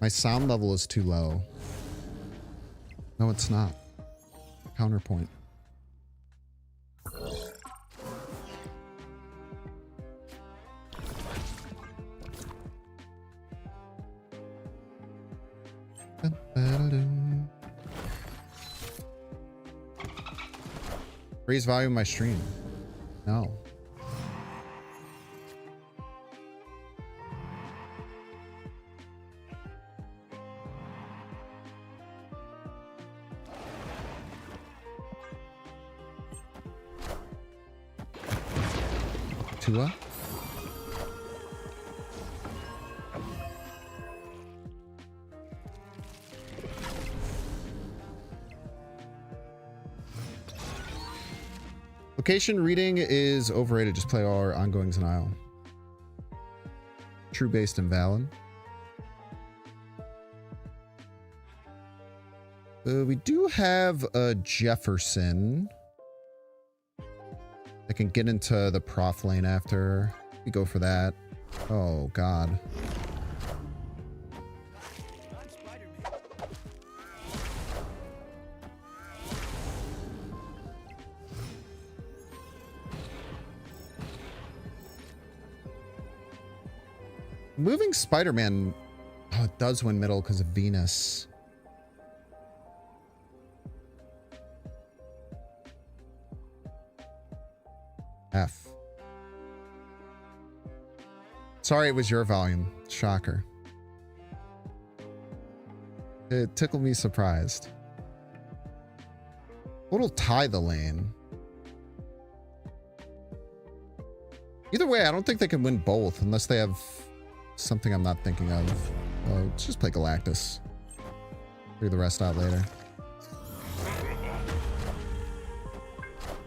My sound level is too low. No, it's not. Counterpoint. Raise volume of my stream. No. Tua? Location reading is overrated. Just play all our ongoings in Isle. True based and valid. We do have a Jefferson. I can get into the prof lane after. We go for that. Oh, God. I'm Spider-Man. Moving Spider-Man. Oh, it does win middle because of Venus. F. Sorry it was your volume. Shocker. It tickled me surprised. What'll tie the lane? Either way, I don't think they can win both unless they have something I'm not thinking of. Let's just play Galactus. Figure the rest out later.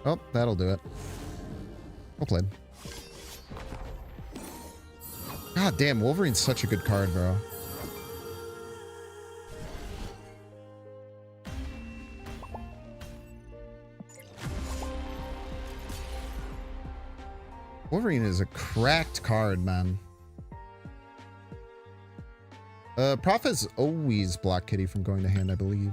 Oh, that'll do it. Well played. God damn, Wolverine's such a good card, bro. Wolverine is a cracked card, man. Prof has always blocked Kitty from going to hand, I believe.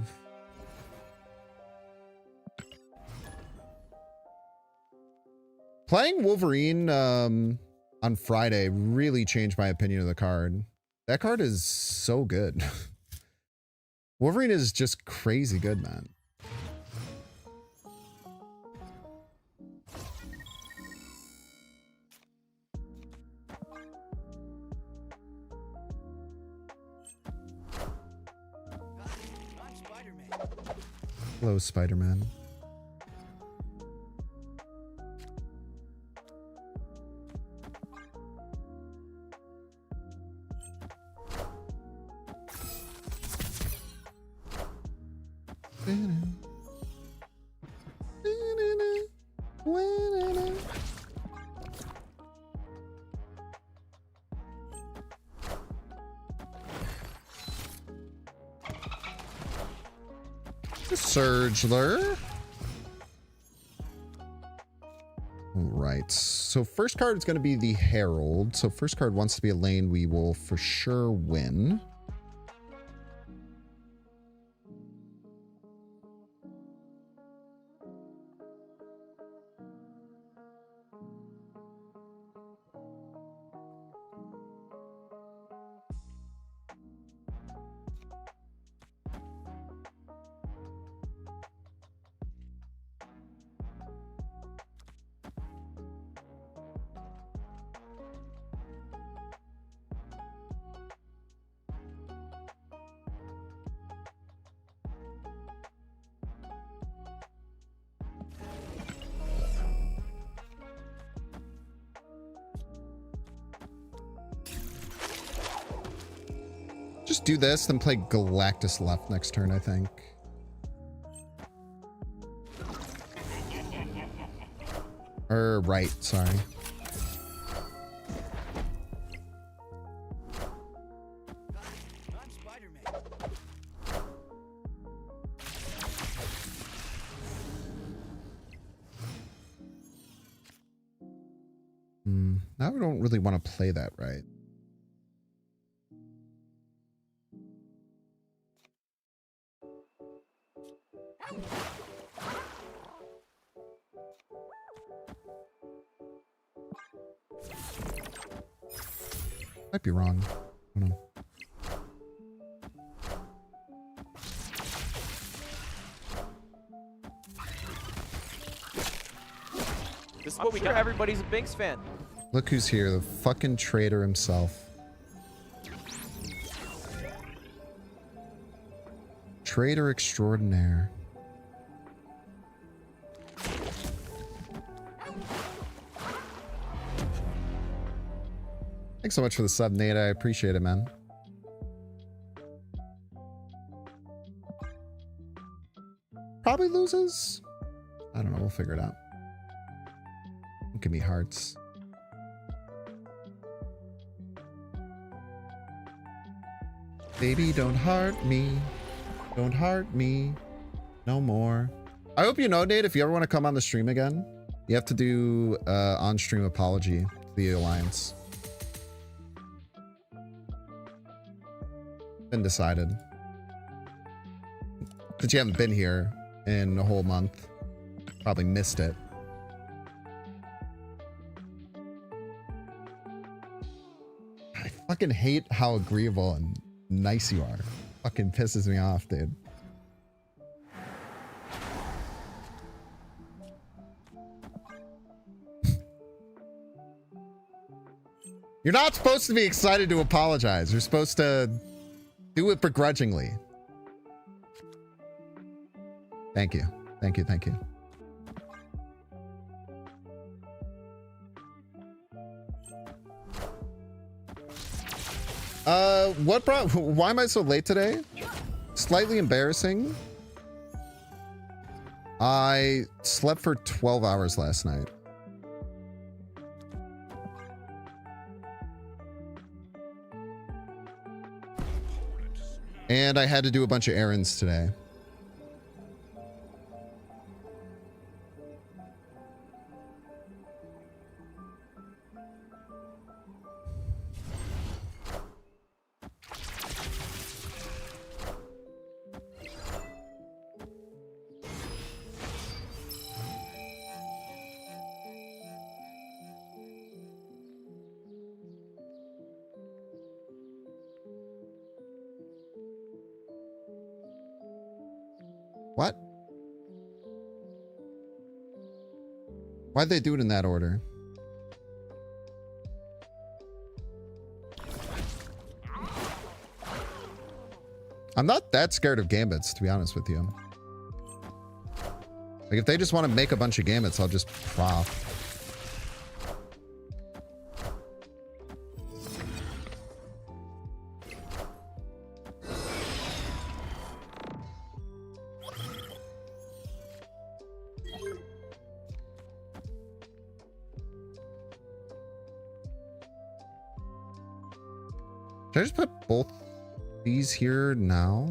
Playing Wolverine on Friday really changed my opinion of the card. That card is so good. Wolverine is just crazy good, man. I'm Spider-Man. Hello, Spider-Man. Surgler. All right. So first card is going to be the Herald. So first card wants to be a lane we will for sure win. Just do this, then play Galactus left next turn, I think. Or right, sorry. I'm Spider-Man. Now we don't really want to play that right. Might be wrong. I don't know. This is what we got. Everybody's a Binks fan. Look who's here, the fucking traitor himself. Traitor extraordinaire. Thanks so much for the sub, Nate. I appreciate it, man. Probably loses. I don't know. We'll figure it out. Give me hearts. Baby, don't heart me. Don't heart me. No more. I hope you know, Nate, if you ever want to come on the stream again, you have to do on-stream apology to the Alliance. Been decided. Since you haven't been here in a whole month. Probably missed it. I fucking hate how agreeable and nice you are. Fucking pisses me off, dude. You're not supposed to be excited to apologize. You're supposed to do it begrudgingly. Thank you. Thank you. Thank you. Why am I so late today? Slightly embarrassing. I slept for 12 hours last night. And I had to do a bunch of errands today. What? Why'd they do it in that order? I'm not that scared of gambits, to be honest with you. Like, if they just want to make a bunch of gambits, I'll just prop. Should I just put both these here now?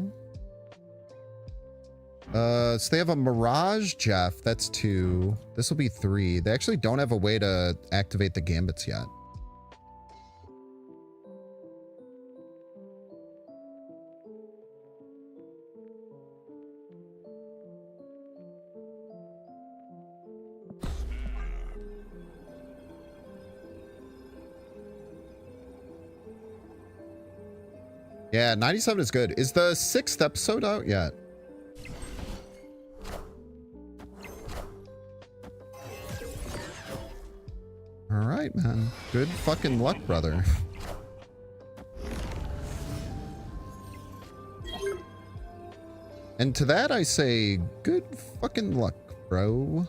So they have a Mirage, Jeff. That's 2. This will be 3. They actually don't have a way to activate the gambits yet. Yeah, 97 is good. Is the 6th episode out yet? All right, man. Good fucking luck, brother. And to that I say, good fucking luck, bro.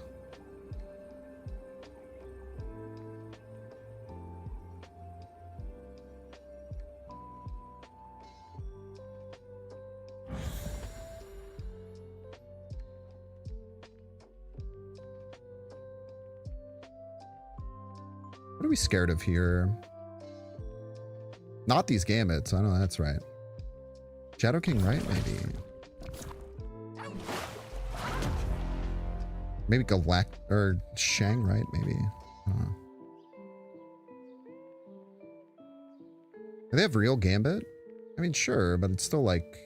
What are we scared of here? Not these gambits. I know that's right. Shadow King, right? Maybe. Maybe or Shang, right? Maybe. Do they have real gambit? I mean, sure, but it's still like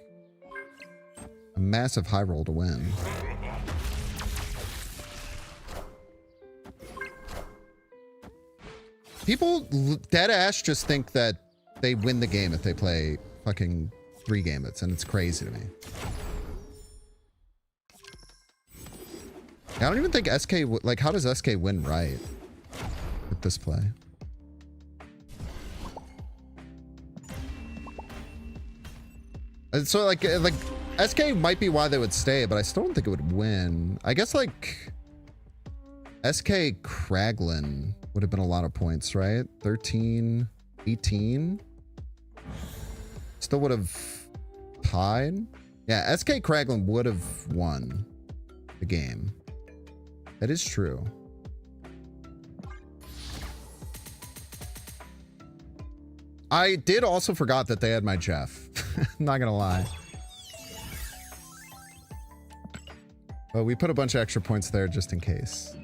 a massive high roll to win. People dead ass just think that they win the game if they play fucking 3 gambits, and it's crazy to me. I don't even think SK, like, how does SK win right with this play? And so like SK might be why they would stay, but I still don't think it would win. I guess like SK Kraglin would have been a lot of points, right? 13, 18. Still would have tied. Yeah, SK Kraglin would have won the game. That is true. I did also forgot that they had my Jeff. Not gonna lie. But we put a bunch of extra points there just in case.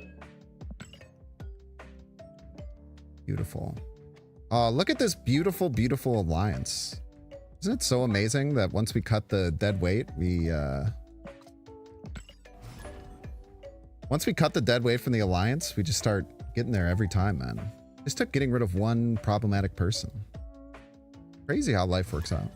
Beautiful. Look at this beautiful, beautiful alliance. Isn't it so amazing that once we cut the dead weight, once we cut the dead weight from the alliance, we just start getting there every time, man. Just took getting rid of one problematic person. Crazy how life works out.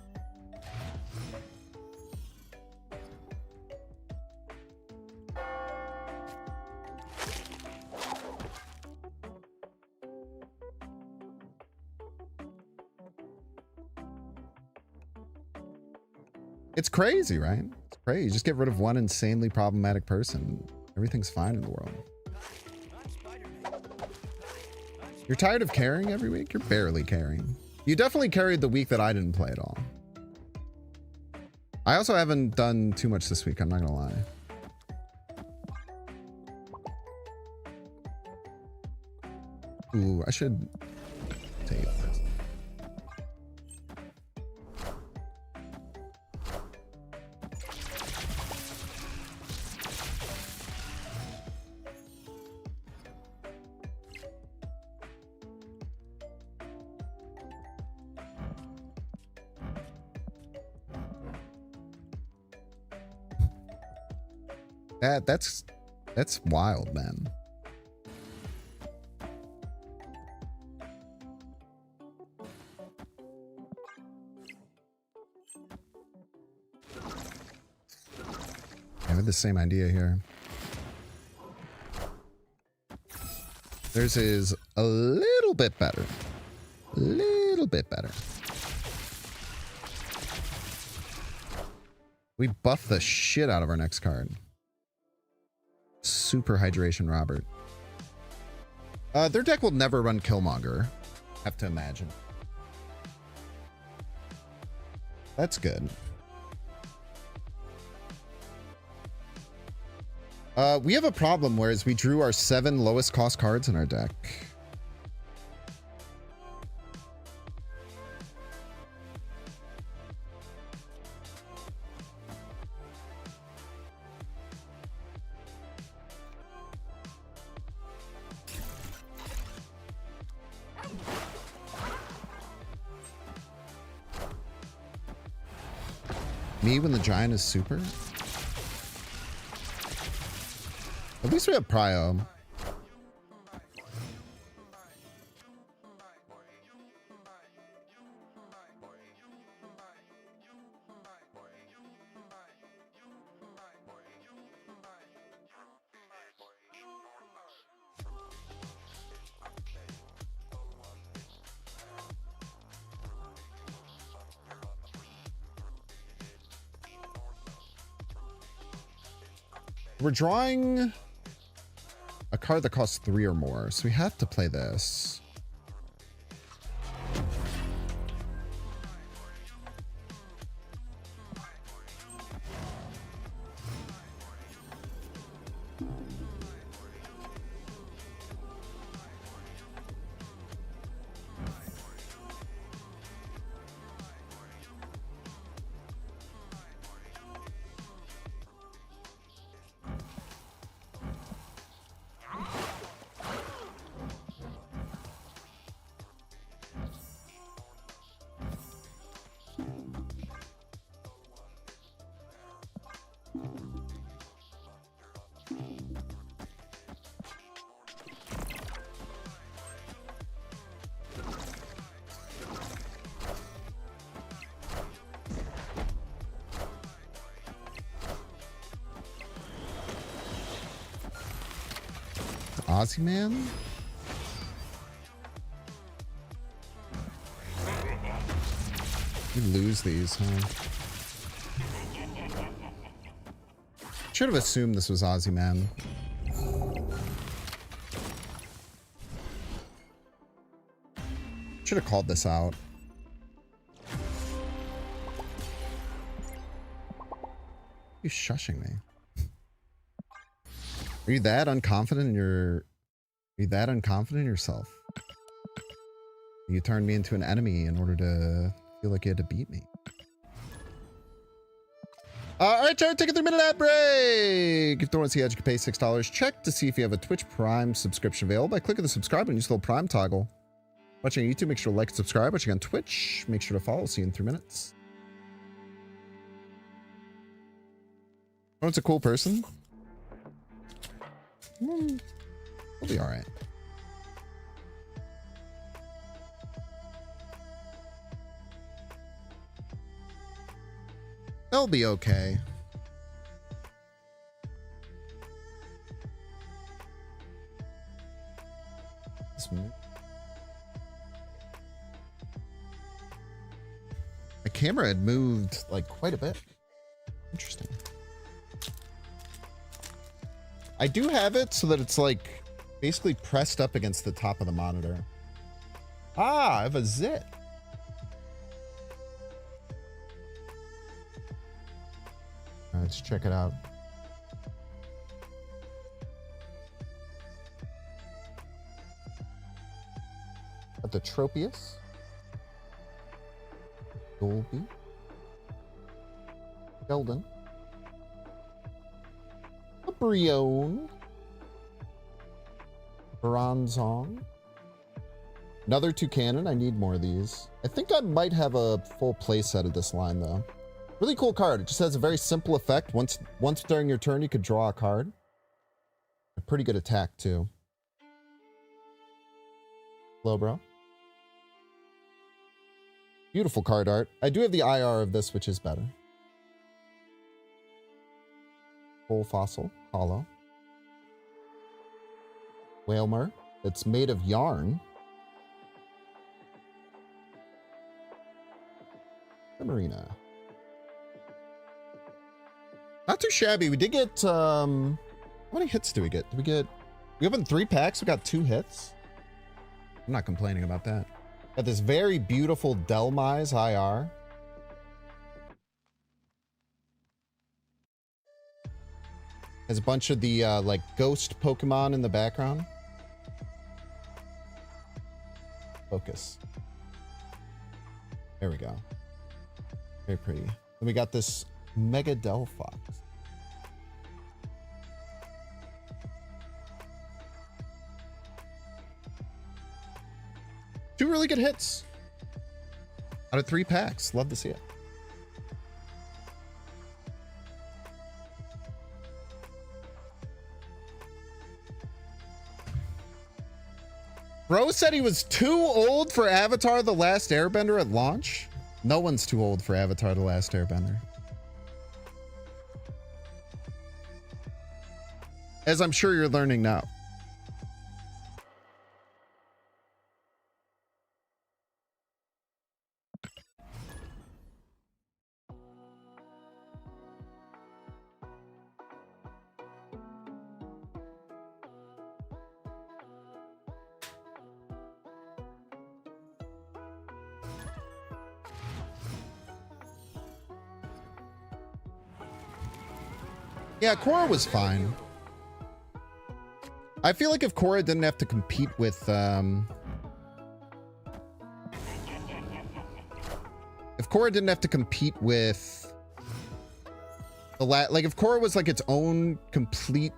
It's crazy, right? It's crazy. You just get rid of one insanely problematic person. Everything's fine in the world. You're tired of carrying every week? You're barely carrying. You definitely carried the week that I didn't play at all. I also haven't done too much this week, I'm not gonna lie. Ooh, I should take this. That's wild, man. Yeah, have the same idea here. Theirs is a little bit better. Little bit better. We buff the shit out of our next card. Super Hydration Robert. Their deck will never run Killmonger. Have to imagine. That's good. We have a problem, whereas we drew our 7 lowest cost cards in our deck. Me when the giant is super? At least we have Prio. We're drawing a card that costs 3 or more, so we have to play this. Aussie Man? We lose these, huh? Should have assumed this was Aussie Man. Should have called this out. You're shushing me. Are you that unconfident in your... Are you that unconfident in yourself? You turned me into an enemy in order to feel like you had to beat me. Alright, Jared, take a 3-minute ad break! If you don't want to see ads, you can pay $6. Check to see if you have a Twitch Prime subscription available by clicking the subscribe and use the little Prime toggle. Watching on YouTube, make sure to like and subscribe. Watching on Twitch, make sure to follow. See you in 3 minutes. Oh, it's a cool person. We'll be alright. They'll be okay. This one. My camera had moved like quite a bit. Interesting. I do have it so that it's like basically pressed up against the top of the monitor. Ah, I have a zit. Let's check it out. Got the Tropius, Dolby, Sheldon, a Brion, Bronzong, another Toucanon. I need more of these. I think I might have a full playset of this line though. Really cool card. It just has a very simple effect. Once during your turn, you could draw a card. A pretty good attack too. Hello, bro. Beautiful card art. I do have the IR of this, which is better. Full fossil, hollow. Whalmer, that's made of yarn. Marina. Not too shabby. We did get, how many hits do we get? We opened 3 packs. We got 2 hits. I'm not complaining about that. Got this very beautiful Delmise IR. Has a bunch of the, like, ghost Pokemon in the background. Focus. There we go. Very pretty. Then we got this Mega Delphox. 2 really good hits. Out of 3 packs. Love to see it. Bro said he was too old for Avatar The Last Airbender at launch. No one's too old for Avatar The Last Airbender. As I'm sure you're learning now. Yeah, Korra was fine. I feel like if Korra didn't have to compete with, if Korra didn't have to compete with like if Korra was like its own completely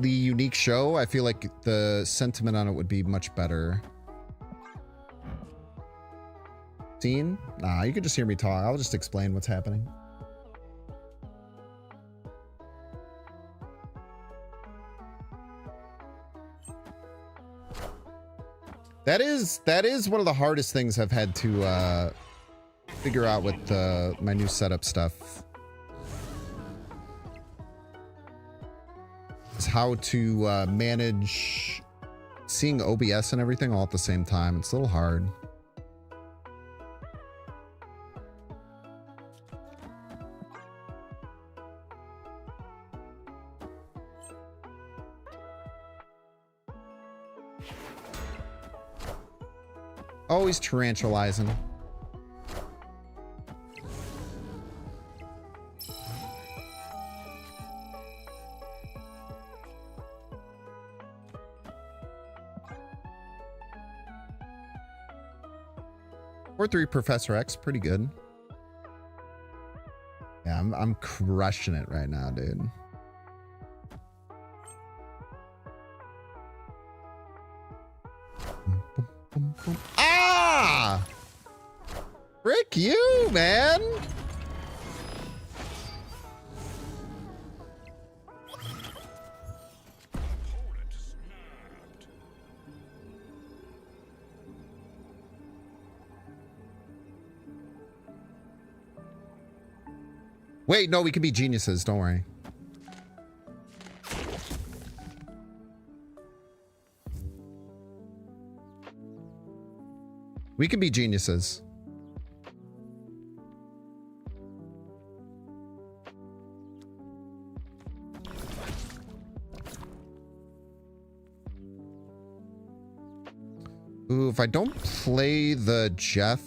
unique show, I feel like the sentiment on it would be much better. Scene? Nah, you can just hear me talk. I'll just explain what's happening. That is one of the hardest things I've had to figure out with my new setup stuff. Is how to manage seeing OBS and everything all at the same time. It's a little hard. Always tarantalizing. Or 3 Professor X, pretty good. Yeah, I'm crushing it right now, dude. Ah! Frick you, man! Wait, no, we can be geniuses, don't worry. We can be geniuses. Ooh, if I don't play the Jeff...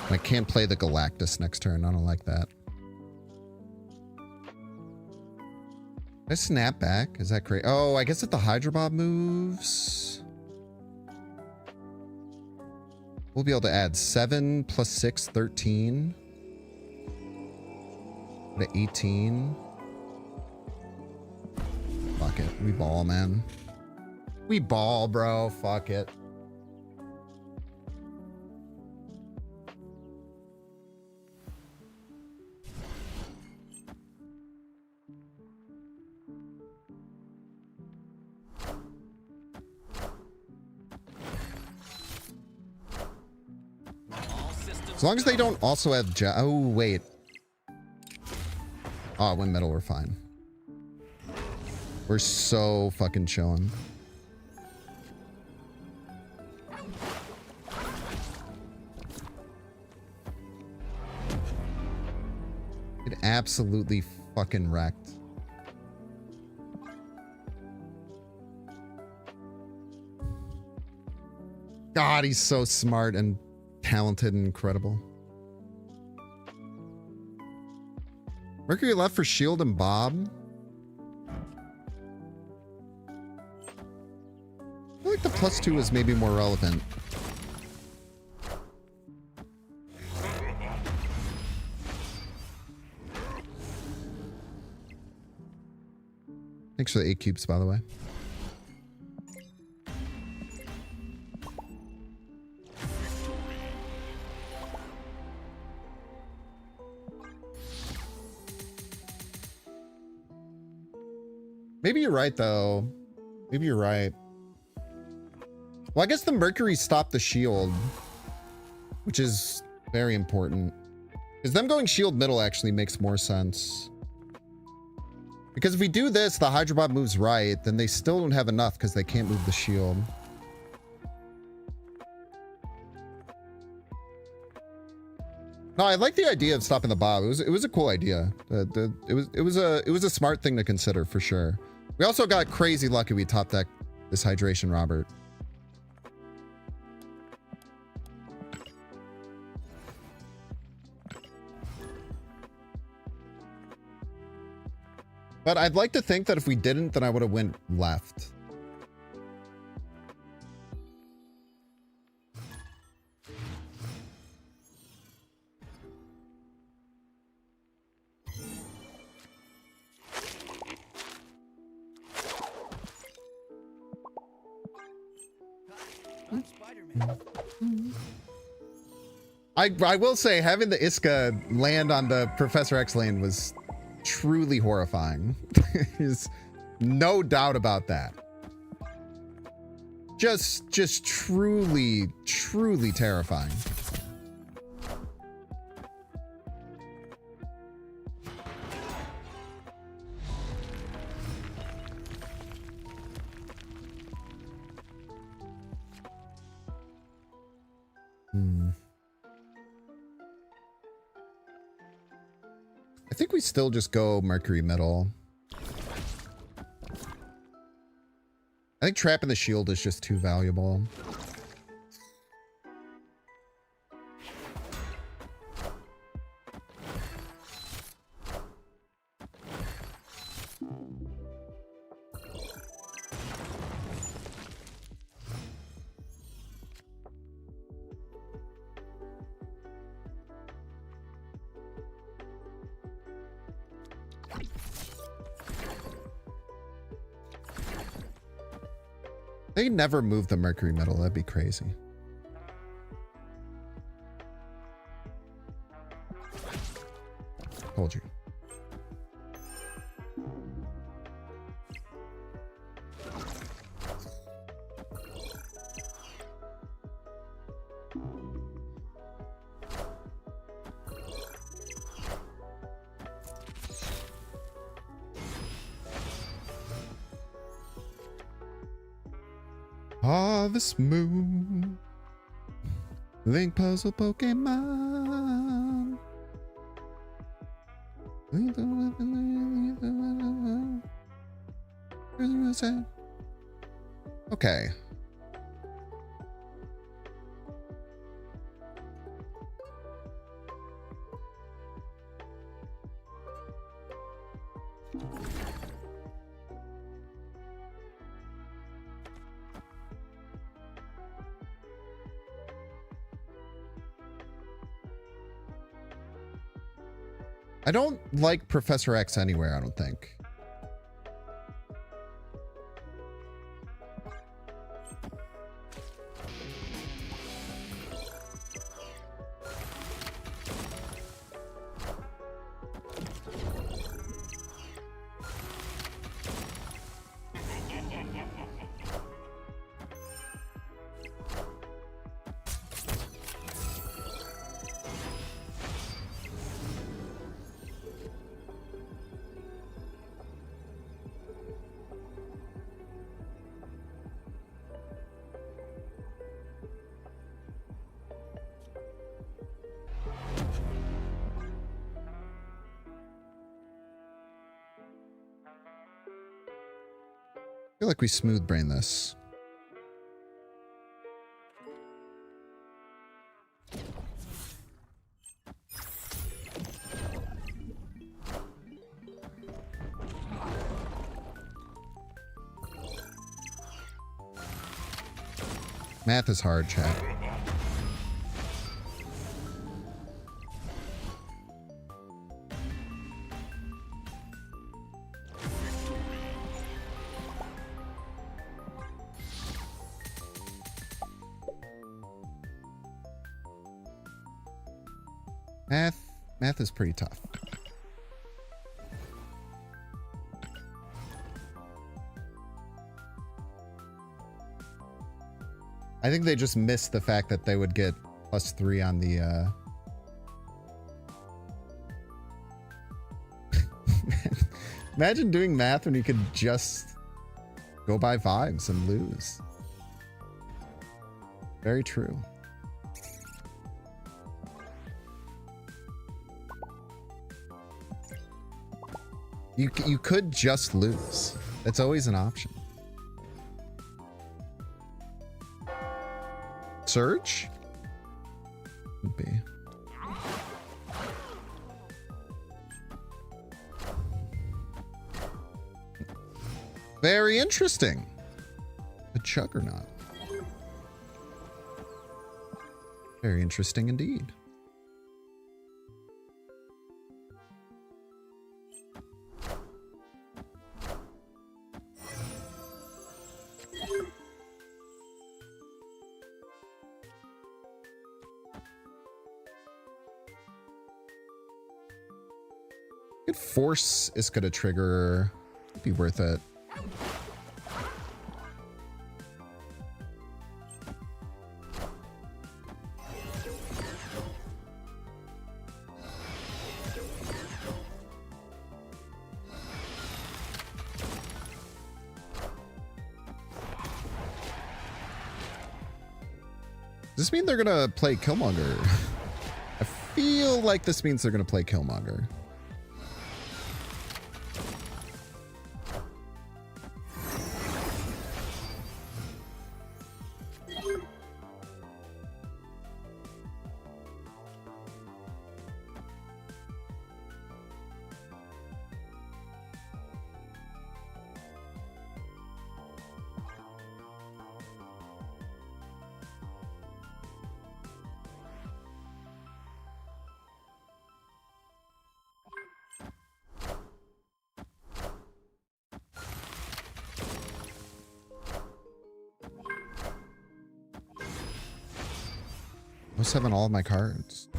I can't play the Galactus next turn. I don't like that. Did I snap back? Is that great? Oh, I guess if the Hydro Bob moves... We'll be able to add 7 plus 6, 13. To 18. Fuck it. We ball, man. We ball, bro. Fuck it. As long as they don't also have oh, wait. Oh, it went middle, we're fine. We're so fucking chilling. It absolutely fucking wrecked. God, he's so smart and talented and incredible. Mercury left for Shield and Bob. I feel like the +2 is maybe more relevant. Thanks for the 8 cubes, by the way. Maybe you're right, though. Maybe you're right. Well, I guess the Mercury stopped the shield, which is very important. Because them going shield middle actually makes more sense. Because if we do this, the Hydro Bob moves right, then they still don't have enough because they can't move the shield. No, I like the idea of stopping the Bob. It was a cool idea. It was a smart thing to consider for sure. We also got crazy lucky we top decked this hydration, Robert. But I'd like to think that if we didn't, then I would have went left. I'm Spider-Man. I will say having the Iska land on the Professor X lane was truly horrifying. There's no doubt about that. Just truly terrifying. I think we still just go Mercury middle. I think trapping the shield is just too valuable. They never move the Mercury middle. That'd be crazy. Told you. Harvest Moon, Link Puzzle Pokemon. Okay. I don't like Professor X anywhere, I don't think. feel like we smooth brain this. Math is hard, chat. Math is pretty tough. I think they just missed the fact that they would get +3 on the Imagine doing math when you could just go by vibes and lose. Very true. You could just lose. That's always an option. Surge? Would be. Very interesting. A juggernaut. Very interesting indeed. Good force is going to trigger. It'd be worth it. Does this mean they're gonna play Killmonger? I feel like this means they're gonna play Killmonger. I was having all of my cards.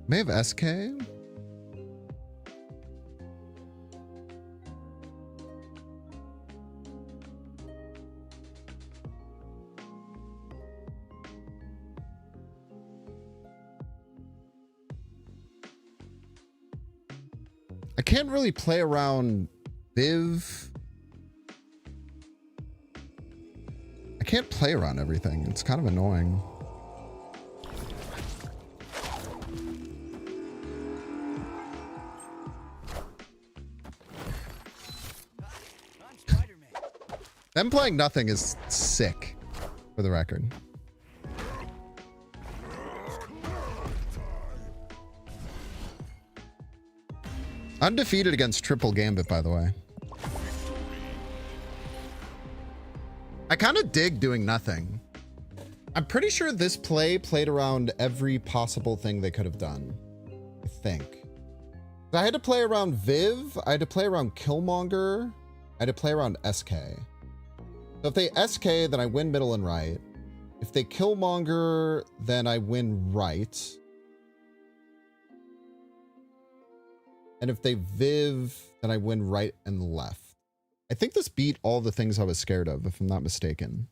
May have SK. I can't really play around Viv. I can't play around everything. It's kind of annoying. Them playing nothing is sick, for the record. Undefeated against Triple Gambit, by the way. I kind of dig doing nothing. I'm pretty sure this play played around every possible thing they could have done. I think. I had to play around Viv. I had to play around Killmonger. I had to play around SK. So if they SK, then I win middle and right. If they Killmonger, then I win right. And if they Viv, then I win right and left. I think this beat all the things I was scared of, if I'm not mistaken.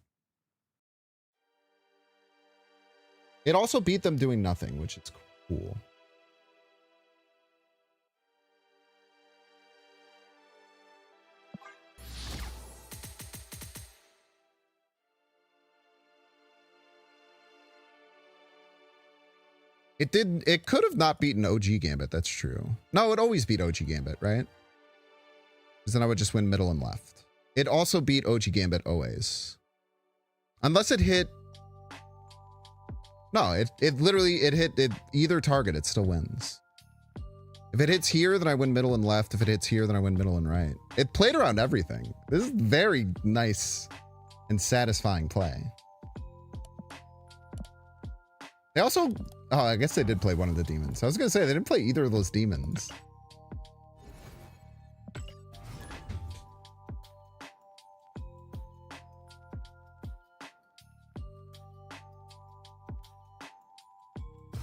It also beat them doing nothing, which is cool. It could have not beaten OG Gambit, that's true. No, it always beat OG Gambit, right? Because then I would just win middle and left. It also beat OG Gambit always. Unless it hit... No, it hit either target, it still wins. If it hits here, then I win middle and left. If it hits here, then I win middle and right. It played around everything. This is very nice and satisfying play. They also... Oh, I guess they did play one of the demons. I was going to say, they didn't play either of those demons.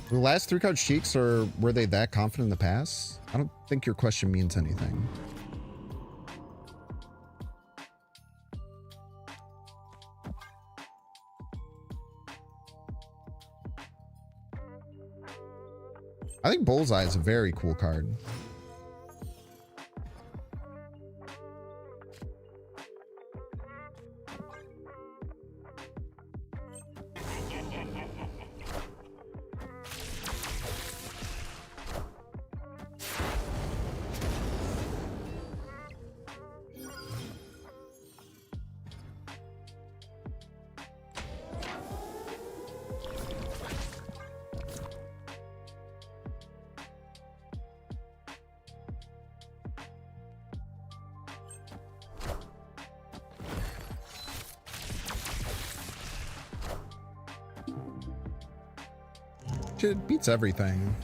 The last 3 card cheeks, or were they that confident in the pass? I don't think your question means anything. I think Bullseye is a very cool card. It beats everything.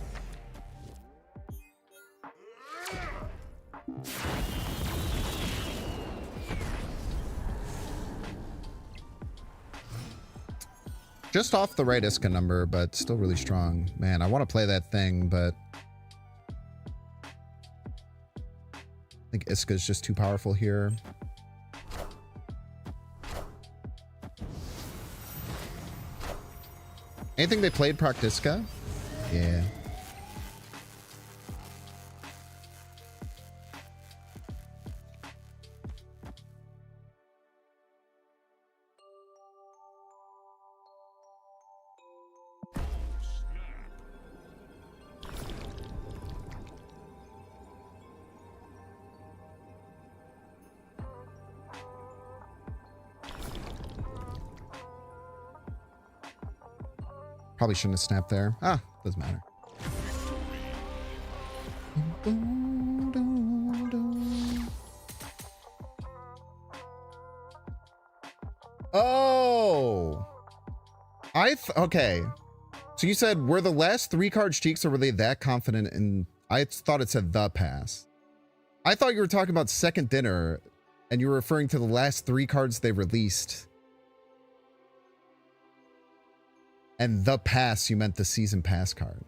Just off the right Iska number, but still really strong. Man, I want to play that thing, but I think Iska is just too powerful here. Anything they played proc Iska? Yeah. Probably shouldn't have snapped there. Ah, doesn't matter. Oh, okay. So you said, were the last 3 cards cheeks, or were they that confident in... I thought it said the pass. I thought you were talking about second dinner and you were referring to the last 3 cards they released. And the pass, you meant the season pass card.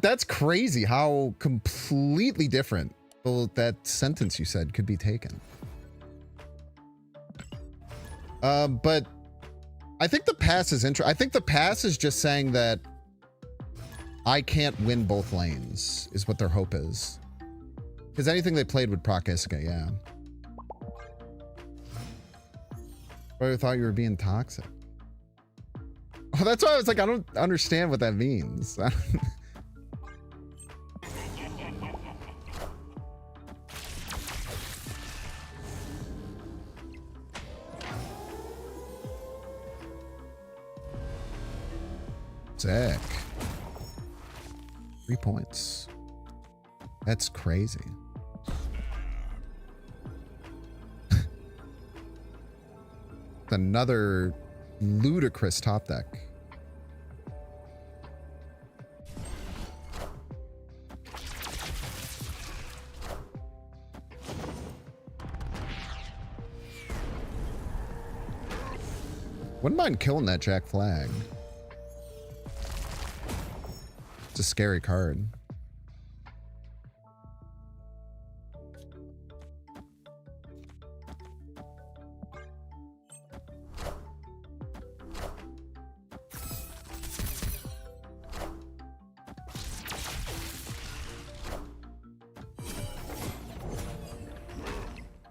That's crazy how completely different that sentence you said could be taken. But I think the pass is interesting. I think the pass is just saying that I can't win both lanes, is what their hope is. Because anything they played would proc Iska, yeah. I thought you were being toxic. Oh, that's why I was like, I don't understand what that means. Sick. 3 points. That's crazy. Another ludicrous top deck. Wouldn't mind killing that Jack Flag. It's a scary card.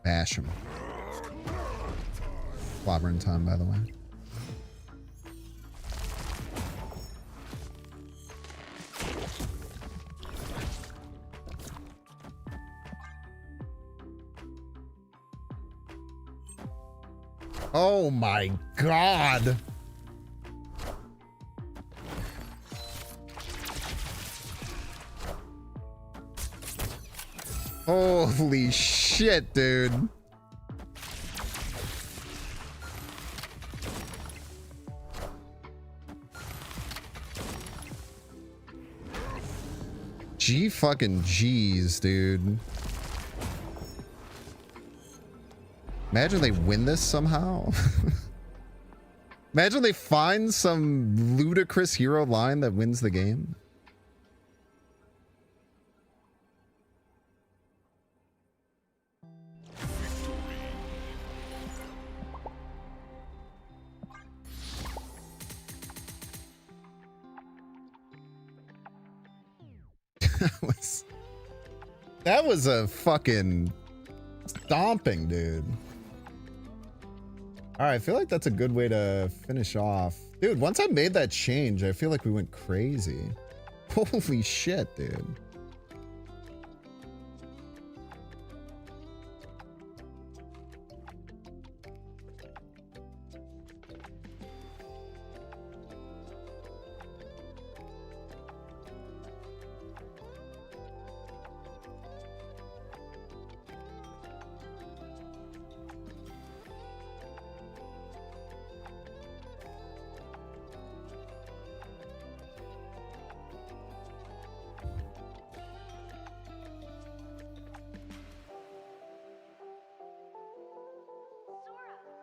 Bash him. Clobbering time, by the way. Oh my god. Holy shit, dude. G fucking G's, dude. Imagine they win this somehow. Imagine they find some ludicrous hero line that wins the game. That was a fucking stomping, dude. All right, I feel like that's a good way to finish off. Dude, once I made that change, I feel like we went crazy. Holy shit, dude.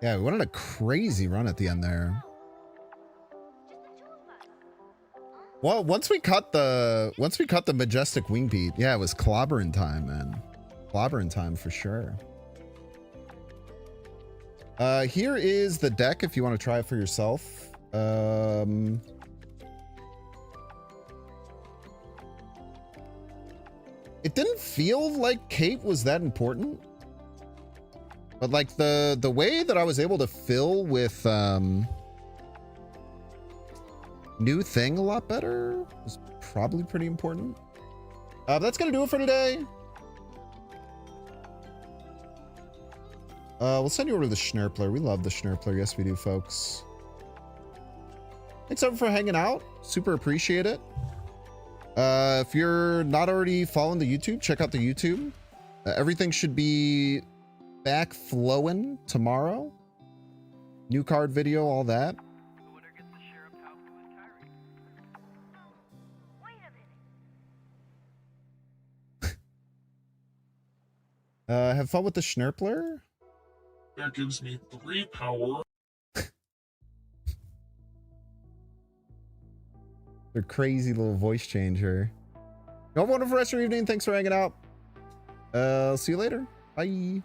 Yeah, we went on a crazy run at the end there. Well, once we cut the majestic wing beat, yeah, it was clobbering time, man. Clobbering time for sure. Here is the deck if you want to try it for yourself. It didn't feel like Kate was that important. But like the way that I was able to fill with new thing a lot better was probably pretty important. That's gonna do it for today. We'll send you over to the Schnurpler. We love the Schnurpler. Yes, we do, folks. Thanks everyone for hanging out. Super appreciate it. If you're not already following the YouTube, check out the YouTube. Everything should be back flowing tomorrow. New card video, all that. Have fun with the Schnurpler. That gives me 3 power. Their crazy little voice changer. You have a wonderful rest of your evening. Thanks for hanging out. See you later. Bye.